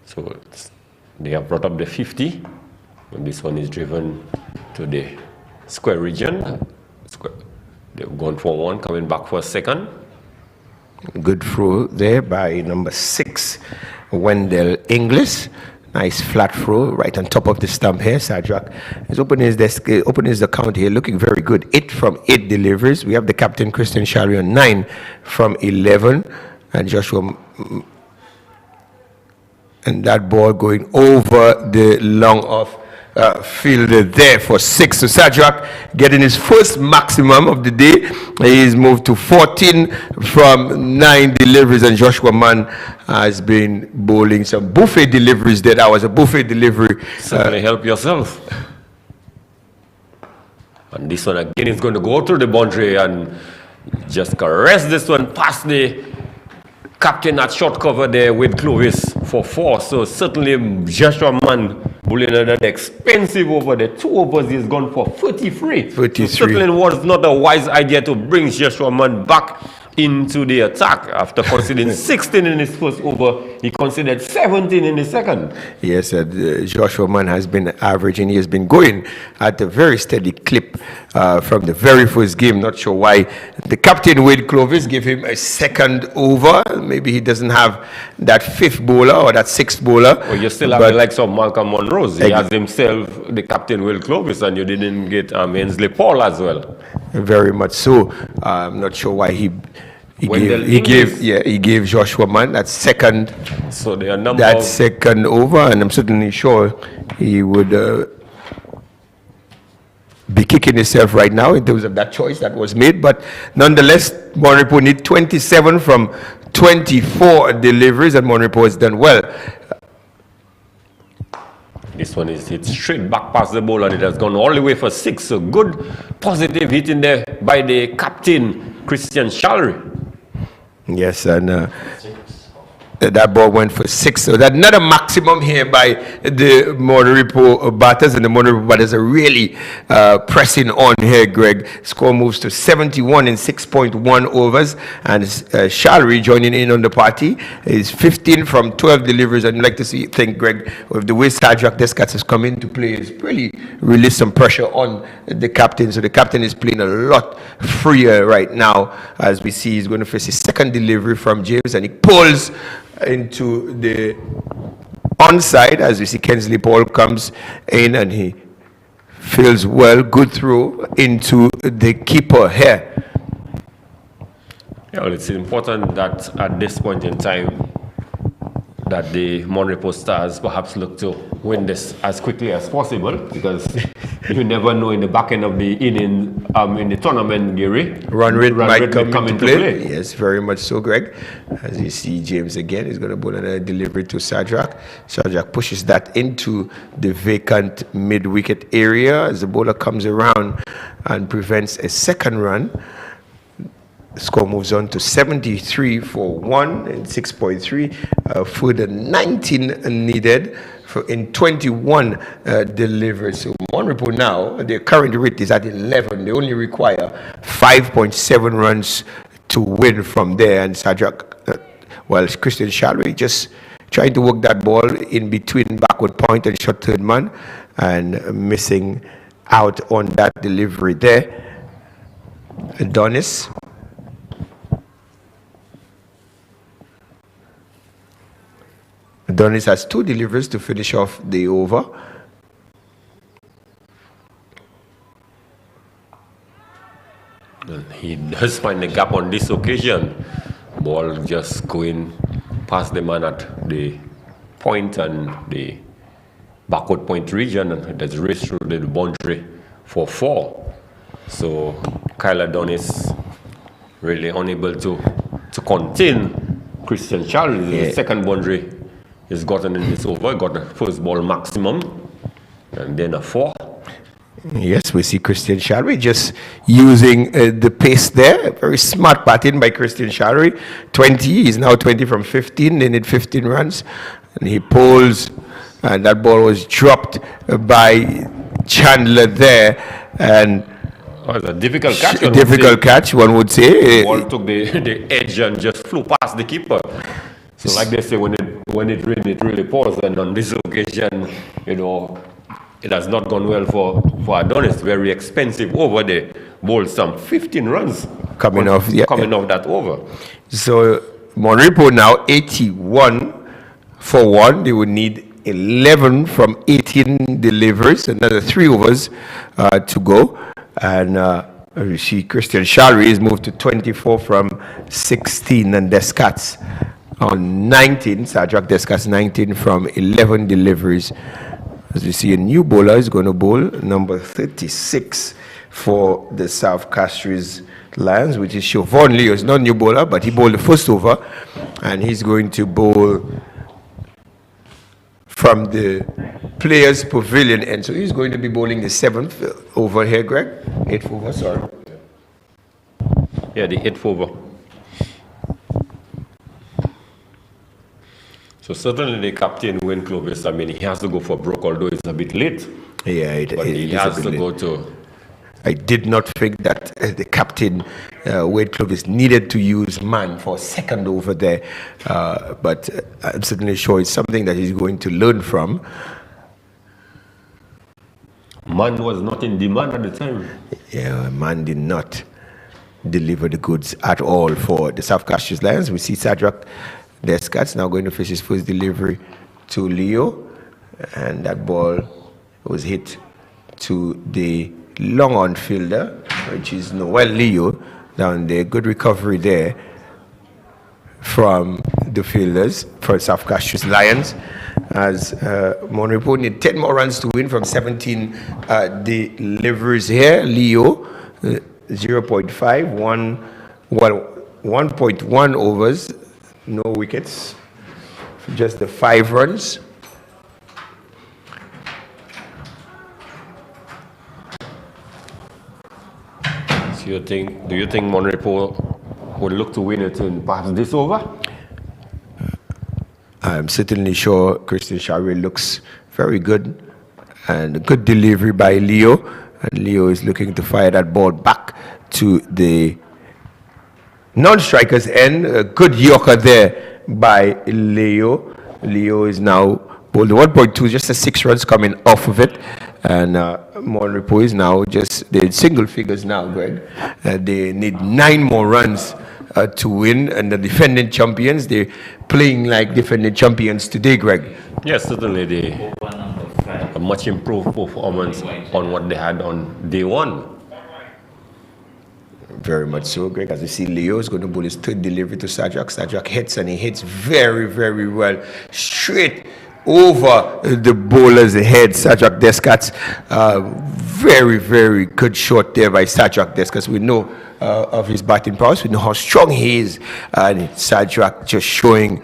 So they have brought up the 50, and this one is driven to the square region. They've gone for 1, coming back for a second. Good throw there by number 6, Wendell Inglis. Nice flat throw right on top of the stump here. Sajak is opening his desk, opening his account here, looking very good. 8 from 8 deliveries. We have the captain, Christian Chalry, on 9 from 11. And Joshua, and that ball going over the long off fielder there for 6. So Sajak getting his first maximum of the day. He's moved to 14 from 9 deliveries, and Joshua Man has been bowling some buffet deliveries there. That was a buffet delivery. Certainly help yourself. And this one again is going to go through the boundary and just caress this one past the captain at short cover there with Clovis for 4. So certainly Joshua Man bowling an expensive over. The 2 overs he's gone for 33. 33. So certainly was not a wise idea to bring Joshua Man back into the attack after conceding 16 in his first over. He conceded 17 in the second. Yes, Joshua Mann has been averaging. He has been going at a very steady clip from the very first game. Not sure why the captain, Wade Clovis, gave him a second over. Maybe he doesn't have that fifth bowler or that sixth bowler. Well, you still have the likes of Malcolm Monrose. He has himself the captain, Will Clovis, and you didn't get Hensley Paul as well. Very much so. I'm not sure why he gave Joshua Mann that second. So there are that second over, and I'm certainly sure he would be kicking himself right now in terms of that choice that was made. But nonetheless, Monrepo need 27 from 24 deliveries, and Monrepo has done well. This one is hit straight back past the ball, and it has gone all the way for 6. So good positive hit in there by the captain, Christian Shalry. Yes, and that ball went for 6. So that's not a maximum here by the Monrepo batters, and the Monrepo batters are really pressing on here, Greg. Score moves to 71 in 6.1 overs, and Shalry joining in on the party is 15 from 12 deliveries. And I'd like to think, Greg, with the way Sajak Descats has come into play, has really released some pressure on the captain. So the captain is playing a lot freer right now. As we see, he's going to face his second delivery from James, and he pulls into the onside. As we see, Hensley Paul comes in and he feels well. Good throw into the keeper here. Yeah, well, it's important that at this point in time that the Monrepo Stars perhaps look to win this as quickly as possible, because you never know in the back end of the inning in the tournament, Gary. Run rate might come into play. Yes, very much so, Greg. As you see, James again is going to bowl another delivery to Sajak. Sajak pushes that into the vacant mid-wicket area as the bowler comes around and prevents a second run. Score moves on to 73 for 1 in 6.3. Further 19 needed in 21 delivered. So Monrepo now, their current rate is at 11. They only require 5.7 runs to win from there. And Sajak, Christian Shalry just trying to work that ball in between backward point and short third man, and missing out on that delivery there. Adonis. Adonis has 2 deliveries to finish off the over. He does find the gap on this occasion. Ball just going past the man at the point and the backward point region, and it has raced through the boundary for 4. So Kyle Adonis really unable to contain Christian Charles. The second boundary is gotten in this over, got the first ball maximum, and then a 4. Yes, we see Christian Shalry just using the pace there. Very smart batting by Christian Shalry. 20, he's now 20 from 15. They need 15 runs. And he pulls, and that ball was dropped by Chandler there. And it's a difficult catch. Difficult catch, one would say. The ball took the edge and just flew past the keeper. So like they say, when it rains, it really pours. And on this occasion, it has not gone well for Adonis. Very expensive over. They bowled some 15 runs coming off that over. So Monrepo now 81 for 1. They would need 11 from 18 deliveries, another 3 overs to go. And you see Christian Shalry is moved to 24 from 16, and Descats on 19. Sajak Descats 19 from 11 deliveries. As you see, a new bowler is going to bowl, number 36 for the South Castries Lions, which is Siobhan Leo. It's not a new bowler, but he bowled the first over, and he's going to bowl from the Players Pavilion end. So he's going to be bowling the 7th over here, Greg. 8th over, sorry. Yeah, the 8th over. So certainly the captain, Wayne Clovis, he has to go for broke, although it's a bit late. Yeah, but he has to go to I did not think that the captain, Wade Clovis, needed to use man for a second over there. But I'm certainly sure it's something that he's going to learn from. Man was not in demand at the time. Yeah, man did not deliver the goods at all for the South Castries Lions. We see Sadrak Descat's now going to face his first delivery to Leo, and that ball was hit to the long on fielder, which is Noel Leo down there. Good recovery there from the fielders for South Castries Lions, as Monrepo need 10 more runs to win from 17 deliveries here. Leo 0.5, 1.1 overs, no wickets, just the 5 runs. So do you think Monrepo would look to win it in perhaps this over? I'm certainly sure Christian Shari looks very good, and a good delivery by Leo, and Leo is looking to fire that ball back to the non-striker's end. A good yorker there by Leo. Leo is now bowled 1.2, just a 6 runs coming off of it, and Monrepo is now just, they're single figures now, Greg. They need 9 more runs to win, and the defending champions, they're playing like defending champions today, Greg. Yes, certainly they a much improved performance on what they had on day 1. Very much so, Greg. As you see, Leo is going to bowl his 3rd delivery to Sadrak. Sadrak hits, and he hits very, very well, straight over the bowler's head. Sadrak Descat's very, very good shot there by Sadrak Descat's. We know of his batting prowess. We know how strong he is, and Sadrak just showing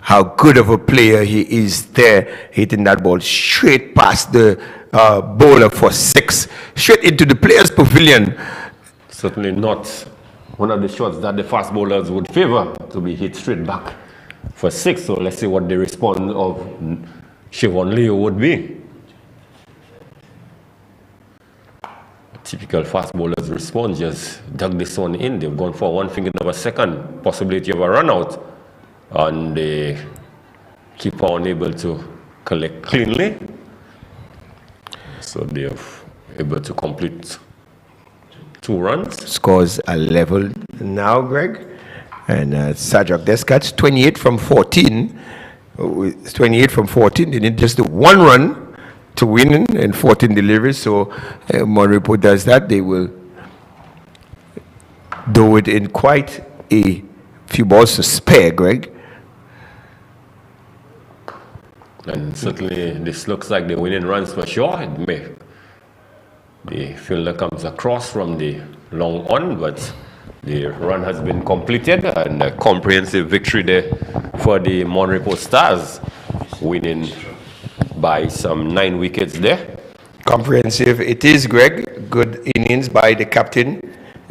how good of a player he is there, hitting that ball straight past the bowler for 6, straight into the players' pavilion. Certainly not one of the shots that the fast bowlers would favor, to be hit straight back for 6. So let's see what the response of Siobhan Leo would be. Typical fast bowlers' response, just dug this one in. They've gone for 1 finger of a second, possibility of a run out, and the keeper unable to collect cleanly. So they're able to complete 2 runs. Scores are level now, Greg. And Sadrak Descat's 28 from 14. 28 from 14. They need just 1 run to win and 14 deliveries. So Monrepo does that. They will do it in quite a few balls to spare, Greg. And certainly this looks like the winning runs for sure. It may, the fielder comes across from the long on, but the run has been completed, and a comprehensive victory there for the Monrepo Stars, winning by some 9 wickets there. Comprehensive it is, Greg. Good innings by the captain,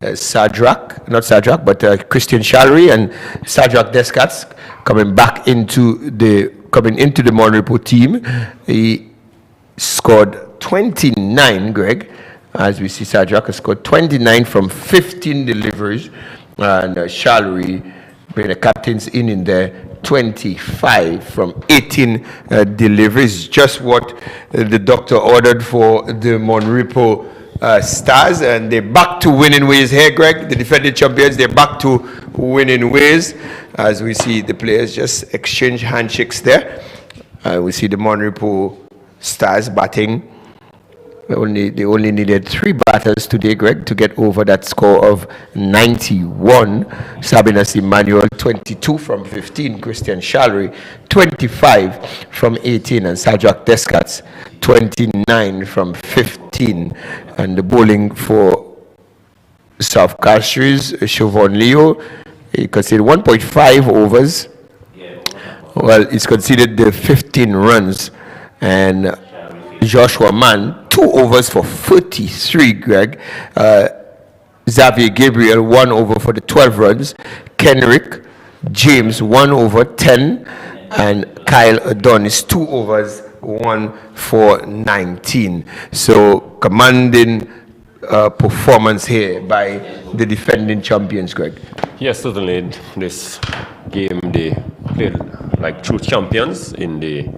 Sadrak, not Sadrak, but Christian Shalry, and Sadrak Descat's coming into the Monrepo team. He scored 29, Greg. As we see, Sadrak has scored 29 from 15 deliveries, and Shalry, bring the captain's in there, 25 from 18 deliveries. Just what the doctor ordered for the Monrepo Stars, and they're back to winning ways here, Greg. The defending champions, they're back to winning ways, as we see the players just exchange handshakes there. We see the Monrepo Stars batting. They only needed 3 batters today, Greg, to get over that score of 91. Sabinas Emmanuel, 22 from 15. Christian Shalry, 25 from 18. And Sadrak Descat's, 29 from 15. And the bowling for South Castries, Siobhan Leo, he conceded 1.5 overs. Well, he's conceded the 15 runs. And Joshua Mann, 2 overs for 33, Greg. Xavier Gabriel, 1 over for the 12 runs. Kenrick James, 1 over 10. And Kyle Adonis, 2 overs, 1 for 19. So commanding performance here by the defending champions, Greg. Yes, certainly. This game they played like true champions in the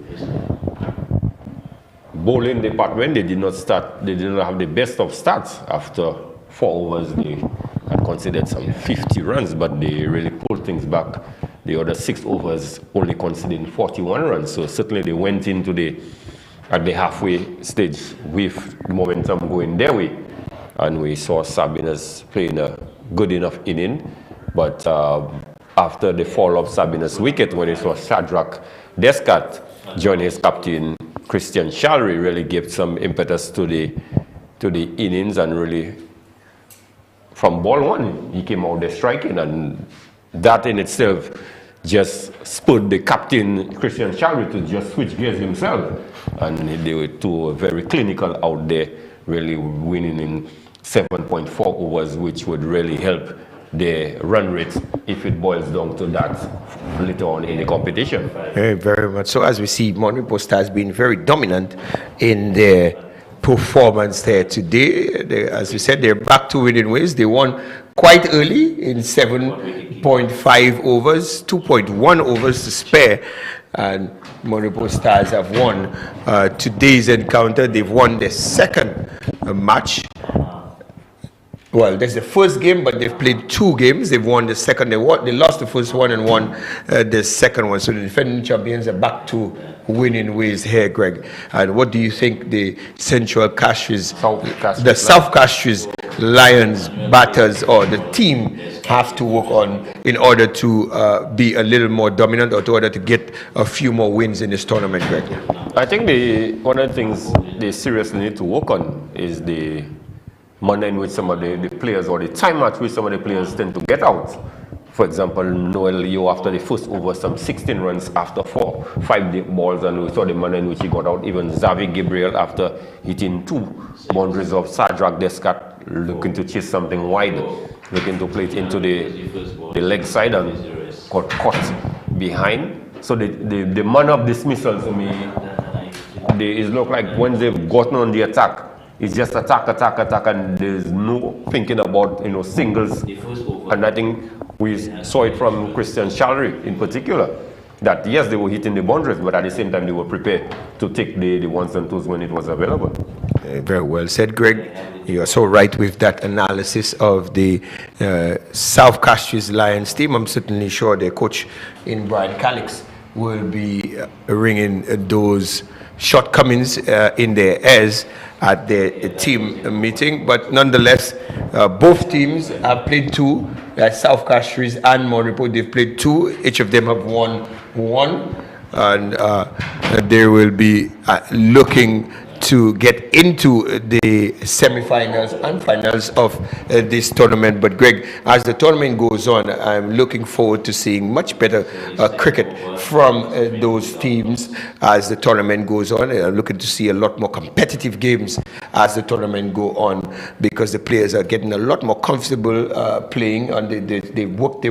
bowling department. They did not have the best of starts. After 4 overs, they had considered some 50 runs, but they really pulled things back. The other 6 overs only conceding 41 runs. So certainly they went into at the halfway stage with momentum going their way. And we saw Sabinus playing a good enough inning. But after the fall of Sabinus' wicket, when it was Shadrach Descat joined his captain, Christian Shalry, really gave some impetus to the innings, and really from ball 1, he came out there striking, and that in itself just spurred the captain, Christian Shalry, to just switch gears himself. And they were two very clinical out there, really winning in 7.4 overs, which would really help their run rate if it boils down to that later on in the competition. Very much so. As we see, Repos has been very dominant in their performance there today. As we said, they're back to winning ways. They won quite early in 7.5 overs, 2.1 overs to spare, and Repos Stars have won today's encounter. They've won the second match. Well, that's the first game, but they've played 2 games. They've won the second. They lost the first one and won the second one. So the defending champions are back to winning ways here, Greg. And what do you think the Central Castries, the South Castries Lions batters or the team have to work on in order to be a little more dominant, or in order to get a few more wins in this tournament, Greg? I think one of the things they seriously need to work on is the manner in which some of the players, or the time at which some of the players tend to get out. For example, Noel Leo, after the first over, some 16 runs after 5 deep balls, and we saw the manner in which he got out. Even Xavi Gabriel, after hitting 2 boundaries of Shadrach Descat, looking to chase something wide, looking to play it into the leg side, and got caught behind. So the manner of dismissal to me, it looks like when they've gotten on the attack, it's just attack, and there's no thinking about singles. And I think we saw it from Christian Shalry in particular, that yes, they were hitting the boundaries, but at the same time they were prepared to take the ones and twos when it was available. Very well said, Greg. You are so right with that analysis of the South Castries Lions team. I'm certainly sure their coach in Brian Calix will be ringing those shortcomings in their ears at the team meeting. But nonetheless, both teams have played 2. South Castries and Repos, they've played 2. Each of them have won 1, and they will be looking to get into the semi-finals and finals of this tournament. But Greg, as the tournament goes on, I'm looking forward to seeing much better cricket from those teams as the tournament goes on. I'm looking to see a lot more competitive games as the tournament go on, because the players are getting a lot more comfortable playing, and they've worked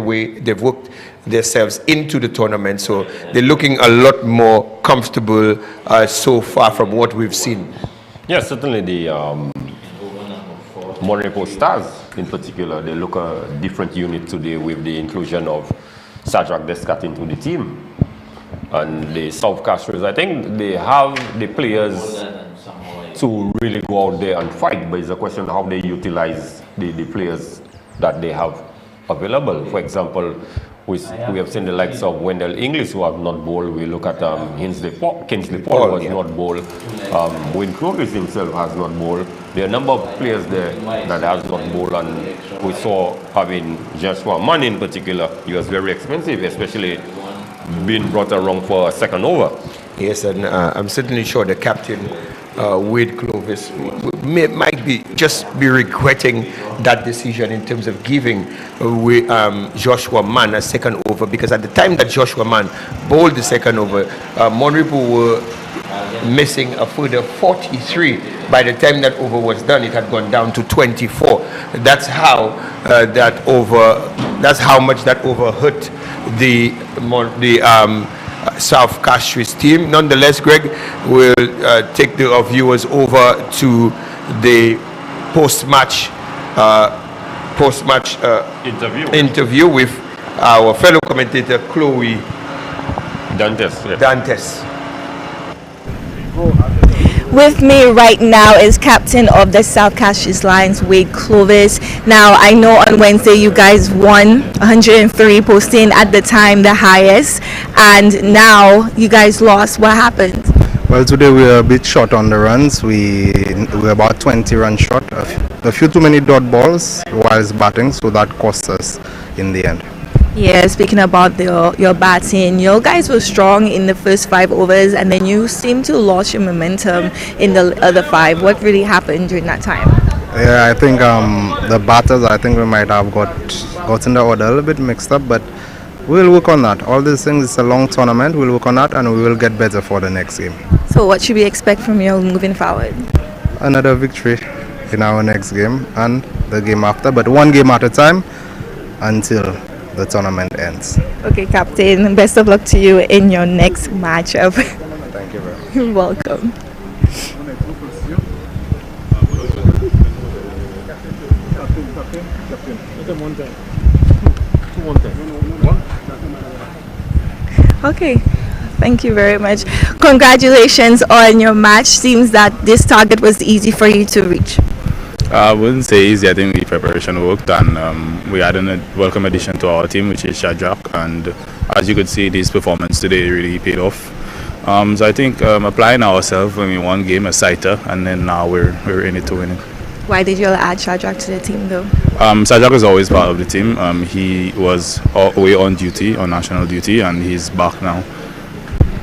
themselves into the tournament, so they're looking a lot more comfortable so far from what we've seen. Yes, certainly the Repos Stars in particular, they look a different unit today with the inclusion of Shadrach Descat into the team. And the South Castries, I think they have the players to really go out there and fight, but it's a question of how they utilize the players that they have available. For example, we have seen the likes of Wendell English, who have not bowled. We look at Kingsley Paul who has not bowled. Wayne Clovis himself has not bowled. There are a number of players there that has not bowled, and we saw having Joshua Mann in particular. He was very expensive, especially being brought around for a second over. Yes, and I'm certainly sure the captain, Wade Clovis, might be regretting that decision in terms of giving Joshua Mann a second over, because at the time that Joshua Mann bowled the second over, Repos were missing a further 43. By the time that over was done, it had gone down to 24. That's how much that over hurt the South Castries team. Nonetheless, Greg, will take the viewers over to the post-match interview with our fellow commentator Chloe Dantes. With me right now is captain of the South Castries Lions, Wade Clovis. Now, I know on Wednesday you guys won 103, posting at the time the highest, and now you guys lost. What happened? Well, today we were a bit short on the runs. We were about 20 runs short. A few too many dot balls whilst batting, so that cost us in the end. Yeah, speaking about your batting, you guys were strong in the first 5 overs, and then you seem to lose your momentum in the other 5. What really happened during that time? Yeah, I think the batters, I think we might have gotten the order a little bit mixed up, but we'll work on that. All these things, it's a long tournament. We'll work on that, and we will get better for the next game. So what should we expect from you moving forward? Another victory in our next game and the game after, but one game at a time until the tournament ends. Okay, Captain, best of luck to you in your next matchup. Thank you very much. You're welcome. Okay, thank you very much. Congratulations on your match. Seems that this target was easy for you to reach. I wouldn't say easy. I think the preparation worked, and we had a welcome addition to our team, which is Shadrach. And as you could see, this performance today really paid off. So I think applying ourselves when we won game a sighter, and then now we're in it to win it. Why did you add Shadrach to the team, though? Shadrach is always part of the team. He was away on duty, on national duty, and he's back now.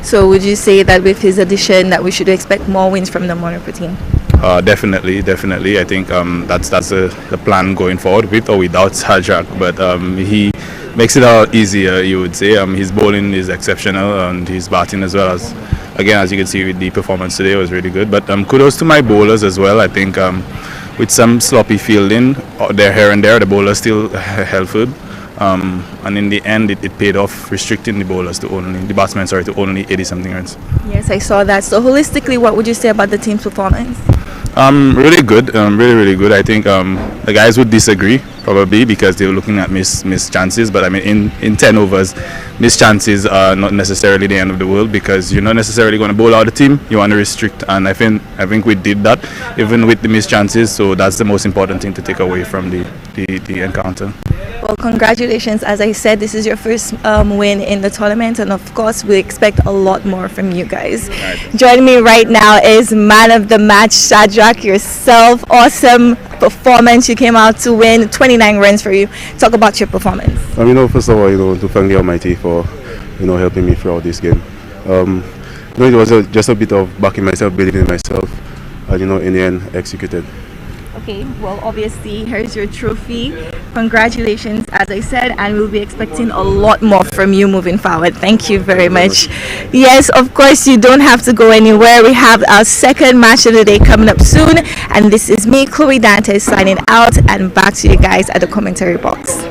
So would you say that with his addition that we should expect more wins from the Monaco team? Definitely. I think that's the plan going forward, with or without Shadrach. But he makes it out easier, you would say. His bowling is exceptional, and his batting as well. As you can see with the performance today, was really good. But kudos to my bowlers as well. I think with some sloppy fielding there here and there, the bowlers still held good. And in the end, it paid off, restricting the batsmen to only 80-something runs. Yes, I saw that. So holistically, what would you say about the team's performance? Really good, really good. I think the guys would disagree probably because they were looking at missed chances. But I mean, in 10 overs, missed chances are not necessarily the end of the world, because you're not necessarily going to bowl out the team. You want to restrict, and I think we did that even with the missed chances. So that's the most important thing to take away from the encounter. Well, congratulations. As I said, this is your first win in the tournament, and of course we expect a lot more from you guys. Right. Joining me right now is man of the match, Shadrach, yourself. Awesome performance. You came out to win, 29 runs for you. Talk about your performance. First of all, to thank the Almighty for, helping me throughout this game. It was just a bit of backing myself, believing in myself, and, in the end, executed. Okay, well, obviously, here's your trophy. Congratulations, as I said, and we'll be expecting a lot more from you moving forward. Thank you very much. Yes, of course, you don't have to go anywhere. We have our second match of the day coming up soon, and this is me, Chloe Dante, signing out, and back to you guys at the commentary box.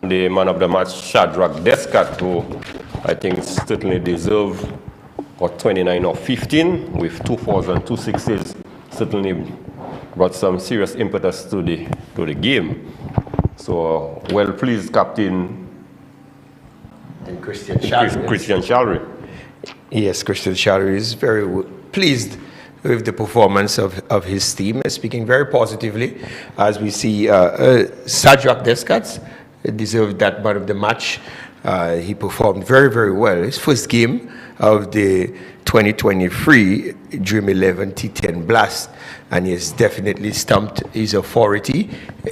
The man of the match, Shadrach Descat, who I think certainly deserve got 29 or 15 with 2 fours and 2 sixes. Certainly brought some serious impetus to the game. So well pleased, Captain. And Christian Shalry. Yes, Christian Shalry is very pleased with the performance of his team, speaking very positively, as we see Shadrach Descat deserved that man of the match. He performed very, very well. His first game of the 2023 Dream 11 T10 Blast, and he has definitely stamped his authority,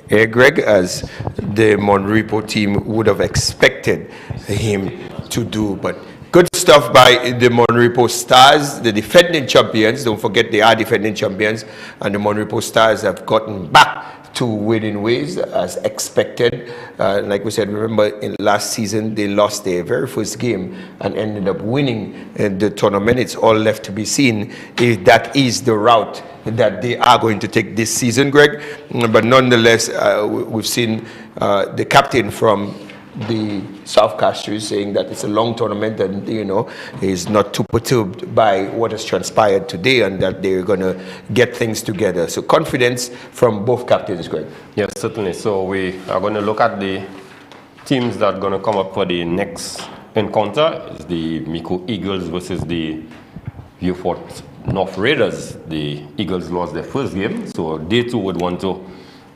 Greg, as the Monrepo team would have expected him to do. But good stuff by the Monrepo Stars, the defending champions. Don't forget they are defending champions, and the Monrepo Stars have gotten back to winning ways as expected. Like we said, remember in last season they lost their very first game and ended up winning the tournament. It's all left to be seen if that is the route that they are going to take this season, Greg. But nonetheless, we've seen the captain from the South Castries, saying that it's a long tournament and, you know, is not too perturbed by what has transpired today and that they're going to get things together. So confidence from both captains, Greg. Yes, certainly. So we are going to look at the teams that are going to come up for the next encounter. It's the Miko Eagles versus the Beaufort North Raiders. The Eagles lost their first game, so they too would want to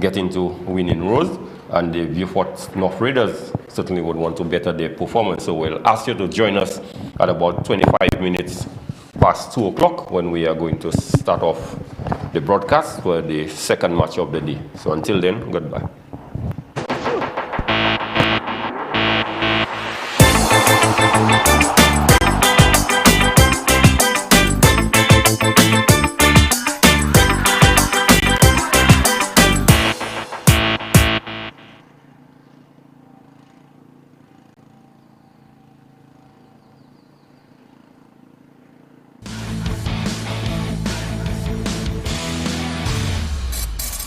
get into winning rows. And the Beaufort North Raiders certainly would want to better their performance. So we'll ask you to join us at about 25 minutes past 2 o'clock when we are going to start off the broadcast for the second match of the day. So until then, goodbye.